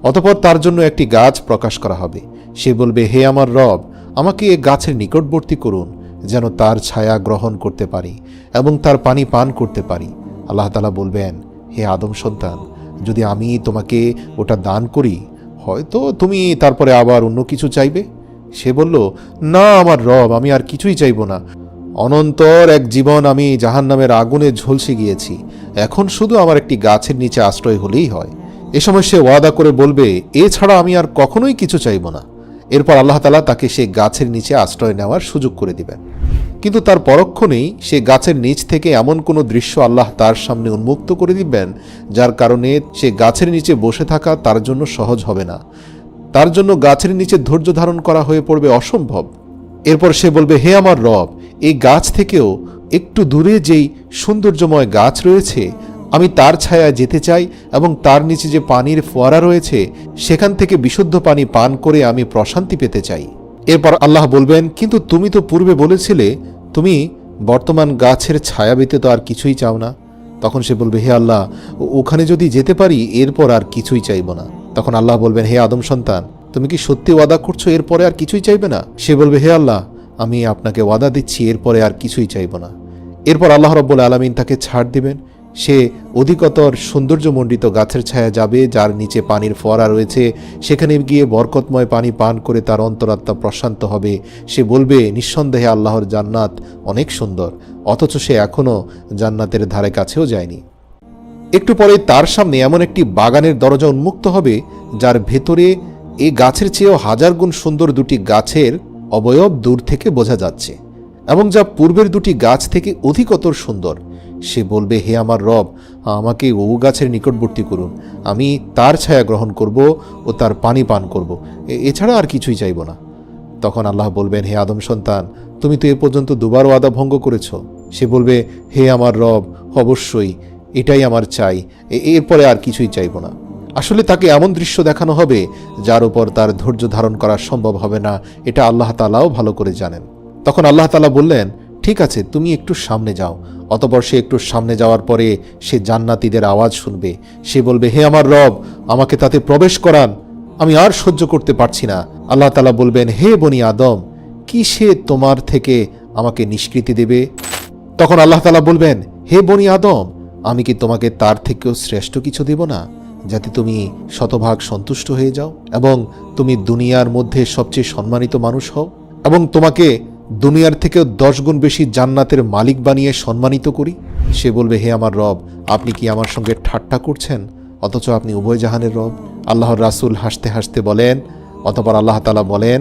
অতঃপর তার জন্য একটি গাছ প্রকাশ করা হবে। সে বলবে, হে আমার রব, আমাকে এ গাছের নিকটবর্তী করুন, যেন তার ছায়া গ্রহণ করতে পারি এবং তার পানি পান করতে পারি। আল্লাহ তাআলা বলবেন, হে আদম সন্তান, যদি আমি তোমাকে ওটা দান করি, হয়তো তুমি তারপরে আবার অন্য কিছু চাইবে। সে বলল, না আমার রব, আমি আর কিছুই চাইব না। অনন্তর এক জীবন আমি জাহান্নামের আগুনে ঝলসে গিয়েছি, এখন শুধু আমার একটি গাছের নিচে আশ্রয় হলেই হয়। এ সময় সে ওয়াদা করে বলবে, এছাড়া আমি আর কখনোই কিছু চাইব না। এরপর আল্লাহ তাআলা তাকে সেই গাছের নিচে আশ্রয় নেওয়ার সুযোগ করে দিবেন। কিন্তু তার পরক্ষণেই সে গাছের নিচ থেকে এমন কোনো দৃশ্য আল্লাহ তার সামনে উন্মুক্ত করে দিবেন, যার কারণে সে গাছের নিচে বসে থাকা তার জন্য সহজ হবে না। তার জন্য গাছের নিচে ধৈর্য ধারণ করা হয়ে পড়বে অসম্ভব। এরপর সে বলবে, হে আমার রব, এই গাছ থেকেও একটু দূরে যেই সৌন্দর্যময় গাছ রয়েছে, আমি তার ছায়ায় যেতে চাই এবং তার নিচে যে পানির ফোয়ারা রয়েছে সেখান থেকে বিশুদ্ধ পানি পান করে আমি প্রশান্তি পেতে চাই। এরপর আল্লাহ বলবেন, কিন্তু তুমি তো পূর্বে বলেছিলে তুমি বর্তমান গাছের ছায়া ব্যতীত আর কিছুই চাও না। তখন সে বলবে, হে আল্লাহ, ওখানে যদি যেতে পারি এরপর আর কিছুই চাইব না। তখন আল্লাহ বলবেন, হে আদম সন্তান, তুমি কি সত্যি ওয়াদা করছো এরপরে আর কিছুই চাইবে না? সে বলবে, হে আল্লাহ, আমি আপনাকে ওয়াদা দিচ্ছি এরপরে আর কিছুই চাইব না। এরপর আল্লাহ রাব্বুল আলামিন তাকে ছাড় দিবেন। সে অধিকতর সৌন্দর্যমণ্ডিত গাছের ছায়া যাবে, যার নিচে পানির ফোয়ারা রয়েছে। সেখানে গিয়ে বরকতময় পানি পান করে তার অন্তরাত্মা প্রশান্ত হবে। সে বলবে, নিঃসন্দেহে আল্লাহর জান্নাত অনেক সুন্দর, অথচ সে এখনও জান্নাতের ধারে কাছেও যায়নি। একটু পরে তার সামনে এমন একটি বাগানের দরজা উন্মুক্ত হবে, যার ভেতরে এই গাছের চেয়েও হাজার গুণ সুন্দর দুটি গাছের অবয়ব দূর থেকে বোঝা যাচ্ছে, এবং যা পূর্বের দুটি গাছ থেকে অধিকতর সুন্দর। সে বলবে, হে আমার রব, আমাকে ও গাছের নিকটবর্তী করুন, আমি তার ছায়া গ্রহণ করব ও তার পানি পান করব, এছাড়া আর কিছুই চাইব না। তখন আল্লাহ বলবেন, হে আদম সন্তান, তুমি তো এ পর্যন্ত দুবার ওয়াদা ভঙ্গ করেছ। সে বলবে, হে আমার রব, অবশ্যই এটাই আমার চাই, এরপরে আর কিছুই চাইব না। আসলে তাকে এমন দৃশ্য দেখানো হবে যার উপর তার ধৈর্য ধারণ করা সম্ভব হবে না, এটা আল্লাহ তাআলাও ভালো করে জানেন। তখন আল্লাহ তাআলা বললেন, ঠিক আছে, তুমি একটু সামনে যাও। অতঃপর সে একটু সামনে যাওয়ার পরে সে জান্নাতীদের আওয়াজ শুনবে। সে বলবে, হে আমার রব, আমাকে তাতে প্রবেশ করান, আমি আর সহ্য করতে পারছি না। আল্লাহ তাআলা বলবেন, হে বনি আদম, কি সে তোমার থেকে আমাকে নিষ্কৃতি দেবে? তখন আল্লাহ তাআলা বলবেন, হে বনি আদম, আমি কি তোমাকে তার থেকেও শ্রেষ্ঠ কিছু দেব না, যাতে তুমি শতভাগ সন্তুষ্ট হয়ে যাও এবং তুমি দুনিয়ার মধ্যে সবচেয়ে সম্মানিত মানুষ হও, এবং তোমাকে দুনিয়ার থেকেও 10 গুণ বেশি জান্নাতের মালিক বানিয়ে সম্মানিত করি? সে বলবে, হে আমার রব, আপনি কি আমার সঙ্গে ঠাট্টা করছেন? অথচ আপনি উভয় জাহানের রব। আল্লাহর রাসূল হাসতে হাসতে বলেন, অতঃপর আল্লাহ তাআলা বলেন,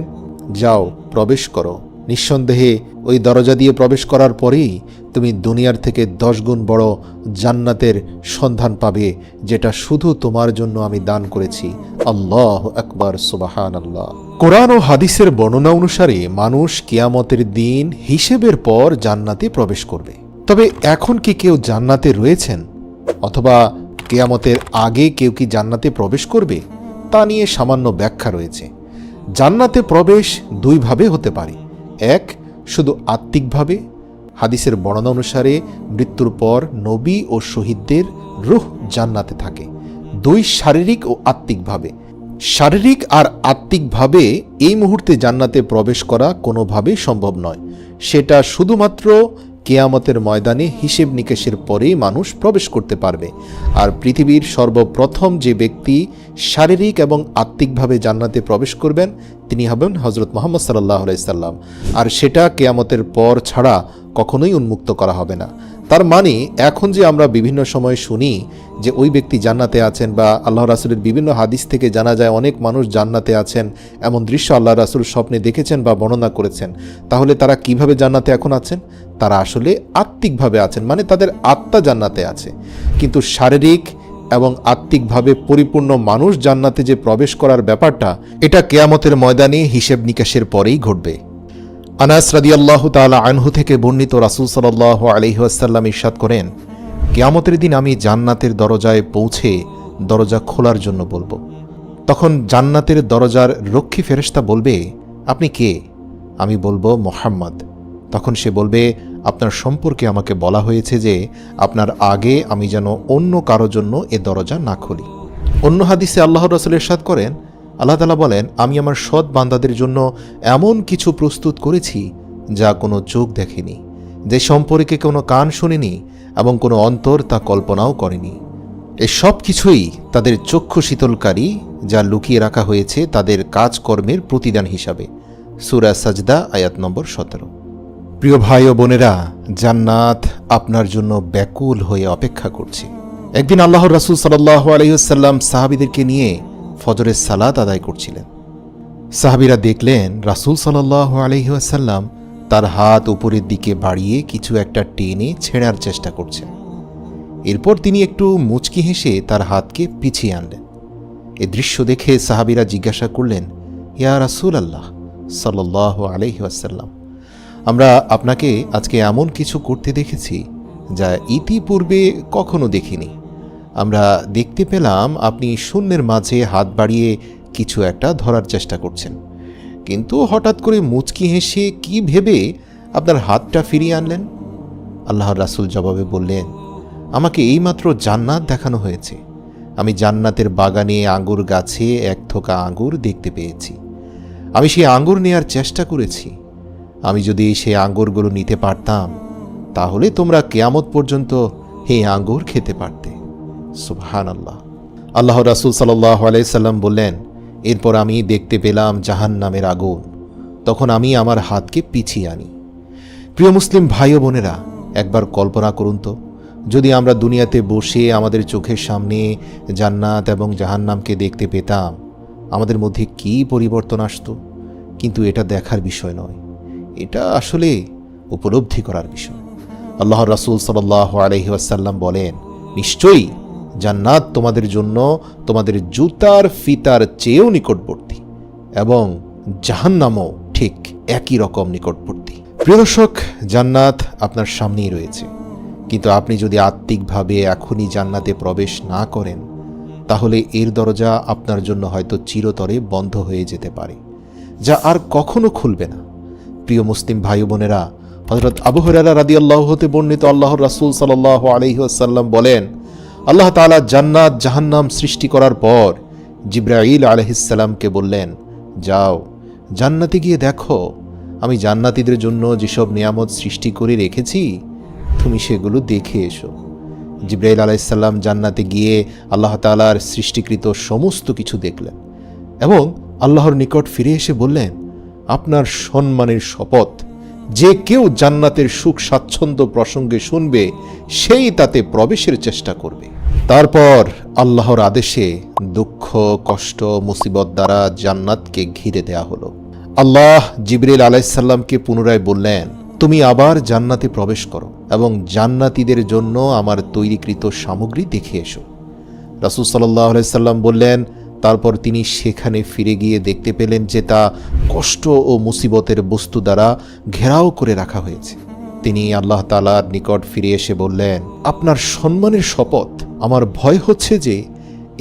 যাও, প্রবেশ করো। নিঃসন্দেহে ওই দরজা দিয়ে প্রবেশ করার পরেই তুমি দুনিয়ার থেকে 10 গুণ বড় জান্নাতের সন্ধান পাবে, যেটা শুধু তোমার জন্য আমি দান করেছি। আল্লাহু আকবার, সুবহানাল্লাহ। কোরআন ও হাদিসের বর্ণনা অনুসারে মানুষ কিয়ামতের দিন হিসেবের পর জান্নাতে প্রবেশ করবে। তবে এখন কি কেউ জান্নাতে রয়েছেন, অথবা কিয়ামতের আগে কেউ কি জান্নাতে প্রবেশ করবে, তা নিয়ে সামান্য ব্যাখ্যা রয়েছে। জান্নাতে প্রবেশ দুইভাবে হতে পারে। এক, শুধু আত্মিকভাবে। হাদিসের বর্ণনা অনুসারে মৃত্যুর পর নবী ও শহীদদের রূহ জান্নাতে থাকে। দুই, শারীরিক ও আত্মিকভাবে। শারীরিক আর আত্মিকভাবে এই মুহূর্তে জান্নাতে প্রবেশ করা কোনোভাবেই সম্ভব নয়। সেটা শুধুমাত্র কিয়ামতের ময়দানে হিসেব নিকেশের পরেই মানুষ প্রবেশ করতে পারবে। আর পৃথিবীর সর্বপ্রথম যে ব্যক্তি শারীরিক এবং আত্মিকভাবে জান্নাতে প্রবেশ করবেন তিনি হবেন হযরত মুহাম্মদ সাল্লাল্লাহু আলাইহি সাল্লাম। আর সেটা কিয়ামতের পর ছাড়া কখনোই উন্মুক্ত করা হবে না। তার মানে এখন যে আমরা বিভিন্ন সময় শুনি যে ওই ব্যক্তি জান্নাতে আছেন, বা আল্লাহ রাসূলের বিভিন্ন হাদিস থেকে জানা যায় অনেক মানুষ জান্নাতে আছেন, এমন দৃশ্য আল্লাহ রাসূল স্বপ্নে দেখেছেন বা বর্ণনা করেছেন, তাহলে তারা কিভাবে জান্নাতে এখন আছেন? তারা আসলে আত্মিকভাবে আছেন, মানে তাদের আত্মা জান্নাতে আছে। কিন্তু শারীরিক এবং আত্মিকভাবে পরিপূর্ণ মানুষ জান্নাতে যে প্রবেশ করার ব্যাপারটা, এটা কিয়ামতের ময়দানে হিসেব নিকাশের পরেই ঘটবে। আনাস রাদিয়াল্লাহু তাআলা আনহু থেকে বর্ণিত, রাসূল সাল্লাল্লাহু আলাইহি ওয়াসাল্লাম ইরশাদ করেন, কিয়ামতের দিন আমি জান্নাতের দরজায় পৌঁছে দরজা খোলার জন্য বলবো। তখন জান্নাতের দরজার রক্ষী ফেরেশতা বলবে, আপনি কে? আমি বলবো, মুহাম্মদ। তখন সে বলবে, আপনার সম্পর্কে আমাকে বলা হয়েছে যে আপনার আগে আমি যেন অন্য কারো জন্য এ দরজা না খুলি। অন্য হাদিসে আল্লাহর রাসূল ইরশাদ করেন, আল্লাহ তাআলা বলেন, আমি আমার সৎ বান্দাদের জন্য এমন কিছু প্রস্তুত করেছি যা কোনো চোখ দেখেনি, যে সম্পর্কে কোনো কান শুনেনি এবং কোনো অন্তর তা কল্পনাও করেনি। এ সব কিছুই তাদের চক্ষু শীতলকারী, যা লুকিয়ে রাখা হয়েছে তাদের কাজকর্মের প্রতিদান হিসাবে। সূরা সাজদা আয়াত নম্বর 17। প্রিয় ভাই ও বোনেরা, জান্নাত আপনার জন্য ব্যাকুল হয়ে অপেক্ষা করছে। একদিন আল্লাহর রাসূল সাল্লাল্লাহু আলাইহি ওয়াসাল্লাম সাহাবীদেরকে নিয়ে ফজরের সালাত আদায় করছিলেন। সাহাবীরা দেখলেন রাসূল সাল্লাল্লাহু আলাইহি ওয়াসাল্লাম তার হাত উপরের দিকে বাড়িয়ে কিছু একটা টেনে ছেঁড়ার চেষ্টা করছেন। এরপর তিনি একটু মুচকি হেসে তার হাতকে পিছিয়ে আনলেন। এ দৃশ্য দেখে সাহাবীরা জিজ্ঞাসা করলেন, ইয়া রাসূলাল্লাহ সাল্লাল্লাহু আলাইহি ওয়াসাল্লাম, আমরা আপনাকে আজকে এমন কিছু করতে দেখেছি যা ইতিপূর্বে কখনো দেখিনি। আমরা দেখতে পেলাম আপনি শূন্যের মাঝে হাত বাড়িয়ে কিছু একটা ধরার চেষ্টা করছেন, কিন্তু হঠাৎ করে মুচকি হেসে কি ভেবে আপনার হাতটা ফিরিয়ে আনলেন? আল্লাহর রাসূল জবাবে বললেন, আমাকে এইমাত্র জান্নাত দেখানো হয়েছে। আমি জান্নাতের বাগানে আঙ্গুর গাছে এক থোকা আঙ্গুর দেখতে পেয়েছি। আমি সেই আঙ্গুর নেয়ার চেষ্টা করেছি। আমি যদি সেই আঙ্গুরগুলো নিতে পারতাম তাহলে তোমরা কিয়ামত পর্যন্ত এই আঙ্গুর খেতে পারতে। সুবহানাল্লাহ। আল্লাহর রাসূল সাল্লাল্লাহু আলাইহি সাল্লাম বললেন, এরপর আমি দেখতে পেলাম জাহান্নামের আগুন। তখন আমি আমার হাতকে পিছিয়ে আনি। প্রিয় মুসলিম ভাই ও বোনেরা, একবার কল্পনা করুন তো, যদি আমরা দুনিয়াতে বসে আমাদের চোখের সামনে জান্নাত এবং জাহান্নামকে দেখতে পেতাম, আমাদের মধ্যে কী পরিবর্তন আসতো। কিন্তু এটা দেখার বিষয় নয়, এটা আসলে উপলব্ধি করার বিষয়। আল্লাহর রাসূল সাল্লাল্লাহু আলাইহি ওয়াসাল্লাম বলেন, নিশ্চয়ই জান্নাত তোমাদের জন্য তোমাদের জুতার ফিতার চেয়েও নিকটবর্তী এবং জাহান্নামও ঠিক একই রকম নিকটবর্তী। প্রিয় দর্শক, জান্নাত আপনার সামনেই রয়েছে, কিন্তু আপনি যদি আত্মিকভাবে এখনই জান্নাতে প্রবেশ না করেন তাহলে এর দরজা আপনার জন্য হয়তো চিরতরে বন্ধ হয়ে যেতে পারে, যা আর কখনো খুলবে না। প্রিয় মুসলিম ভাই বোনেরা, হযরত আবু হুরায়রা রাদিয়াল্লাহু হতে বর্ণিত আল্লাহর রাসূল সাল্লাল্লাহু আলাইহি ওয়াসাল্লাম বলেন, আল্লাহ তাআলা জান্নাত জাহান্নাম সৃষ্টি করার পর জিবরাইল আলাইহিস সালামকে বললেন, যাও জান্নাতে গিয়ে দেখো আমি জান্নাতীদের জন্য যেসব নিয়ামত সৃষ্টি করে রেখেছি তুমি সেগুলো দেখে এসো। জিবরাইল আলাইহিস সালাম জান্নাতে গিয়ে আল্লাহ তাআলার সৃষ্টিকৃত সমস্ত কিছু দেখলেন এবং আল্লাহর নিকট ফিরে এসে বললেন, আপনার সম্মানের শপথ, যে কেউ জান্নাতের সুখ স্বাচ্ছন্দ্য প্রসঙ্গে শুনবে সেই তাতে প্রবেশের চেষ্টা করবে। তারপর আল্লাহর আদেশে দুঃখ কষ্ট মুসিবত দ্বারা জান্নাতকে ঘিরে দেয়া হলো। আল্লাহ জিবরাইল আলাইহিস সালামকে পুনরায় বললেন, তুমি আবার জান্নাতে প্রবেশ করো এবং জান্নাতীদের জন্য আমার তৈরিকৃত সামগ্রী দেখে এসো। রাসূল সাল্লাল্লাহু আলাইহি সাল্লাম বললেন, তারপর তিনি সেখানে ফিরে গিয়ে দেখতে পেলেন যে তা কষ্ট ও মুসিবতের বস্তু দ্বারা ঘেরাও করে রাখা হয়েছে। তিনি আল্লাহ তাআলার নিকট ফিরে এসে বললেন, আপনার সম্মানের শপথ, আমার ভয় হচ্ছে যে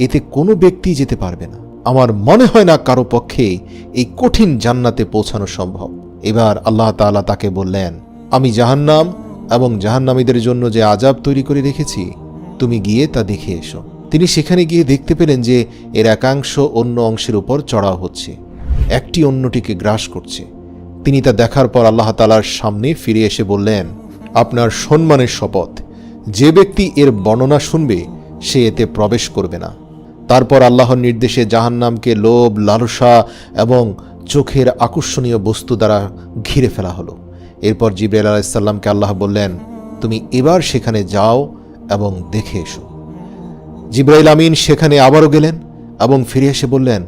এতে কোনো ব্যক্তি যেতে পারবে না। আমার মনে হয় না কারো পক্ষে এই কঠিন জান্নাতে পৌঁছানো সম্ভব। এবার আল্লাহ তাআলা তাকে বললেন, আমি জাহান্নাম এবং জাহান্নামীদের জন্য যে আযাব তৈরি করে রেখেছি তুমি গিয়ে তা দেখে এসো। তিনি সেখানে গিয়ে দেখতে পেলেন যে এর একাংশ অন্য অংশের উপর চড়াও হচ্ছে, একটি অন্যটিকে গ্রাস করছে। তিনি তা দেখার পর আল্লাহ তাআলার সামনে ফিরে এসে বললেন, আপনার সম্মানের শপথ, যে ব্যক্তি এর বর্ণনা শুনবে সে এতে প্রবেশ করবে না। তারপর আল্লাহর নির্দেশে জাহান্নামকে লোভ লালসা এবং চোখের আকর্ষণীয় বস্তু দ্বারা ঘিরে ফেলা হলো। এরপর জিবরাইল আলাইহিস সালামকে আল্লাহ বললেন, তুমি এবার সেখানে যাও এবং দেখে এসো। জিবরাইল আমিন সেখানে আবারও গেলেন এবং ফিরে এসে বললেন,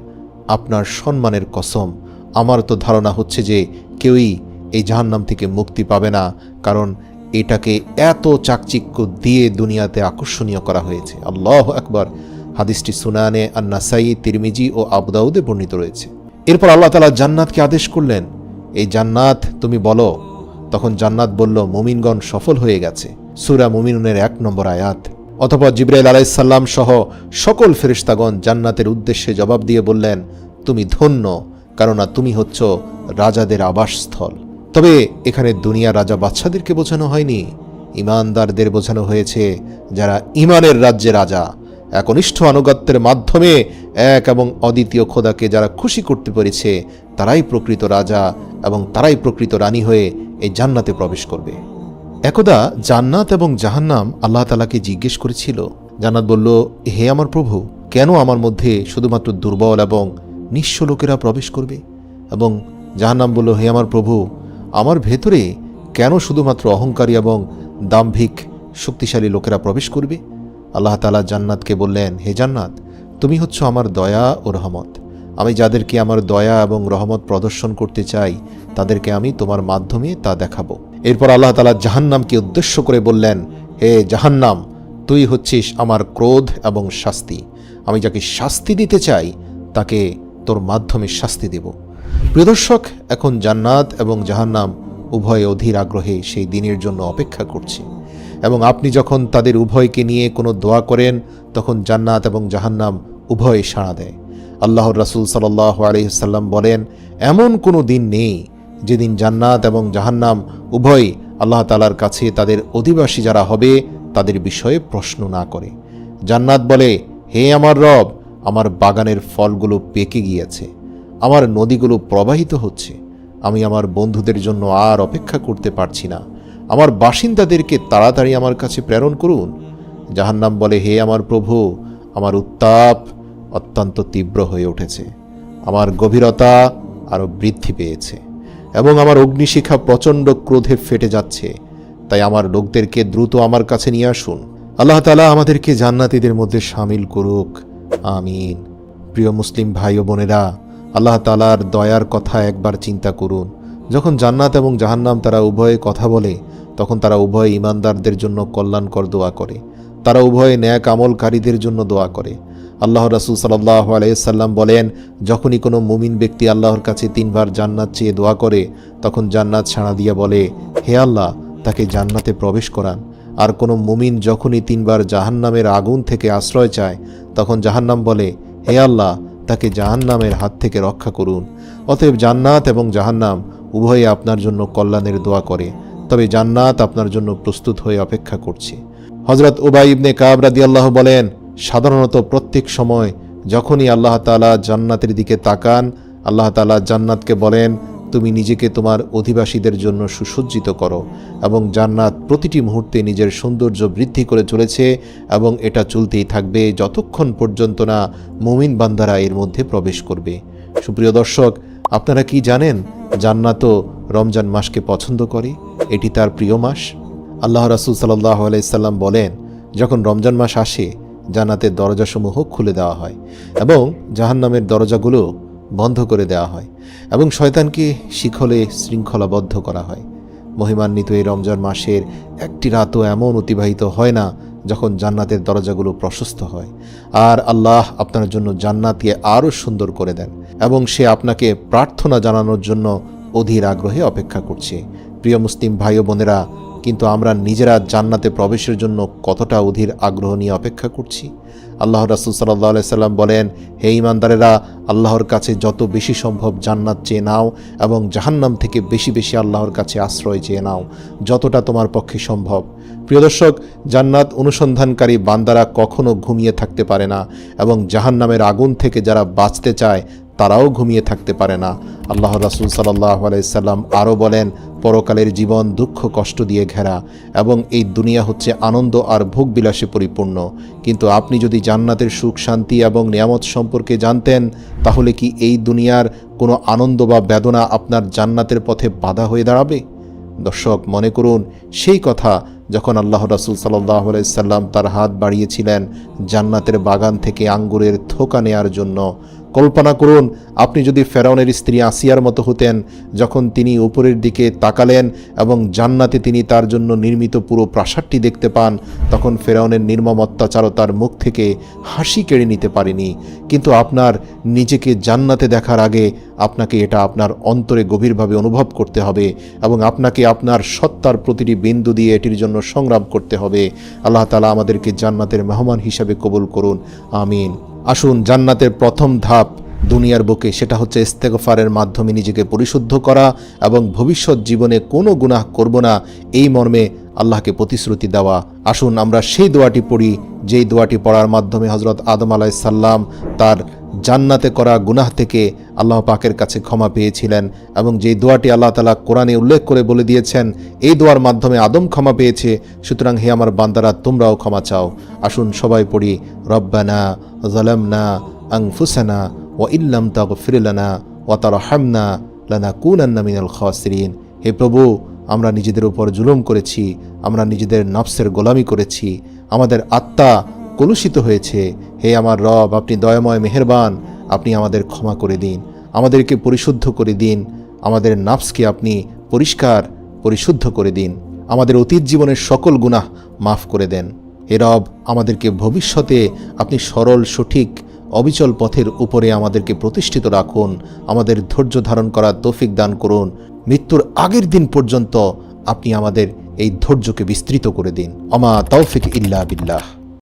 আপনার সম্মানের কসম, আমার তো ধারণা হচ্ছে যে কেউই এই জাহান্নাম থেকে মুক্তি পাবে না, কারণ এটাকে এত চাকচিক্য দিয়ে দুনিয়াতে আকর্ষণীয় করা হয়েছে। আল্লাহু আকবার। হাদিসটি সুনানে আন-নাসাই, তিরমিজি ও আবু দাউদে বর্ণিত রয়েছে। এরপর আল্লাহ তাআলা জান্নাতকে আদেশ করলেন, এই জান্নাত তুমি বলো। তখন জান্নাত বলল, মুমিনগণ সফল হয়ে গেছে। সূরা মুমিনুনের 1 নম্বর আয়াত। অতঃপর জিবরাইল আলাইহিস সালাম সহ সকল ফেরেশতাগণ জান্নাতের উদ্দেশ্যে জবাব দিয়ে বললেন, তুমি ধন্য, কেননা তুমি হচ্ছ রাজাদের আবাসস্থল। তবে এখানে দুনিয়ার রাজা বাদশাদেরকে বোঝানো হয়নি, ঈমানদারদের বোঝানো হয়েছে, যারা ঈমানের রাজ্যে রাজা, একনিষ্ঠ আনুগত্যের মাধ্যমে এক এবং অদ্বিতীয় খোদাকে যারা খুশি করতে পেরেছে তারাই প্রকৃত রাজা এবং তারাই প্রকৃত রানী হয়ে এই জান্নাতে প্রবেশ করবে। একদা জান্নাত এবং জাহান্নাম আল্লাহ তাআলাকে জিজ্ঞেস করেছিল। জান্নাত বলল, হে আমার প্রভু, কেন আমার মধ্যে শুধুমাত্র দুর্বল এবং নিঃস্ব লোকেরা প্রবেশ করবে? এবং জাহান্নাম বলল, হে আমার প্রভু, আমার ভেতরে কেন শুধুমাত্র অহংকারী এবং দাম্ভিক শক্তিশালী লোকেরা প্রবেশ করবে? আল্লাহ তাআলা জান্নাতকে বললেন, হে জান্নাত, তুমি হচ্ছ আমার দয়া ও রহমত। আমি যাদেরকে আমার দয়া এবং রহমত প্রদর্শন করতে চাই তাদেরকে আমি তোমার মাধ্যমে তা দেখাবো। এরপর আল্লাহ তাআলা জাহান্নামকে উদ্দেশ্য করে বললেন, হে জাহান্নাম, তুই হচ্ছিস আমার ক্রোধ এবং শাস্তি। আমি যাকে শাস্তি দিতে চাই তাকে তোর মাধ্যমে শাস্তি দেব। প্রিয় দর্শক, এখন জান্নাত এবং জাহান্নাম উভয় অধীর আগ্রহে সেই দিনের জন্য অপেক্ষা করছে, এবং আপনি যখন তাদের উভয়কে নিয়ে কোনো দোয়া করেন তখন জান্নাত এবং জাহান্নাম উভয়ে সাড়া দেয়। আল্লাহর রাসূল সাল্লাল্লাহু আলাইহি ওয়াসাল্লাম বলেন, এমন কোনো দিন নেই যেদিন জান্নাত এবং জাহান্নাম উভয় আল্লাহ তাআলার কাছে তাদের অধিবাসী যারা হবে তাদের বিষয়ে প্রশ্ন না করে। জান্নাত বলে, হে আমার রব, আমার বাগানের ফলগুলো পেকে গিয়েছে, আমার নদীগুলো প্রবাহিত হচ্ছে, আমি আমার বন্ধুদের জন্য আর অপেক্ষা করতে পারছি না, আমার বাসিন্দাদেরকে তাড়াতাড়ি আমার কাছে প্রেরণ করুন। জাহান্নাম বলে, হে আমার প্রভু, আমার উত্তাপ অত্যন্ত তীব্র হয়ে উঠেছে, আমার গভীরতা আরও বৃদ্ধি পেয়েছে এবং আমার অগ্নিশিখা প্রচণ্ড ক্রোধে ফেটে যাচ্ছে, তাই আমার লোকদেরকে দ্রুত আমার কাছে নিয়ে আসুন। আল্লাহ তাআলা আমাদেরকে জান্নাতীদের মধ্যে শামিল করুক, আমিন। প্রিয় মুসলিম ভাই ও বোনেরা, আল্লাহ তাআলার দয়ার কথা একবার চিন্তা করুন। যখন জান্নাত এবং জাহান্নাম তারা উভয়ে কথা বলে তখন তারা উভয় ঈমানদারদের জন্য কল্যাণকর দোয়া করে, তারা উভয়ে ন্যাক আমলকারীদের জন্য দোয়া করে। আল্লাহর রাসূল সাল্লাল্লাহু আলাইহি সাল্লাম বলেন, যখনই কোনো মুমিন ব্যক্তি আল্লাহর কাছে 3 বার জান্নাত চেয়ে দোয়া করে তখন জান্নাত সাড়া দিয়ে বলে, হে আল্লাহ, তাকে জান্নাতে প্রবেশ করান। আর কোনো মুমিন যখনই 3 বার জাহান্নামের আগুন থেকে আশ্রয় চায় তখন জাহান্নাম বলে, হে আল্লাহ, তাকে জাহান্নামের হাত থেকে রক্ষা করুন। অতএব জান্নাত এবং জাহান্নাম উভয়ে আপনার জন্য কল্যাণের দোয়া করে, তবে জান্নাত আপনার জন্য প্রস্তুত হয়ে অপেক্ষা করছে। হযরত উবাই ইবনে কাব রাদিয়াল্লাহু বলেন, সাধারণত প্রত্যেক সময় যখনই আল্লাহ তাআলা জান্নাতের দিকে তাকান, আল্লাহ তাআলা জান্নাতকে বলেন, তুমি নিজেকে তোমার অধিবাসীদের জন্য সুসজ্জিত করো, এবং জান্নাত প্রতিটি মুহূর্তে নিজের সৌন্দর্য বৃদ্ধি করে চলেছে এবং এটা চলতেই থাকবে যতক্ষণ পর্যন্ত না মুমিন বান্দারা এর মধ্যে প্রবেশ করবে। সুপ্রিয় দর্শক, আপনারা কি জানেন জান্নাতও রমজান মাসকে পছন্দ করে? এটি তার প্রিয় মাস। আল্লাহ রাসূল সাল্লাল্লাহু আলাইহি সাল্লাম বলেন, যখন রমজান মাস আসে জান্নাতের দরজাসমূহ খুলে দেওয়া হয় এবং জাহান্নামের দরজাগুলো বন্ধ করে দেওয়া হয় এবং শয়তানকে শিকলে শৃঙ্খলাবদ্ধ করা হয়। মহিমান্বিত এই রমজান মাসের একটি রাতও এমন অতিবাহিত হয় না যখন জান্নাতের দরজাগুলো প্রশস্ত হয়, আর আল্লাহ আপনার জন্য জান্নাতকে আরও সুন্দর করে দেন এবং সে আপনাকে প্রার্থনা জানানোর জন্য অধীর আগ্রহে অপেক্ষা করছে। প্রিয় মুসলিম ভাই ও বোনেরা, কিন্তু আমরা নিজেরা জান্নাতে প্রবেশের জন্য কতটা অধীর আগ্রহ নিয়ে অপেক্ষা করছি? আল্লাহ রাসূল সাল্লাল্লাহু আলাইহি সাল্লাম বলেন, হে ঈমানদারেরা, আল্লাহর কাছে যত বেশি সম্ভব জান্নাত চেয়ে নাও এবং জাহান্নাম থেকে বেশি বেশি আল্লাহর কাছে আশ্রয় চেয়ে নাও, যতটা তোমার পক্ষে সম্ভব। প্রিয় দর্শক, জান্নাত অনুসন্ধানকারী বান্দারা কখনো ঘুমিয়ে থাকতে পারে না এবং জাহান্নামের আগুন থেকে যারা বাঁচতে চায় তারাও ঘুমিয়ে থাকতে পারে না। আল্লাহ রাসূল সাল্লাল্লাহু আলাইহি সাল্লাম আরও বলেন, পরকালের জীবন দুঃখ কষ্ট দিয়ে ঘেরা এবং এই দুনিয়া হচ্ছে আনন্দ আর ভোগবিলাসে পরিপূর্ণ। কিন্তু আপনি যদি জান্নাতের সুখ শান্তি এবং নিয়ামত সম্পর্কে জানতেন তাহলে কি এই দুনিয়ার কোনো আনন্দ বা বেদনা আপনার জান্নাতের পথে বাধা হয়ে দাঁড়াবে? দর্শক, মনে করুন সেই কথা যখন আল্লাহ রাসূল সাল্লাল্লাহু আলাইহি সাল্লাম তার হাত বাড়িয়েছিলেন জান্নাতের বাগান থেকে আঙ্গুরের থোকা নেয়ার জন্য। কল্পনা করুন আপনি যদি ফেরাউনের স্ত্রী আসিয়ার মতো হতেন, যখন তিনি উপরের দিকে তাকালেন এবং জান্নাতে তিনি তার জন্য নির্মিত পুরো প্রাসাদটি দেখতে পান, তখন ফেরাউনের নির্মম অত্যাচারতার মুখ থেকে হাসি কেড়ে নিতে পারেনি। কিন্তু আপনার নিজেকে জান্নাতে দেখার আগে আপনাকে এটা আপনার অন্তরে গভীরভাবে অনুভব করতে হবে এবং আপনাকে আপনার সত্তার প্রতিটি বিন্দু দিয়ে এটির জন্য সংগ্রাম করতে হবে। আল্লাহ তাআলা আমাদেরকে জান্নাতের মেহমান হিসাবে কবুল করুন, আমিন। আসুন, জান্নাতের প্রথম ধাপ দুনিয়ার বুকে, সেটা হচ্ছে ইস্তেগফারের মাধ্যমে নিজেকে পরিশুদ্ধ করা এবং ভবিষ্যৎ জীবনে কোনো গুনাহ করব না এই মর্মে আল্লাহকে প্রতিশ্রুতি দেওয়া। আসুন আমরা সেই দোয়াটি পড়ি যেই দোয়াটি পড়ার মাধ্যমে হযরত আদম আলাইহিস সালাম তার জান্নাতে করা গুনাহ থেকে আল্লাহ পাকের কাছে ক্ষমা পেয়েছিলেন এবং যেই দোয়াটি আল্লাহ তাআলা কোরআনে উল্লেখ করে বলে দিয়েছেন এই দোয়ার মাধ্যমে আদম ক্ষমা পেয়েছে, সুতরাং হে আমার বান্দারা তোমরাও ক্ষমা চাও। আসুন সবাই পড়ি, রব্বানা যালামনা আনফুসানা ওয়া ইল্লাম তাগফির লানা ওয়া তারহামনা লানাকুনান্না মিনাল খাসিরিন। হে প্রভু, আমরা নিজেদের উপর জুলুম করেছি, আমরা নিজেদের নফসের গোলামি করেছি, আমাদের আত্মা কলুষিত হয়েছে। হে আমার রব, আপনি দয়াময় মেহেরবান, আপনি আমাদের ক্ষমা করে দিন, আমাদেরকে পরিশুদ্ধ করে দিন, আমাদের নাফসকে আপনি পরিষ্কার পরিশুদ্ধ করে দিন, আমাদের অতীত জীবনের সকল গুনাহ মাফ করে দেন। হে রব, আমাদেরকে ভবিষ্যতে আপনি সরল সঠিক অবিচল পথের উপরে আমাদেরকে প্রতিষ্ঠিত রাখুন, আমাদের ধৈর্য ধারণ করার তৌফিক দান করুন। মৃত্যুর আগের দিন পর্যন্ত আপনি আমাদের এই ধৈর্যকে বিস্তৃত করে দিন। আমা তৌফিক ইল্লা বিল্লাহ।